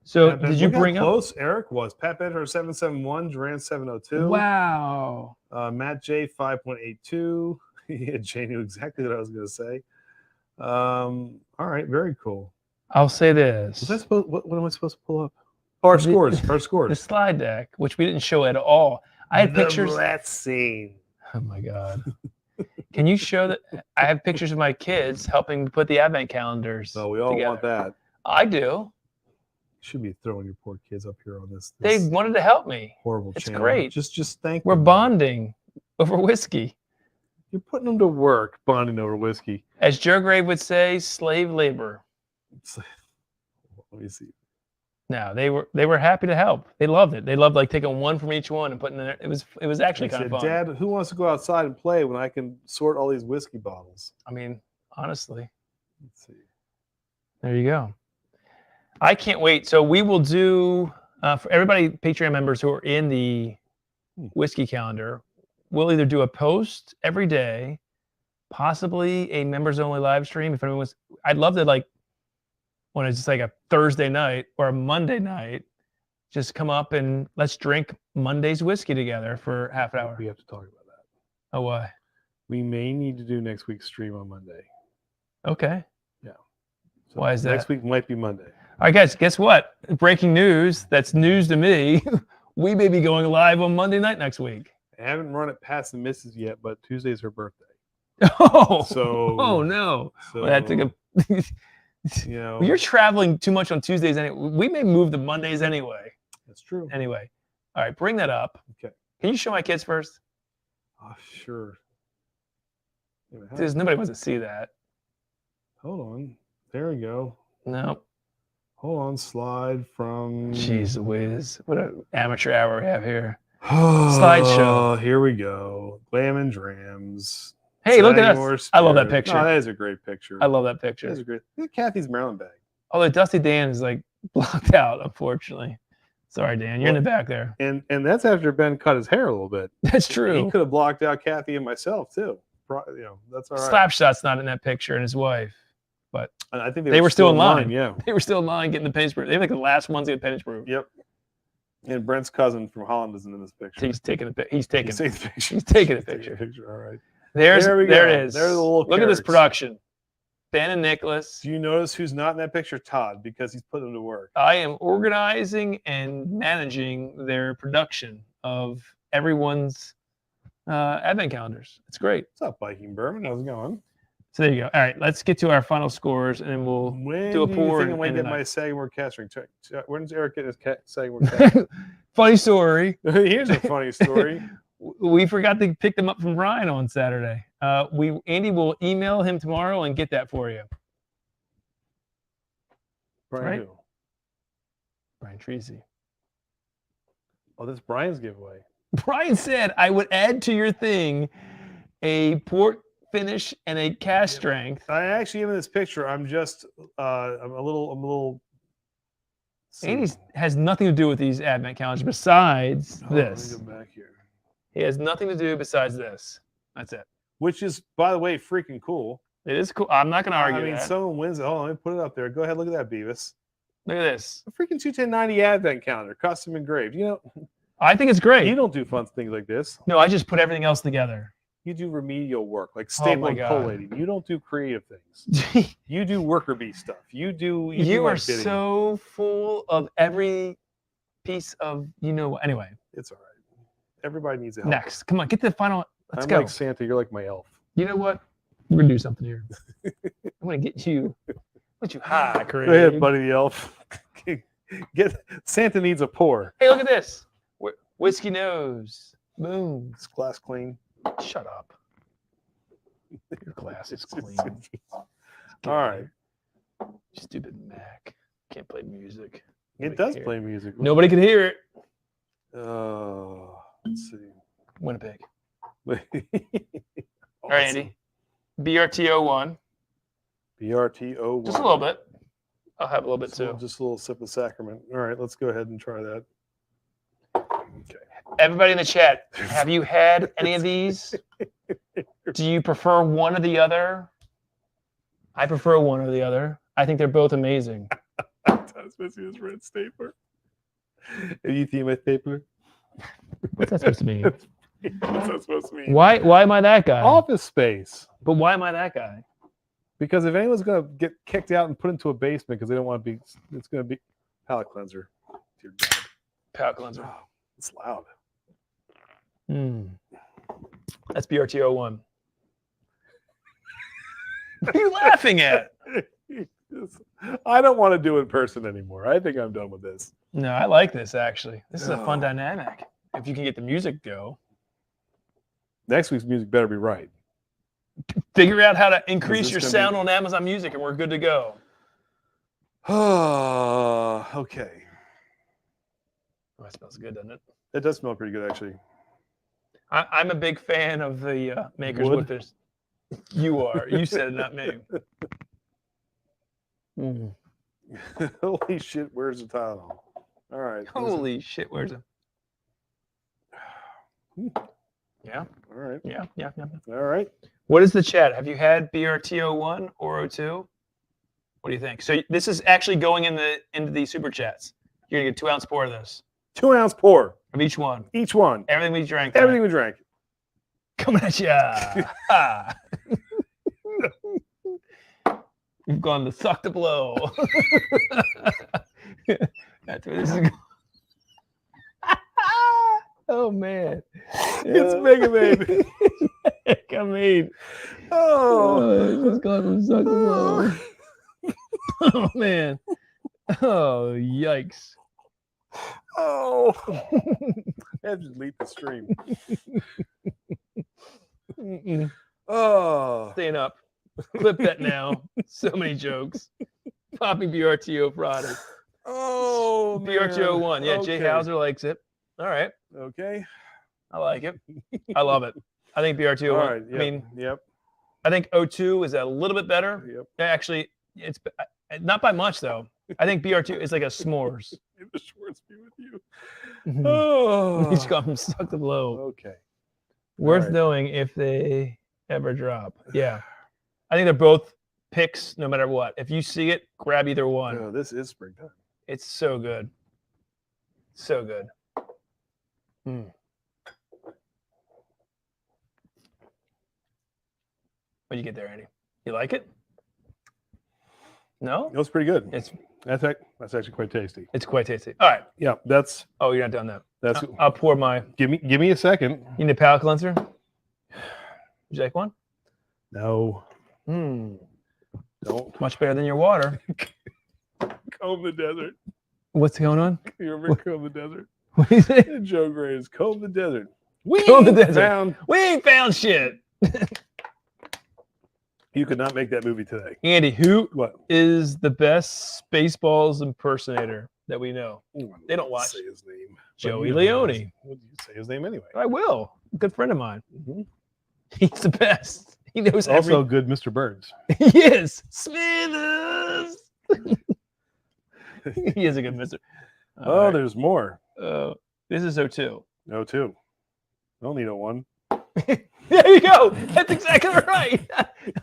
So did you bring up? Close. Eric was Pat Benatar 771, Duran 702. Wow. Matt J 5.82. Yeah, Jay knew exactly what I was going to say. All right, very cool. I'll say this. Was that supposed? What am I supposed to pull up? Oh, our scores. Our The scores. slide deck, which we didn't show at all. I had pictures. Let's see. Oh my God. Can you show that? I have pictures of my kids helping put the advent calendars. So we all together. want that. I do. Should be throwing your poor kids up here on this They wanted to help me. horrible It's channel. great. Just thank We're them. bonding over whiskey. You're putting them to work, bonding over whiskey. As Joe Grave would say, slave labor. It's like, let me see. No, they were happy to help. They loved it. They loved like taking one from each one and putting it in. It was actually I kind of said, fun. Dad, who wants to go outside and play when I can sort all these whiskey bottles? I mean, honestly, Let's see. there you go. I can't wait. So we will do for everybody Patreon members who are in the whiskey calendar. We'll either do a post every day, possibly a members only live stream. If anyone was, I'd love to like when it's just like a Thursday night or a Monday night, just come up and let's drink Monday's whiskey together for half an hour. We have to talk about that. Oh, why? We may need to do next week's stream on Monday. Okay. Yeah. So Why is that? Next week might be Monday. All right, guys, guess what? Breaking news. That's news to me. We may be going live on Monday night next week. I haven't run it past the missus yet, but Tuesday's her birthday. Oh, So oh no. So Well, that took a You know, Well, you're traveling too much on Tuesdays anyway. We may move to Mondays anyway. that's true. Anyway, all right, bring that up. Okay. Can you show my kids first? Oh, sure. Wait a minute, Because nobody wants to see that. hold on. There we go. No. Hold on. Slide from. Jeez whiz. What an amateur hour we have here. Slideshow. Here we go. Glam and Drams. Hey, look at Sagamore us. I love that Spirit. picture. No, that is a great picture. I love that That picture. is a great. Look at Kathy's Maryland bag. Although Dusty Dan is like blocked out, unfortunately. Sorry, Dan. You're in the back there. And that's after Ben cut his hair a little bit. That's He true. could have blocked out Kathy and myself too. You know, that's all right. Slapshot's not in that picture, and his wife. But And I think they were still in line. line. Yeah. they were still in line getting the pennies proof. They were like the last ones to get pennies proof. Yep. And Brent's cousin from Holland isn't in this picture. He's taking the He's taking. He's taking the picture. He's taking a He's taking picture. All right. There we it go. is. There's the little Look at this carrots. production. Ben and Nicholas. Do you notice who's not in that picture? Todd, because he's put them to work. I am organizing and managing their production of everyone's advent calendars. It's great. What's up, Viking Berman? How's it going? So there you go. All right, let's get to our final scores, and then we'll When do a do you pour. think I might and get a my night. Sagamore cast ring? When does Eric get his Sagamore cast ring? Funny story. Here's a funny story. We forgot to pick them up from Brian on Saturday. Andy will email him tomorrow and get that for you. Brian Right. who? Brian Treasy. Oh, this is Brian's giveaway. Brian said I would add to your thing a port finish and a cast strength. I actually, even in this picture, I'm just, I'm a little. Andy has nothing to do with these advent calendars besides Oh, let me this. go back here. He has nothing to do besides this. That's it. Which is, by the way, freaking cool. It is cool. I'm not going to argue I mean, that. someone wins it. Hold on, let me put it up there. Go ahead, look at that, Beavis. Look at this. A freaking 21090 advent calendar, custom engraved. You know, I think it's great. you don't do fun things like this. No, I just put everything else together. You do remedial work, like Oh my stapling God. collating. You don't do creative things. You do worker bee stuff. You do You my are bidding. so full of every piece of Anyway, It's all right. Everybody needs a help. next. Come on, get to the final. Let's I'm go. like Santa. You're like my elf. You know what? We're gonna do something here. I'm gonna get you. Get you high, Craig. Go ahead, buddy the elf. Get Santa needs a pour. Hey, look at this. Whiskey nose. Boom. This glass clean. Shut up. Your glass is clean. All right. Stupid Mac. Can't play music. It Nobody does can hear play music. Nobody can hear it. Let's see. Winnipeg. Awesome. All right, Andy. BRTO1. BRTO1. Just a little bit. I'll have a little bit too. Just a little sip of sacrament. All right, let's go ahead and try that. Okay. Everybody in the chat, have you had any of these? Do you prefer one or the other? I prefer one or the other. I think they're both amazing. That's supposed to be this red stapler. Have you seen my stapler? What's that supposed to mean? What's that supposed to mean? Why am I that guy? Office space. But why am I that guy? Because if anyone's going to get kicked out and put into a basement because they don't want to be, it's going to be palate cleanser. Dear God. Palate cleanser. Oh, it's loud. That's BRTO1. What are you laughing at? I don't want to do it in person anymore. I think I'm done with this. No, I like this actually. This is a fun dynamic. If you can get the music go. Next week's music better be right. Figure out how to increase this your gonna sound be- on Amazon Music and we're good to go. Okay. Oh, that smells good, doesn't it? It does smell pretty good, actually. I'm a big fan of the Maker's Wood? Woodfish. You are. You said it, not me. Holy shit, where's the Tylenol? All right. Holy shit, where's it? Yeah, All right. yeah. All right. What is the chat? Have you had BRTO1 or O2? What do you think? So this is actually going into the super chats. You're gonna get 2 ounce pour of this. 2 ounce pour. Of each one. Each one. Everything we drank. Everything we drank. Coming at ya. Ha. We've gone to suck to blow. That's where this is going. Oh man. It's Mega Man. I mean, Oh. it's just gone from suck to blow. Oh man. Oh yikes. Oh, I had to delete the stream. Mm-mm. Oh, Staying up. Clip that now. So many jokes. Popping BRTO product. oh, BRTO one. Yeah, Jay Okay. Hauser likes it. All right. Okay. I like it. I love it. I think BRTO All one. right. Yep. I mean, yep. I think O2 is a little bit better. Yep. Actually, it's not by much though. I think BR2 is like a s'mores. May the Schwartz be with you. Mhm. Oh. He's come stuck the blow. Okay. Worth right. knowing if they ever drop. Yeah. I think they're both picks no matter what. If you see it, grab either one. Oh, this is springtime. It's so good. So good. Mm. What'd you get there, Andy? You like it? No? It was pretty good. It's That's actually quite tasty. it's quite tasty. All right. Yeah, that's Oh, you're not done that. that's. I'll pour my. Give me a second. You need a palate cleanser? Would you like one? No, Mm, don't much better than your water. comb the desert. What's going on? You remember comb the desert? What do you say? Joe Gray's comb the desert. We Comb the desert. found. We ain't found shit. You could not make that movie today. Andy, who What? is the best Spaceballs impersonator that we know? They don't watch. Say his name. Joey But you know Leone. What did you say his name anyway? I will. Good friend of mine. Mhm. He's the best. He knows Also, good Mr. Burns. He is. Smithers. He is a good mister. Oh, All there's more. right. This is O2. No, two. Don't need a one. There you go. That's exactly right.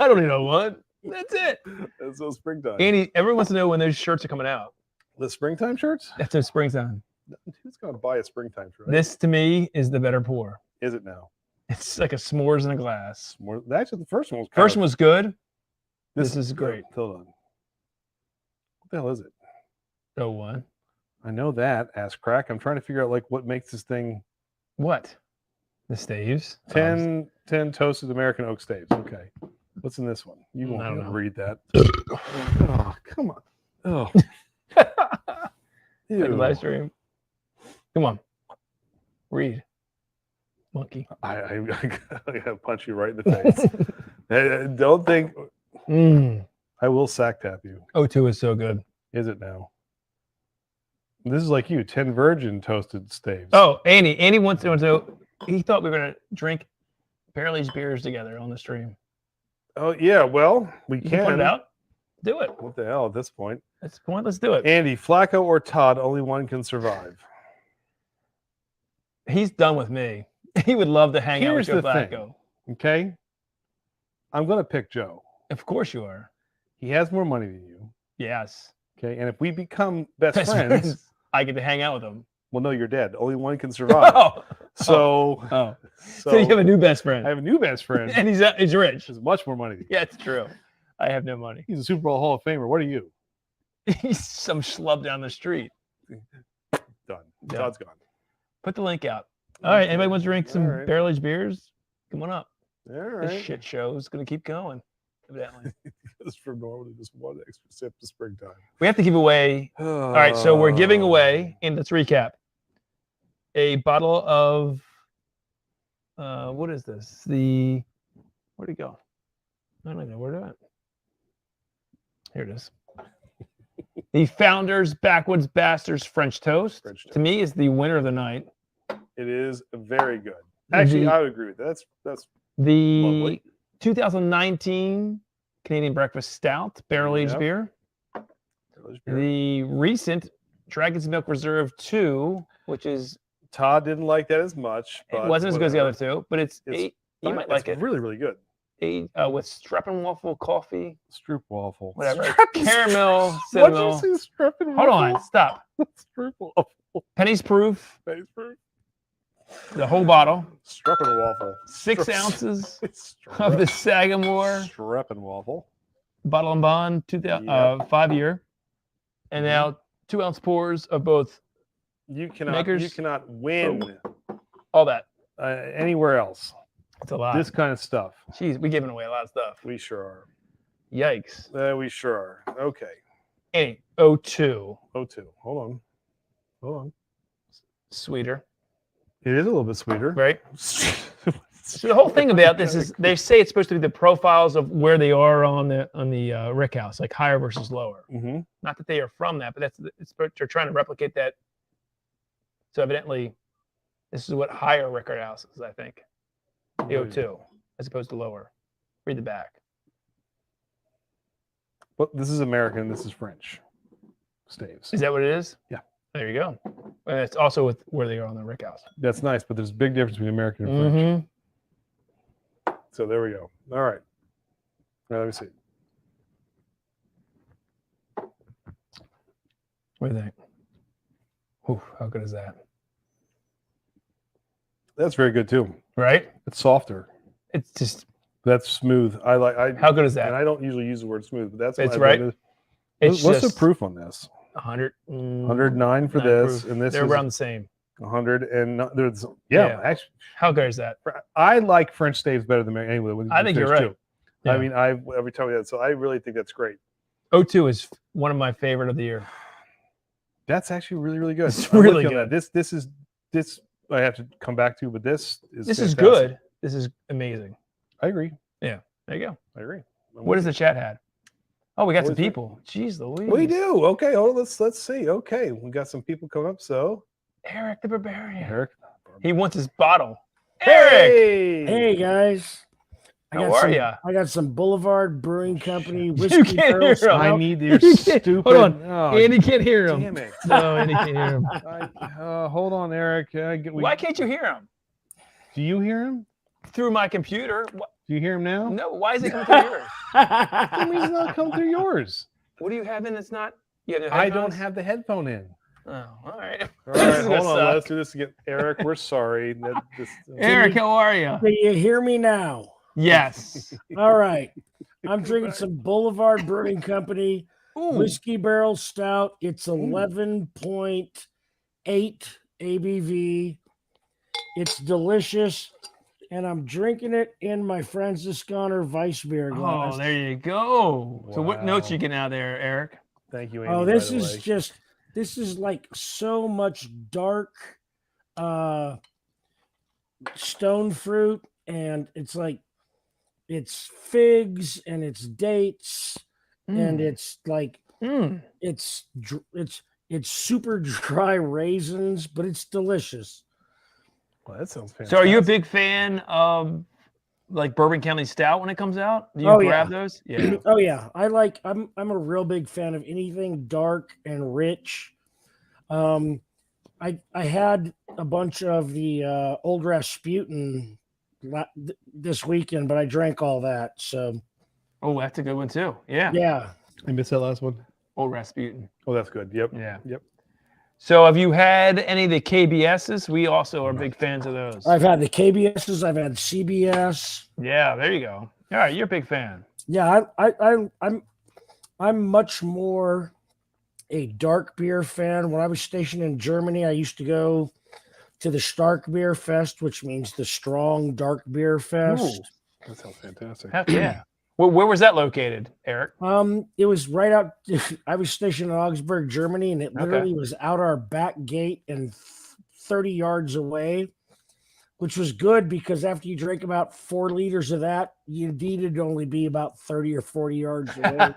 I don't need no one. That's it. That's so springtime. Andy, everyone wants to know when those shirts are coming out. The springtime shirts? That's their springtime. Who's gonna buy a springtime shirt? This to me is the better pour. Is it now? It's like a s'mores in a glass. More. Actually, the first one was. First one was good. This is great. Hold on. What the hell is it? Oh, one. I know that. Ass crack. I'm trying to figure out like what makes this thing. What? The staves. 10 toasted American oak staves. Okay. What's in this one? You won't I don't be able to know. read that. Oh, come on. Oh. Ew. Ew. Live stream. Come on. Read. Monkey. I gotta punch you right in the face. Don't think Mm. I will sack tap you. O2 is so good. Is it now? This is like you, 10 virgin toasted staves. Oh, Andy wants to know. He thought we were gonna drink barrel aged beers together on the stream. Oh yeah, well, we You can. put it out. Do it. What the hell at this point? That's the point. Let's do it. Andy, Flacco or Todd, only one can survive. He's done with me. He would love to hang Here's out with Joe the thing. Flacco. Okay? I'm gonna pick Joe. Of course you are. He has more money than you. Yes. Okay. And if we become best Best friends, friends. I get to hang out with him. well, no, you're dead. Only one can survive. Oh, So, so you have a new best friend, I have a new best friend. and he's rich. Has much more money than you. Yeah, it's true. I have no money. He's a Super Bowl Hall of Famer. What are you? He's some schlub down the street. Done. Yeah. Todd's gone. Put the link out. All right. Anybody wants to drink some All right. barrel aged beers? Come on up. All This right. shit show is going to keep going, evidently. Just for normally just one extra sip of springtime. We have to give away. All right. So we're giving away, and let's recap, a bottle of, what is this? Where'd it go? I don't know. Where'd it at? Here it is. The Founders Backwoods Bastards French Toast. French To me, is the winner of the night. It is very good. Actually, The- I would agree with that. That's The Lovely. 2019 Canadian Breakfast Stout Barrel Aged Yep. beer. delicious beer. The recent Dragon's Milk Reserve 2, which is Todd didn't like that as much. it But wasn't as good as the whatever. other two, but it's It's you might like it. Really, really good. With Streppenwaffle coffee, Stroop waffle. whatever. Caramel, cinnamon. What'd you say? Streppenwaffle? Hold on, stop. Stroop waffle. Penny's proof, Face fruit. the whole bottle, Streppenwaffle. 6 ounces of the Sagamore Streppenwaffle. Bottle and Bond 5-year, and now 2-ounce pours of both. You cannot. Makers- You cannot win All that. anywhere else. It's a lot. This kind of stuff. Jeez, we're giving away a lot of stuff. We sure Yikes. are. We sure are. Okay. Annie, 02. 02. Hold on. Sweeter, It is a little bit sweeter. right? So the whole thing about this is they say it's supposed to be the profiles of where they are on the rick house, like higher versus lower. Mm-hmm. Not that they are from that, but they're trying to replicate that. So evidently, this is what higher record house is, I think. The 02, as opposed to lower. Read the back. Well, this is American. This is French. Staves. Is that what it is? Yeah. There you go. And it's also with where they are on the rick house. That's nice, but there's a big difference between American and French. So there we go. All right. Now let me see. What do you think? Ooh, how good is that? That's very good too. Right? It's softer. It's just. That's smooth. How good is that? And I don't usually use the word smooth, but that's It's right. What's the proof on this? 109 for this, and this they're is around the same. 100 and there's actually. How good is that? I like French staves better than anyway. I think you're right. Too. Yeah. I mean, every time we had, so I really think that's great. 02 is one of my favorite of the year. That's actually really, really good. It's really good. This I have to come back to, but this is fantastic. Good. This is amazing. I agree. Yeah, there you go. I agree. What does the chat had? Oh, we got some people. Jeez Louise. We do. Okay. Oh, let's see. Okay, we got some people coming up. So Eric the Barbarian. Eric. He wants his bottle. Hey, hey guys. How are you? I got some Boulevard Brewing Company whiskey barrels. I need your stupid. Hold on. Oh, Andy can't hear him. Damn it. No, Andy can't hear him. Hold on, Eric. Why can't you hear him? Do you hear him? Through my computer. Do you hear him now? No. Why is it coming through yours? How come he's not coming through yours? What do you have in that's not? You have I don't have the headphone in. Oh, all right. All right, hold on. Let's do this again. Eric, we're sorry. Eric, how are you? Can you hear me now? Yes. All right. I'm drinking some Boulevard Brewing Company whiskey barrel stout. It's 11.8 ABV. It's delicious. And I'm drinking it in my Franziskaner Weissbier glass. Oh, there you go. Wow. So what notes you getting out there, Eric? Thank you, Amy. Oh, this is like so much dark stone fruit, and it's like it's figs and it's dates and it's like it's super dry raisins, but it's delicious. Well, that sounds fantastic. So are you a big fan of like Bourbon County Stout when it comes out? Do you grab those? Yeah. Oh yeah. I'm a real big fan of anything dark and rich. I had a bunch of the Old Rasputin this weekend, but I drank all that. So oh, that's a good one too. Yeah. Yeah. I missed that last one. Old Rasputin. Oh, that's good. Yep. Yeah. Yep. So have you had any of the KBSs? We also are big fans of those. I've had the KBSs. I've had CBS. Yeah, there you go. All right, you're a big fan. Yeah, I'm much more a dark beer fan. When I was stationed in Germany, I used to go to the Stark Beer Fest, which means the strong dark beer fest. Ooh, that sounds fantastic. Heck yeah. Where was that located, Eric? It was right out. I was stationed in Augsburg, Germany, and it literally was out our back gate and 30 yards away, which was good because after you drink about 4 liters of that, you needed to only be about 30 or 40 yards away,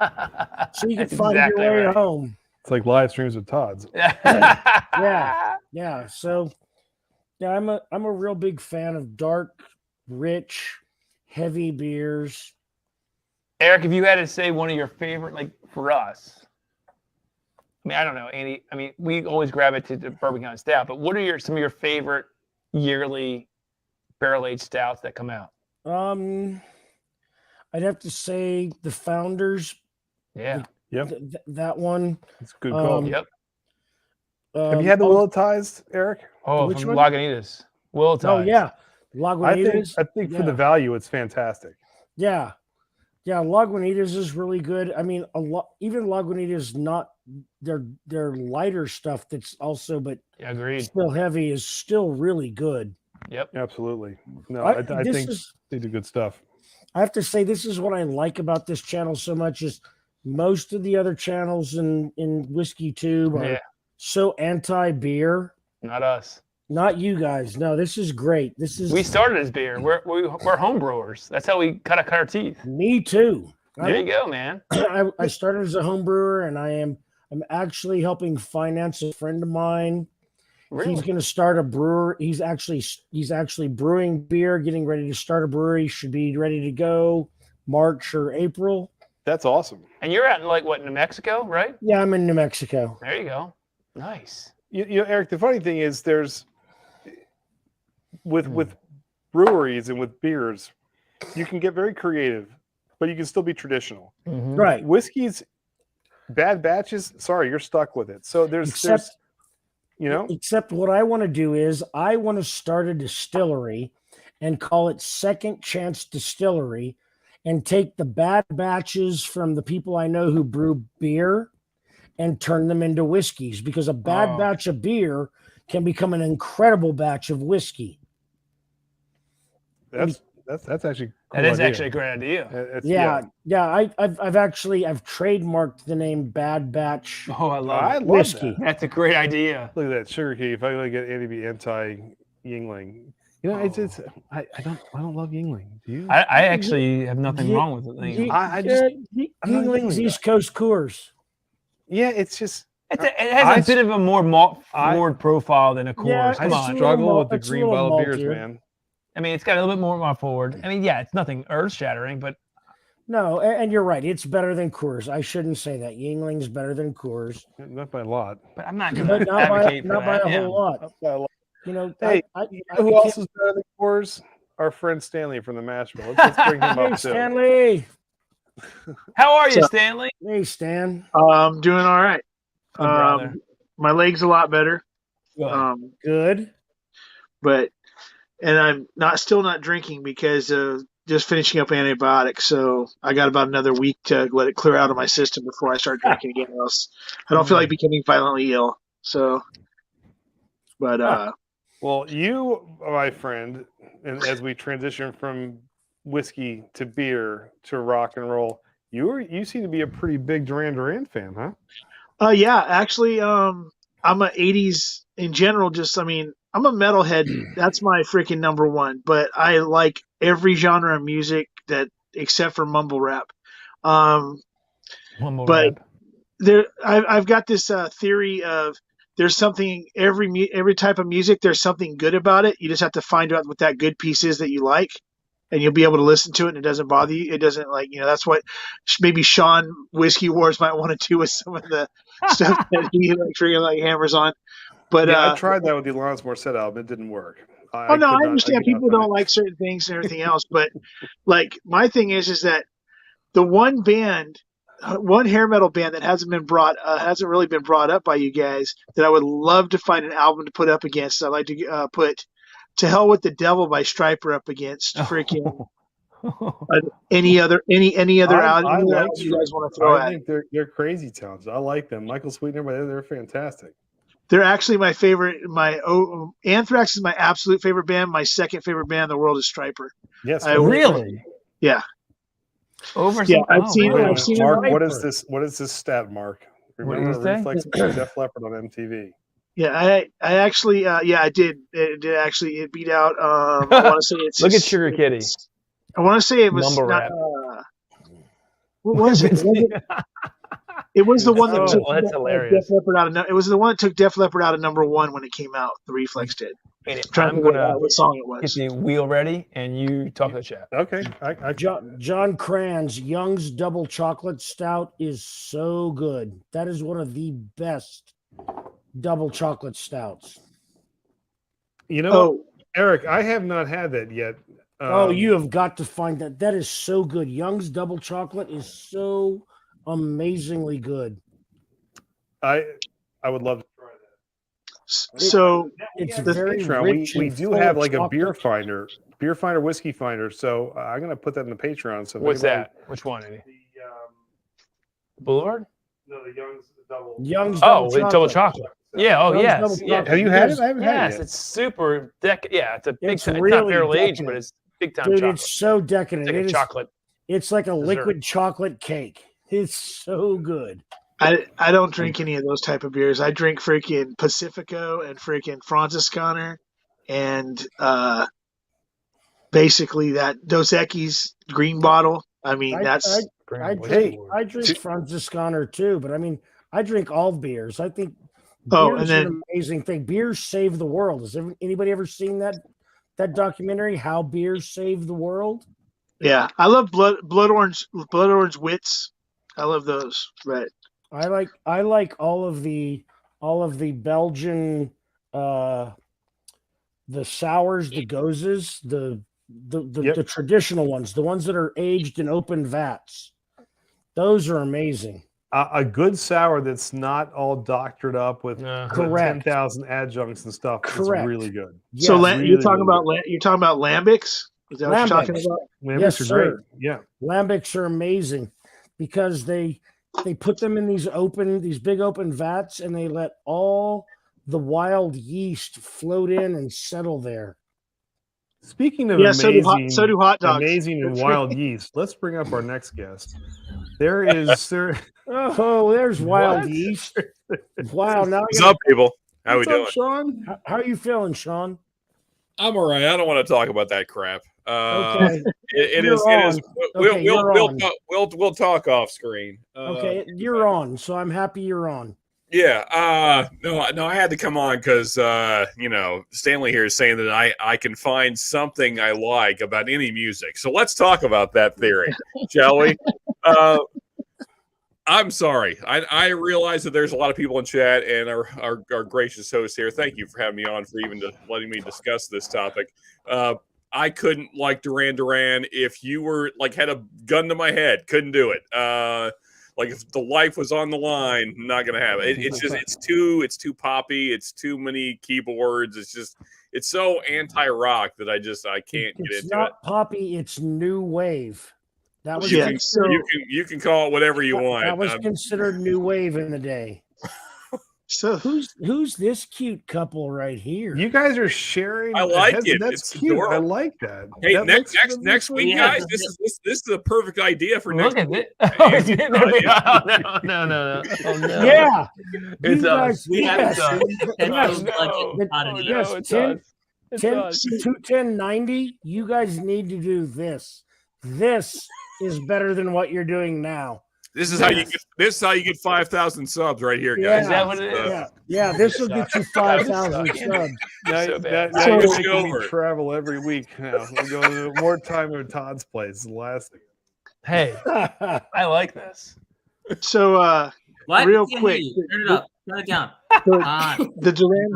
so you could find your way home. It's like live streams with Todd's. Yeah. So, yeah, I'm a real big fan of dark, rich, heavy beers. Eric, if you had to say one of your favorite, like for us, I mean, I don't know, Andy. I mean, we always gravitate to Bourbon County Stout, but what are some of your favorite yearly barrel-aged stouts that come out? I'd have to say the Founders. Yeah. That one. It's a good call. Yep. Have you had the Willetized, Eric? Oh, which from one? Lagunitas. Willetized. Oh yeah, Lagunitas. I think for the value, it's fantastic. Yeah, Lagunitas is really good. I mean, even Lagunitas, not their lighter stuff. That's also, but agreed. Still heavy is still really good. Yep, absolutely. No, I think they do good stuff. I have to say, this is what I like about this channel so much is most of the other channels in Whiskey Tube are so anti-beer. Not us. Not you guys. No, this is great. We started as beer. We're home brewers. That's how we cut our teeth. Me too. There you go, man. I started as a home brewer, and I'm actually helping finance a friend of mine. Really? He's going to start a brewer. He's actually brewing beer, getting ready to start a brewery. Should be ready to go March or April. That's awesome. And you're out in New Mexico, right? Yeah, I'm in New Mexico. There you go. Nice. You know, Eric, the funny thing is there's with breweries and with beers, you can get very creative, but you can still be traditional. Mm-hmm. Right. Whiskey's bad batches, sorry, you're stuck with it. So there's except what I want to do is I want to start a distillery and call it Second Chance Distillery and take the bad batches from the people I know who brew beer and turn them into whiskeys, because a bad batch of beer can become an incredible batch of whiskey. That's actually that is actually a great idea. I've trademarked the name Bad Batch. Oh, I love whiskey. That's a great idea. Look at that sugar key. If I really get Andy to be anti-Yingling, you know, I don't love Yingling. Do you? I actually have nothing wrong with it. Yingling's East Coast Coors. Yeah, it's just it has a bit of a more malt forward profile than a Coors. Yeah, I struggle with the green bottle beers, man. I mean, it's got a little bit more malt forward. I mean, yeah, it's nothing earth-shattering, but no, and you're right. It's better than Coors. I shouldn't say that. Yingling's better than Coors. Not by a lot. But I'm not going to advocate for that. Not by a whole lot. You know, hey, who else is better than Coors? Our friend Stanley from the Mashville. Let's bring him up too. Stanley. How are you, Stanley? Hey, Stan. I'm doing all right. My leg's a lot better. Good. And I'm still not drinking because just finishing up antibiotics. So I got about another week to let it clear out of my system before I start drinking again. Else, I don't feel like becoming violently ill. So, well, you, my friend, and as we transition from whiskey to beer to rock and roll, you seem to be a pretty big Duran fan, huh? Yeah, actually, I'm a 80s in general. I'm a metalhead. That's my freaking number one. But I like every genre of music except for mumble rap. Rap. I've got this theory of there's something every type of music. There's something good about it. You just have to find out what that good piece is that you like, and you'll be able to listen to it, and it doesn't bother you. It doesn't that's what maybe Sean Whiskey Wars might want to do with some of the stuff that he freaking hammers on. But I tried that with the Alanis Morissette album. It didn't work. I understand people don't like certain things and everything else, but my thing is that the one hair metal band that hasn't really been brought up by you guys that I would love to find an album to put up against. I'd like to put "To Hell with the Devil" by Stryper up against freaking any other album you guys want to throw at. I think they're crazy talented. I like them. Michael Sweetener, they're fantastic. They're actually my favorite. Anthrax is my absolute favorite band. My second favorite band in the world is Stryper. Yes, really? Yeah. I've seen Mark, what is this stat, Mark? Remember Reflex Def Leppard on MTV? Yeah, I actually, I did. It did actually. It beat out. I want to say it's. Look at Sugar Kitty. I want to say it was. Mumble rap. What was it? It was the one that took that's hilarious. Def Leppard out of. It was the one that took Def Leppard out of number one when it came out. The Reflex did. I'm gonna what song it was. Get the wheel ready, and you talk to the chat. Okay. John Cran's Young's Double Chocolate Stout is so good. That is one of the best double chocolate stouts. You know, Eric, I have not had that yet. You have got to find that. That is so good. Young's Double Chocolate is so amazingly good. I would love to try that. So it's very rich. We do have like a beer finder, whiskey finder. So I'm gonna put that in the Patreon. So what's that? Which one? The Boulevard? No, the Double Chocolate. Yeah. Oh, yes. Have you had it? I haven't had it yet. It's super it's a big time. It's not barrel aged, but it's big time. Dude, chocolate. it's so decadent. It's like a chocolate. It's like a dessert. liquid chocolate cake. It's so good. I don't drink any of those type of beers. I drink freaking Pacifico and freaking Franziskaner and basically that Dos Equis green bottle. I mean, I drink Franziskaner too, but I mean, I drink all beers. I think beer's an amazing thing. Beers save the world. Has anybody ever seen that documentary, How Beers Save the World? Yeah, I love blood orange wits. I love those. Right. I like all of the Belgian the sours, the gozes, the traditional ones, the ones that are aged in open vats. Those are amazing. A good sour that's not all doctored up with 10,000 adjuncts and stuff. Correct. Is really good. Yes. So really, you're talking about lambics? Is that what you're talking about? Lambics yes, are sir. great. Yeah. Lambics are amazing because they put them in these big open vats and they let all the wild yeast float in and settle there. Speaking of amazing, so do hot dogs. Amazing and wild yeast. Let's bring up our next guest. There's wild yeast. Wow. Now what's up, people? How we doing? Sean? How are you feeling, Sean? I'm all right. I don't want to talk about that crap. Okay. It is. We'll talk off screen. Okay, you're on. So I'm happy you're on. Yeah. No, I had to come on because Stanley here is saying that I can find something I like about any music. So let's talk about that theory, shall we? I'm sorry. I realize that there's a lot of people in chat and our gracious host here. Thank you for having me on, for even letting me discuss this topic. I couldn't like Duran if you were had a gun to my head. Couldn't do it. If the life was on the line, not gonna have it. It's too poppy. It's too many keyboards. It's so anti-rock that I can't get into it. It's not poppy. It's new wave. That was you can call it whatever you want. That was considered new wave in the day. So who's this cute couple right here? You guys are sharing. I like it. That's it's cute. adorable. I like that. Hey, that next week, guys. This is the perfect idea for next week. No. Oh, no. Yeah. It's us. We have done. Yes, 21090. You guys need to do this. This is better than what you're doing now. This is how you get. This is how you get 5,000 subs right here, guys. Yeah, is that what it is? Yeah. This will get you 5,000 subs. Now you're making me travel every week. Now we're going to more time at Todd's place. The last thing. Hey, I like this. So, real quick, turn it up. Turn it down. The Duran.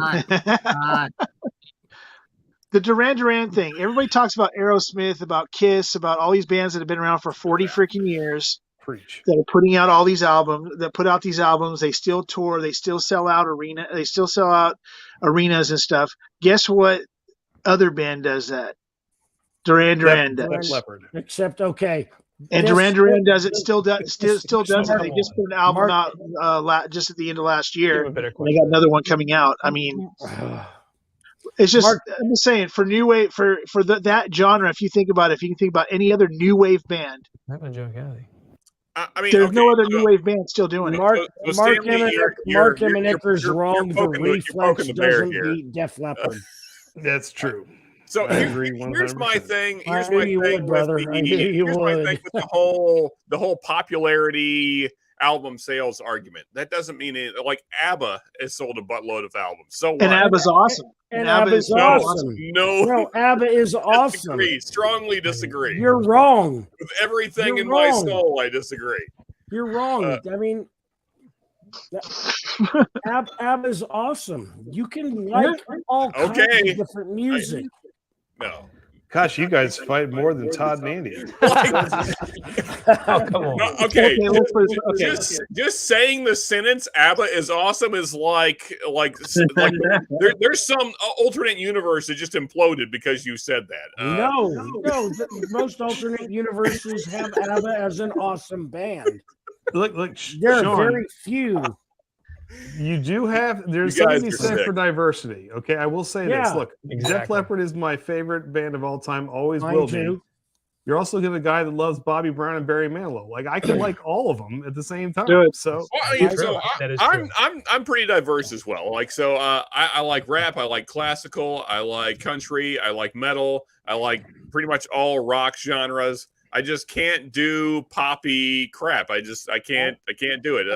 The Duran thing. Everybody talks about Aerosmith, about Kiss, about all these bands that have been around for 40 freaking years. Preach. That are putting out all these albums. That put out these albums. They still tour. They still sell out arena. They still sell out arenas and stuff. Guess what? Other band does that. Duran does. Except okay. And Duran does it. Still does it. They just put an album out just at the end of last year. And they got another one coming out. I mean. It's just I'm just saying for new wave for that genre. If you can think about any other new wave band, there's no other new wave band still doing it. Mark Emmenicher's wrong. The Reflex doesn't beat Def Leppard. That's true. So here's my thing. Here's my thing, brother. Here's my thing with the whole popularity album sales argument. That doesn't mean it. Like ABBA has sold a buttload of albums. So and ABBA's awesome. And ABBA is awesome. No, ABBA is awesome. Strongly disagree. You're wrong. With everything in my soul, I disagree. You're wrong. I mean, ABBA is awesome. You can like all kinds of different music. No. Gosh, you guys fight more than Todd and Andy. Oh, come on. No, okay. Just saying the sentence "ABBA is awesome" is like there's some alternate universe that just imploded because you said that. No. Most alternate universes have ABBA as an awesome band. Look, there are Sean, very few. You do have. There's something to be said for diversity. Okay, I will say this. Look, Def Leppard is my favorite band of all time. Always will be. You're also getting a guy that loves Bobby Brown and Barry Manilow. Like I can like all of them at the same time. Dude. So, I'm pretty diverse as well. Like so, I like rap, I like classical, I like country, I like metal, I like pretty much all rock genres. I just can't do poppy crap. I can't do it.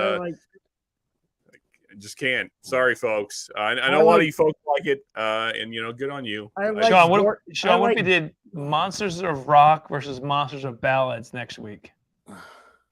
I just can't. Sorry, folks. I know a lot of you folks like it, and good on you. Sean, what if we did Monsters of Rock versus Monsters of Ballads next week?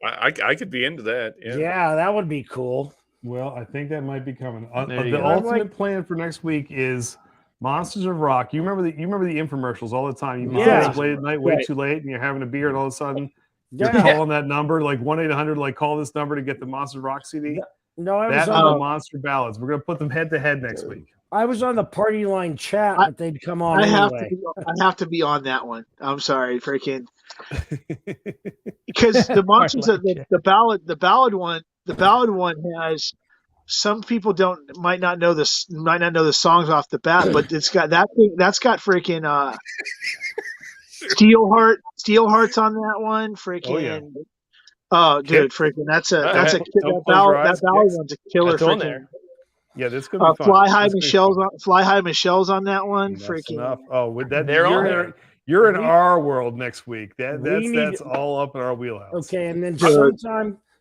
I could be into that. Yeah, that would be cool. Well, I think that might be coming. The ultimate plan for next week is Monsters of Rock. You remember the infomercials all the time. You late at night, way too late, and you're having a beer, and all of a sudden you're calling that number, like 1-800, like call this number to get the Monsters of Rock CD. No, I was on the Monster Ballads. We're gonna put them head to head next week. I was on the party line chat, but they'd come on anyway. I have to be on that one. I'm sorry, freaking. Because the Monsters of the ballad one has some people might not know the songs off the bat, but it's got that's got freaking Steel Heart's on that one. Freaking. Oh, dude, freaking! That ballad one's a killer. Freaking. Yeah, this could be fun. Fly High Michelle's on that one. Freaking. Enough. Oh, with that, you're in our world next week. That's all up in our wheelhouse. Okay, and then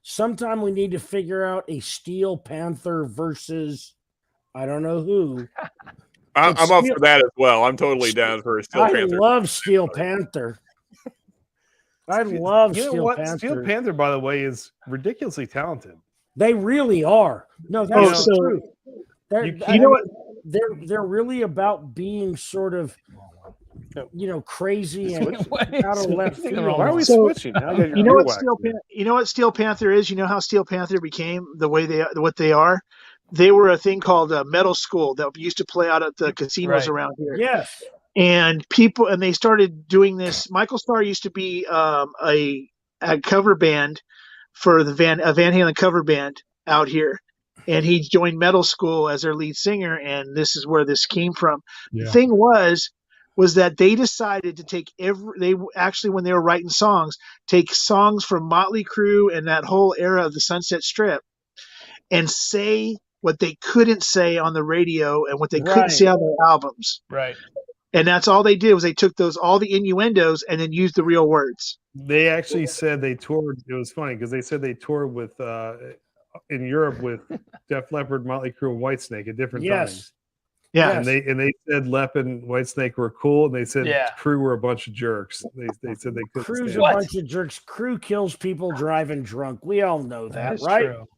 sometime we need to figure out a Steel Panther versus I don't know who. I'm up for that as well. I'm totally down for a Steel Panther. I love Steel Panther. I love Steel Panther. Steel Panther, by the way, is ridiculously talented. They really are. No, that's the truth. They're really about being sort of, crazy and out of left field. Why are we switching? You know what Steel Panther is? You know how Steel Panther became what they are? They were a thing called Metal School that used to play out at the casinos around here. Yes. And they started doing this. Michael Starr used to be a cover band for the Van Halen cover band out here, and he joined Metal School as their lead singer, and this is where this came from. Yeah. The thing was that they decided to take when they were writing songs, take songs from Motley Crue and that whole era of the Sunset Strip, and say what they couldn't say on the radio and what they couldn't say on their albums. Right. And that's all they did was they took all the innuendos and then used the real words. They actually said they toured. It was funny because they said they toured with in Europe with Def Leppard, Motley Crue, and Whitesnake at different times. Yeah, and they said Lepp and Whitesnake were cool, and they said Crue were a bunch of jerks. They said they couldn't. Crue's a bunch of jerks. Crue kills people driving drunk. We all know that, right? True.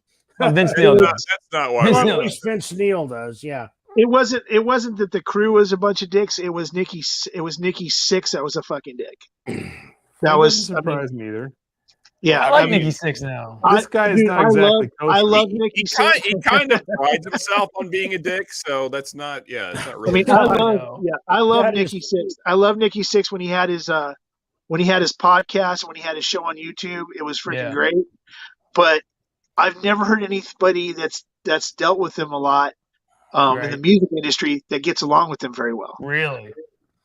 Well, Vince Neil does. That's not why. At least Vince Neil does. Yeah. It wasn't that the Crew was a bunch of dicks. It was Nikki Sixx that was a fucking dick. That was surprise me either. Yeah, I like Nikki Sixx now. This guy is not exactly. I love Nikki Sixx. He kind of prides himself on being a dick, so that's not. Yeah, it's not really. I love Nikki Sixx. I love Nikki Sixx when he had his podcast, when he had his show on YouTube. It was freaking great. But I've never heard anybody that's dealt with him a lot. In the music industry that gets along with them very well. Really?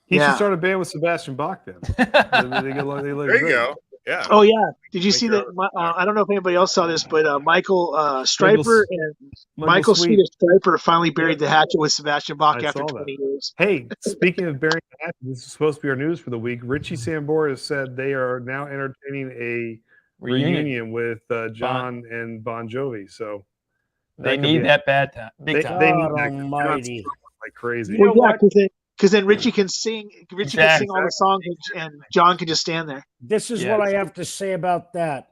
He should start a band with Sebastian Bach then. There you go. Yeah. Oh, yeah. Did you see that? I don't know if anybody else saw this, but Michael Stryper and Michael Swedish Stryper finally buried the hatchet with Sebastian Bach after 20 years. Hey, speaking of burying the hatchet, this is supposed to be our news for the week. Richie Sambora has said they are now entertaining a reunion with John and Bon Jovi. So they need that bad time. Big time. They need that like crazy. Well, yeah, because then Richie can sing. Richie can sing all the songs, and John can just stand there. This is what I have to say about that.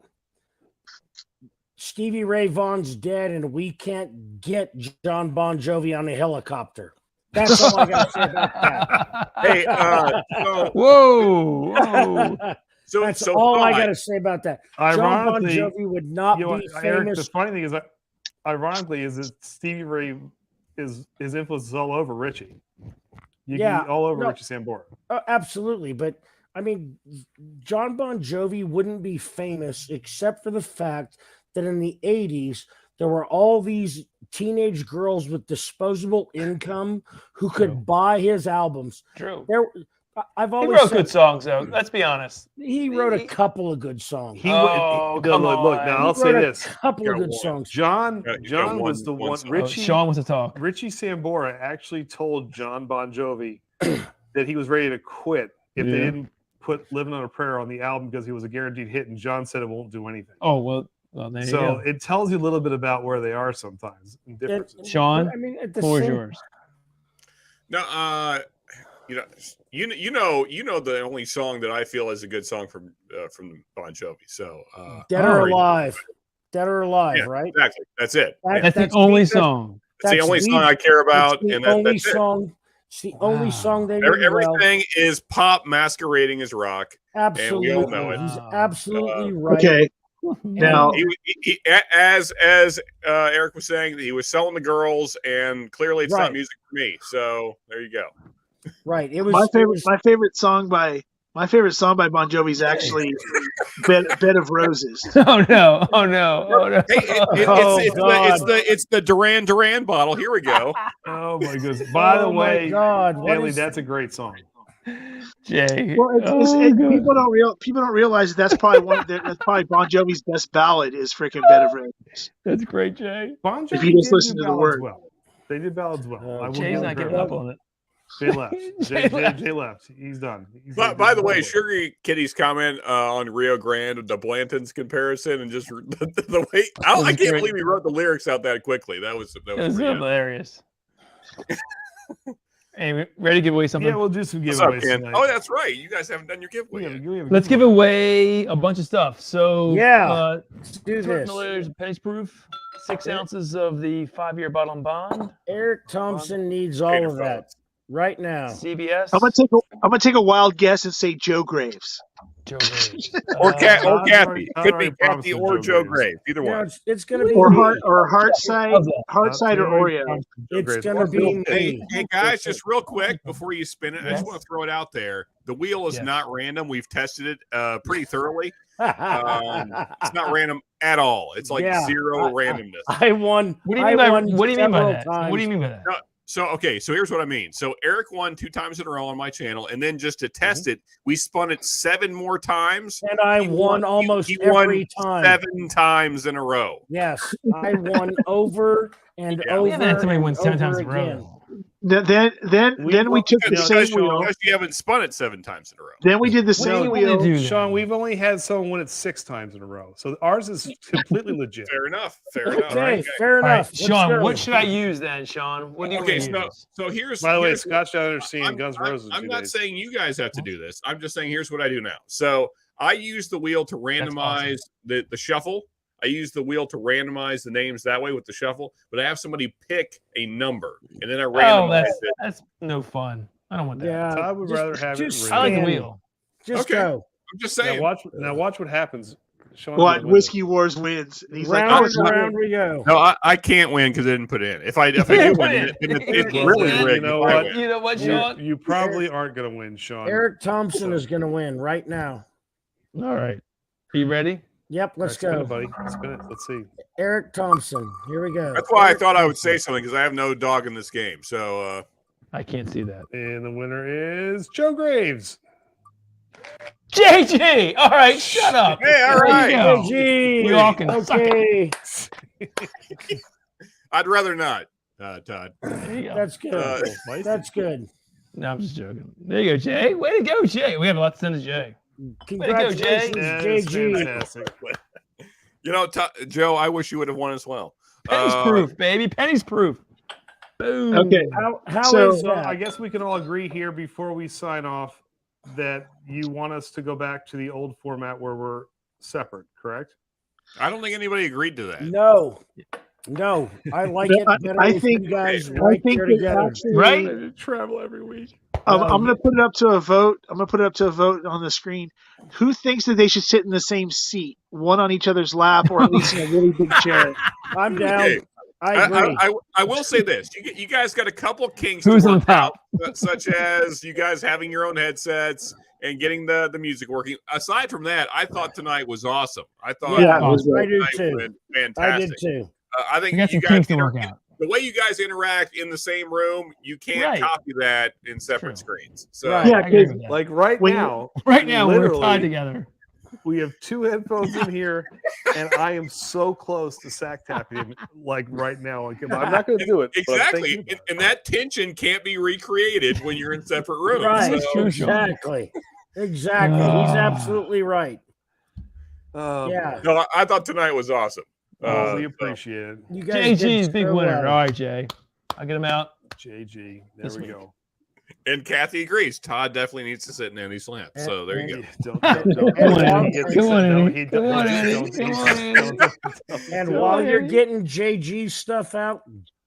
Stevie Ray Vaughan's dead, and we can't get John Bon Jovi on a helicopter. That's all I got to say about that. Hey, whoa. That's all I got to say about that. John Bon Jovi would not be famous. Eric, the funny thing is that, ironically, is that Stevie Ray his influence is all over Richie. All over Richie Sambora. Absolutely, but I mean, John Bon Jovi wouldn't be famous except for the fact that in the 80s there were all these teenage girls with disposable income who could buy his albums. True. I've He always wrote said good songs, though. Let's be honest. he wrote a couple of good songs. Oh, come look, on. now He I'll say wrote a this. couple of good songs. John got was the one one. song. Richie Sean wants to talk. Richie Sambora actually told John Bon Jovi that he was ready to quit if they didn't put "Living on a Prayer" on the album because he was a guaranteed hit, and John said it won't do anything. Oh, well there you go. It tells you a little bit about where they are sometimes. And differences. Sean, I mean, at the floor is same- yours. No, you know the only song that I feel is a good song from Bon Jovi. So Dead or Alive. Dead or Alive, yeah, right? Exactly. That's it. That's the only song. It's the only song I care about, It's and the only that's it. song. It's the only song they did Everything is pop masquerading as rock. Absolutely, and we all know it. He's absolutely right. Okay. Now, he, as Eric was saying, he was selling the girls, and clearly it's not music for me. So there you go. Right. It was my favorite song by Bon Jovi is actually Bed of Roses. Oh no! Hey, it's the Duran bottle. Here we go. Oh my goodness! By the way, God, Haley, that's a great song. Jay, Well, people don't realize that's probably that's probably Bon Jovi's best ballad is freaking Bed of Roses. That's great, Jay. Bon Jovi If you just did listen do to the ballads word. well. They did ballads well. I will Jay's give not them giving up credit. on it. Jay left. Jay left. He's done. But by the way, Sugar Kitty's comment on Rio Grande, the Blantons comparison, and just the way I can't believe he wrote the lyrics out that quickly. That was hilarious. Hey, we ready to give away something? Yeah, we'll do some What's up, giveaways Ken? tonight. Oh, that's right. You guys haven't done your giveaway yet. Let's give away a bunch of stuff. So let's do 200 this. milliliters of pennies proof, 6 ounces of the 5-year bottle and bond. Eric Thompson needs all of that right now. CBS. I'm gonna take a wild guess and say Joe Graves. Joe Graves. Or Kathy. Todd Could be already Kathy promised or us Joe Joe Graves. Either No, one. it's going to be Or me. Heartside or Oreo. It's going to be me. Hey guys, just real quick before you spin it, I just want to throw it out there. The wheel is not random. We've tested it pretty thoroughly. It's not random at all. It's like zero randomness. I won. What do you mean by that? What do you mean by that? So here's what I mean. So Eric won 2 times in a row on my channel, and then just to test it, we spun it 7 more times, and I won almost every time. 7 times in a row. Yes, I won over and over. We haven't had somebody win 7 times in a again. row. Then we took the same wheel. Because you haven't spun it 7 times in a row. Then we did the same wheel. Sean, we've only had someone win it 6 times in a row, so ours is completely legit. Fair enough. Fair enough. Okay, fair enough. Right, Let's Sean, go. what should I use then, Sean? What do you Okay, use? so here's. By the way, here's- Scott's down there seeing Guns N' Roses. I'm not saying you guys have to do this. I'm just saying here's what I do now. So I use the wheel to randomize the shuffle. I use the wheel to randomize the names that way with the shuffle, but I have somebody pick a number and then I randomize it. That's no fun. I don't want that. Yeah, I would rather have it. I like the wheel. Just Okay. go. I'm just saying. Now watch what happens. Sean's What gonna win Whiskey Wars wins? And he's Round like, and round we go. No, I can't win because I didn't put in. If I do win, it's really rigged. You know if I what? win. You know what, Sean? You probably aren't going to win, Sean. Eric Thompson is going to win right now. All right. Are you ready? Yep, let's Spin go. it, buddy. Spin it. Let's see. Eric Thompson. Here we go. That's why I thought I would say something because I have no dog in this game. So I can't see that. And the winner is Joe Graves. JG. All right, shut up. Hey, all right. JG. We all can suck it. Okay. I'd rather not, Todd. There you go. That's good. That's good. No, I'm just joking. There you go, Jay. Way to go, Jay. We have a lot to send to Jay. Congratulations, That is JG. fantastic. You know, Joe, I wish you would have won as well. Penny's proof, baby. Penny's proof. Boom. Okay. How So- is So that? I guess we can all agree here before we sign off that you want us to go back to the old format where we're separate, correct? I don't think anybody agreed to that. No. I like it better I with think- you guys I right think there that together. actually- Right? Travel every week. I'm going to put it up to a vote. I'm going to put it up to a vote on the screen. Who thinks that they should sit in the same seat, one on each other's lap, or at least in a really big chair? I'm down. Okay. I agree. I will say this: you guys got a couple kinks Who's to on work top? out, such as you guys having your own headsets and getting the music working. Aside from that, I thought tonight was awesome. I thought Yeah, tonight I do went too. fantastic. I did too. I think We got you some guys kinks to work out. the way you guys interact in the same room, you can't copy that in separate screens. So like right now, we're tied together. We have 2 headphones in here, and I am so close to sack tapping him like right now. Like, I'm not going to do it. Exactly, and that tension can't be recreated when you're in separate rooms. Right, so. exactly. He's absolutely right. Yeah. No, I thought tonight was awesome. We appreciate it. You guys JG's big winner. well. All right, Jay. I'll get him out. JG. There we go. And Kathy agrees. Todd definitely needs to sit in Andy's lap. So there you go. And while you're getting JG stuff out,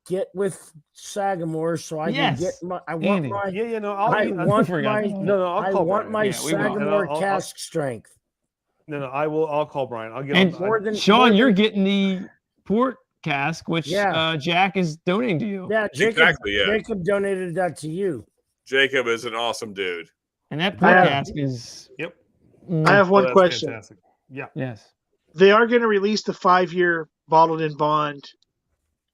get with Sagamore so I can get my. I want my. I'll want my Sagamore cask strength. I'll call Brian. I'll get and Sean, you're getting the port cask, which Jack is donating to you. Yeah, Jacob donated that to you. Jacob is an awesome dude. And that port cask is. Yep. I have one question. Fantastic. Yeah. Yes. They are going to release the 5-year bottled in bond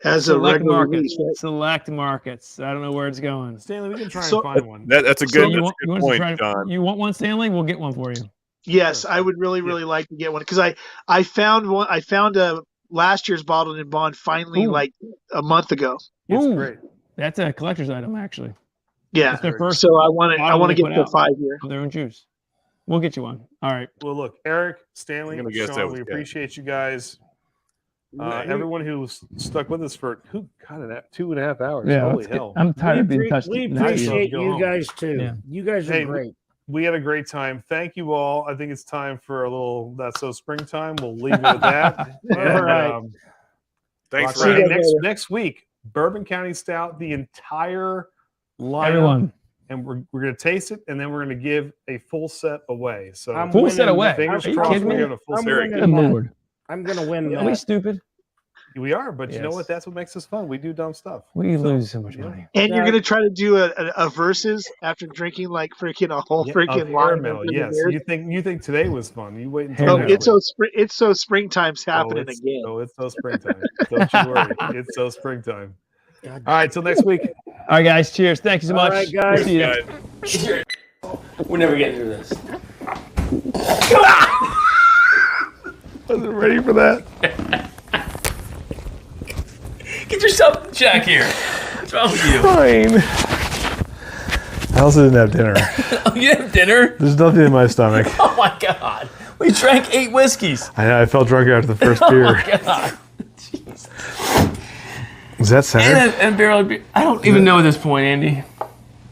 as a regular release. Right? Select markets. I don't know where it's going. Stanley, we can try and find one. That's a good, point, John. You want one, Stanley? We'll get one for you. Yes, I would really like to get one because I found one. I found a last year's bottled in bond finally like a month ago. It's great. That's a collector's item, actually. Yeah. First so I want to get the 5-year. Their own juice. We'll get you one. All right. Well, look, Eric, Stanley, Sean, we appreciate you guys. Everyone who's stuck with us for 2.5 hours. Yeah, holy hell! I'm tired of being touched. We appreciate you guys too. Yeah. You guys are great. We had a great time. Thank you all. I think it's time for a little That's So Springtime. We'll leave it at that. All right. Thanks for next week. Bourbon County Stout, the entire lineup. Everyone. And we're going to taste it, and then we're going to give a full set away. So full set away. Fingers crossed, we're going to full set. I'm going to win. Are we stupid? We are, but you know what? That's what makes us fun. We do dumb stuff. We lose so much money. And you're going to try to do a versus after drinking like freaking a whole freaking line. Yes. You think today was fun? You wait until it's so springtime's happening again. Oh, it's so springtime. Don't you worry. It's so springtime. All right, till next week. All right, guys. Cheers. Thank you so much. All right, guys. See you. We're never getting through this. Wasn't ready for that. Get yourself Jack here. What's wrong with you? Fine. I also didn't have dinner. Oh, you didn't have dinner? There's nothing in my stomach. Oh my God. We drank 8 whiskeys. I felt drunk after the first beer. Oh my God. Jeez. Is that center? And a barrel of beer. I don't even know at this point, Andy.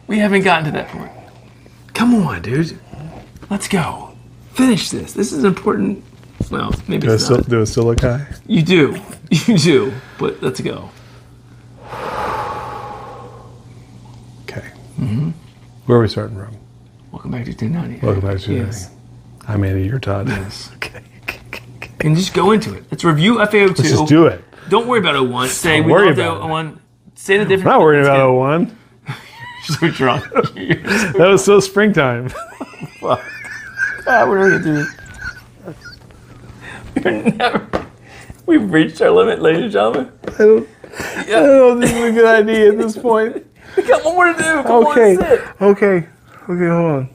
We haven't gotten to that point. Come on, dude. Let's go. Finish this. This is important. Well, maybe it's not. Do it still look high? You do. You do. But let's go. Okay. Mm-hmm. Where are we starting from? Welcome back to 2TEN90's. Welcome back to 2TEN90's. Yes. I'm Andy, you're Todd. Yes. Okay. And just go into it. Let's review FAO2. Let's just do it. Don't worry about 01. Say Don't we worry love about 01. Say the difference. I'm not worried about 01. You're so drunk. That was so springtime. Fuck. God, we're going to do this. We've reached our limit, ladies and gentlemen. I don't know if this is a good idea at this point. We got one more to do. Come on, sit. Okay, hold on.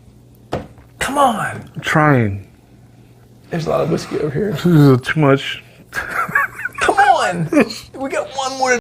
Come on. I'm trying. There's a lot of whiskey over here. This is too much. Come on. We got one more to do.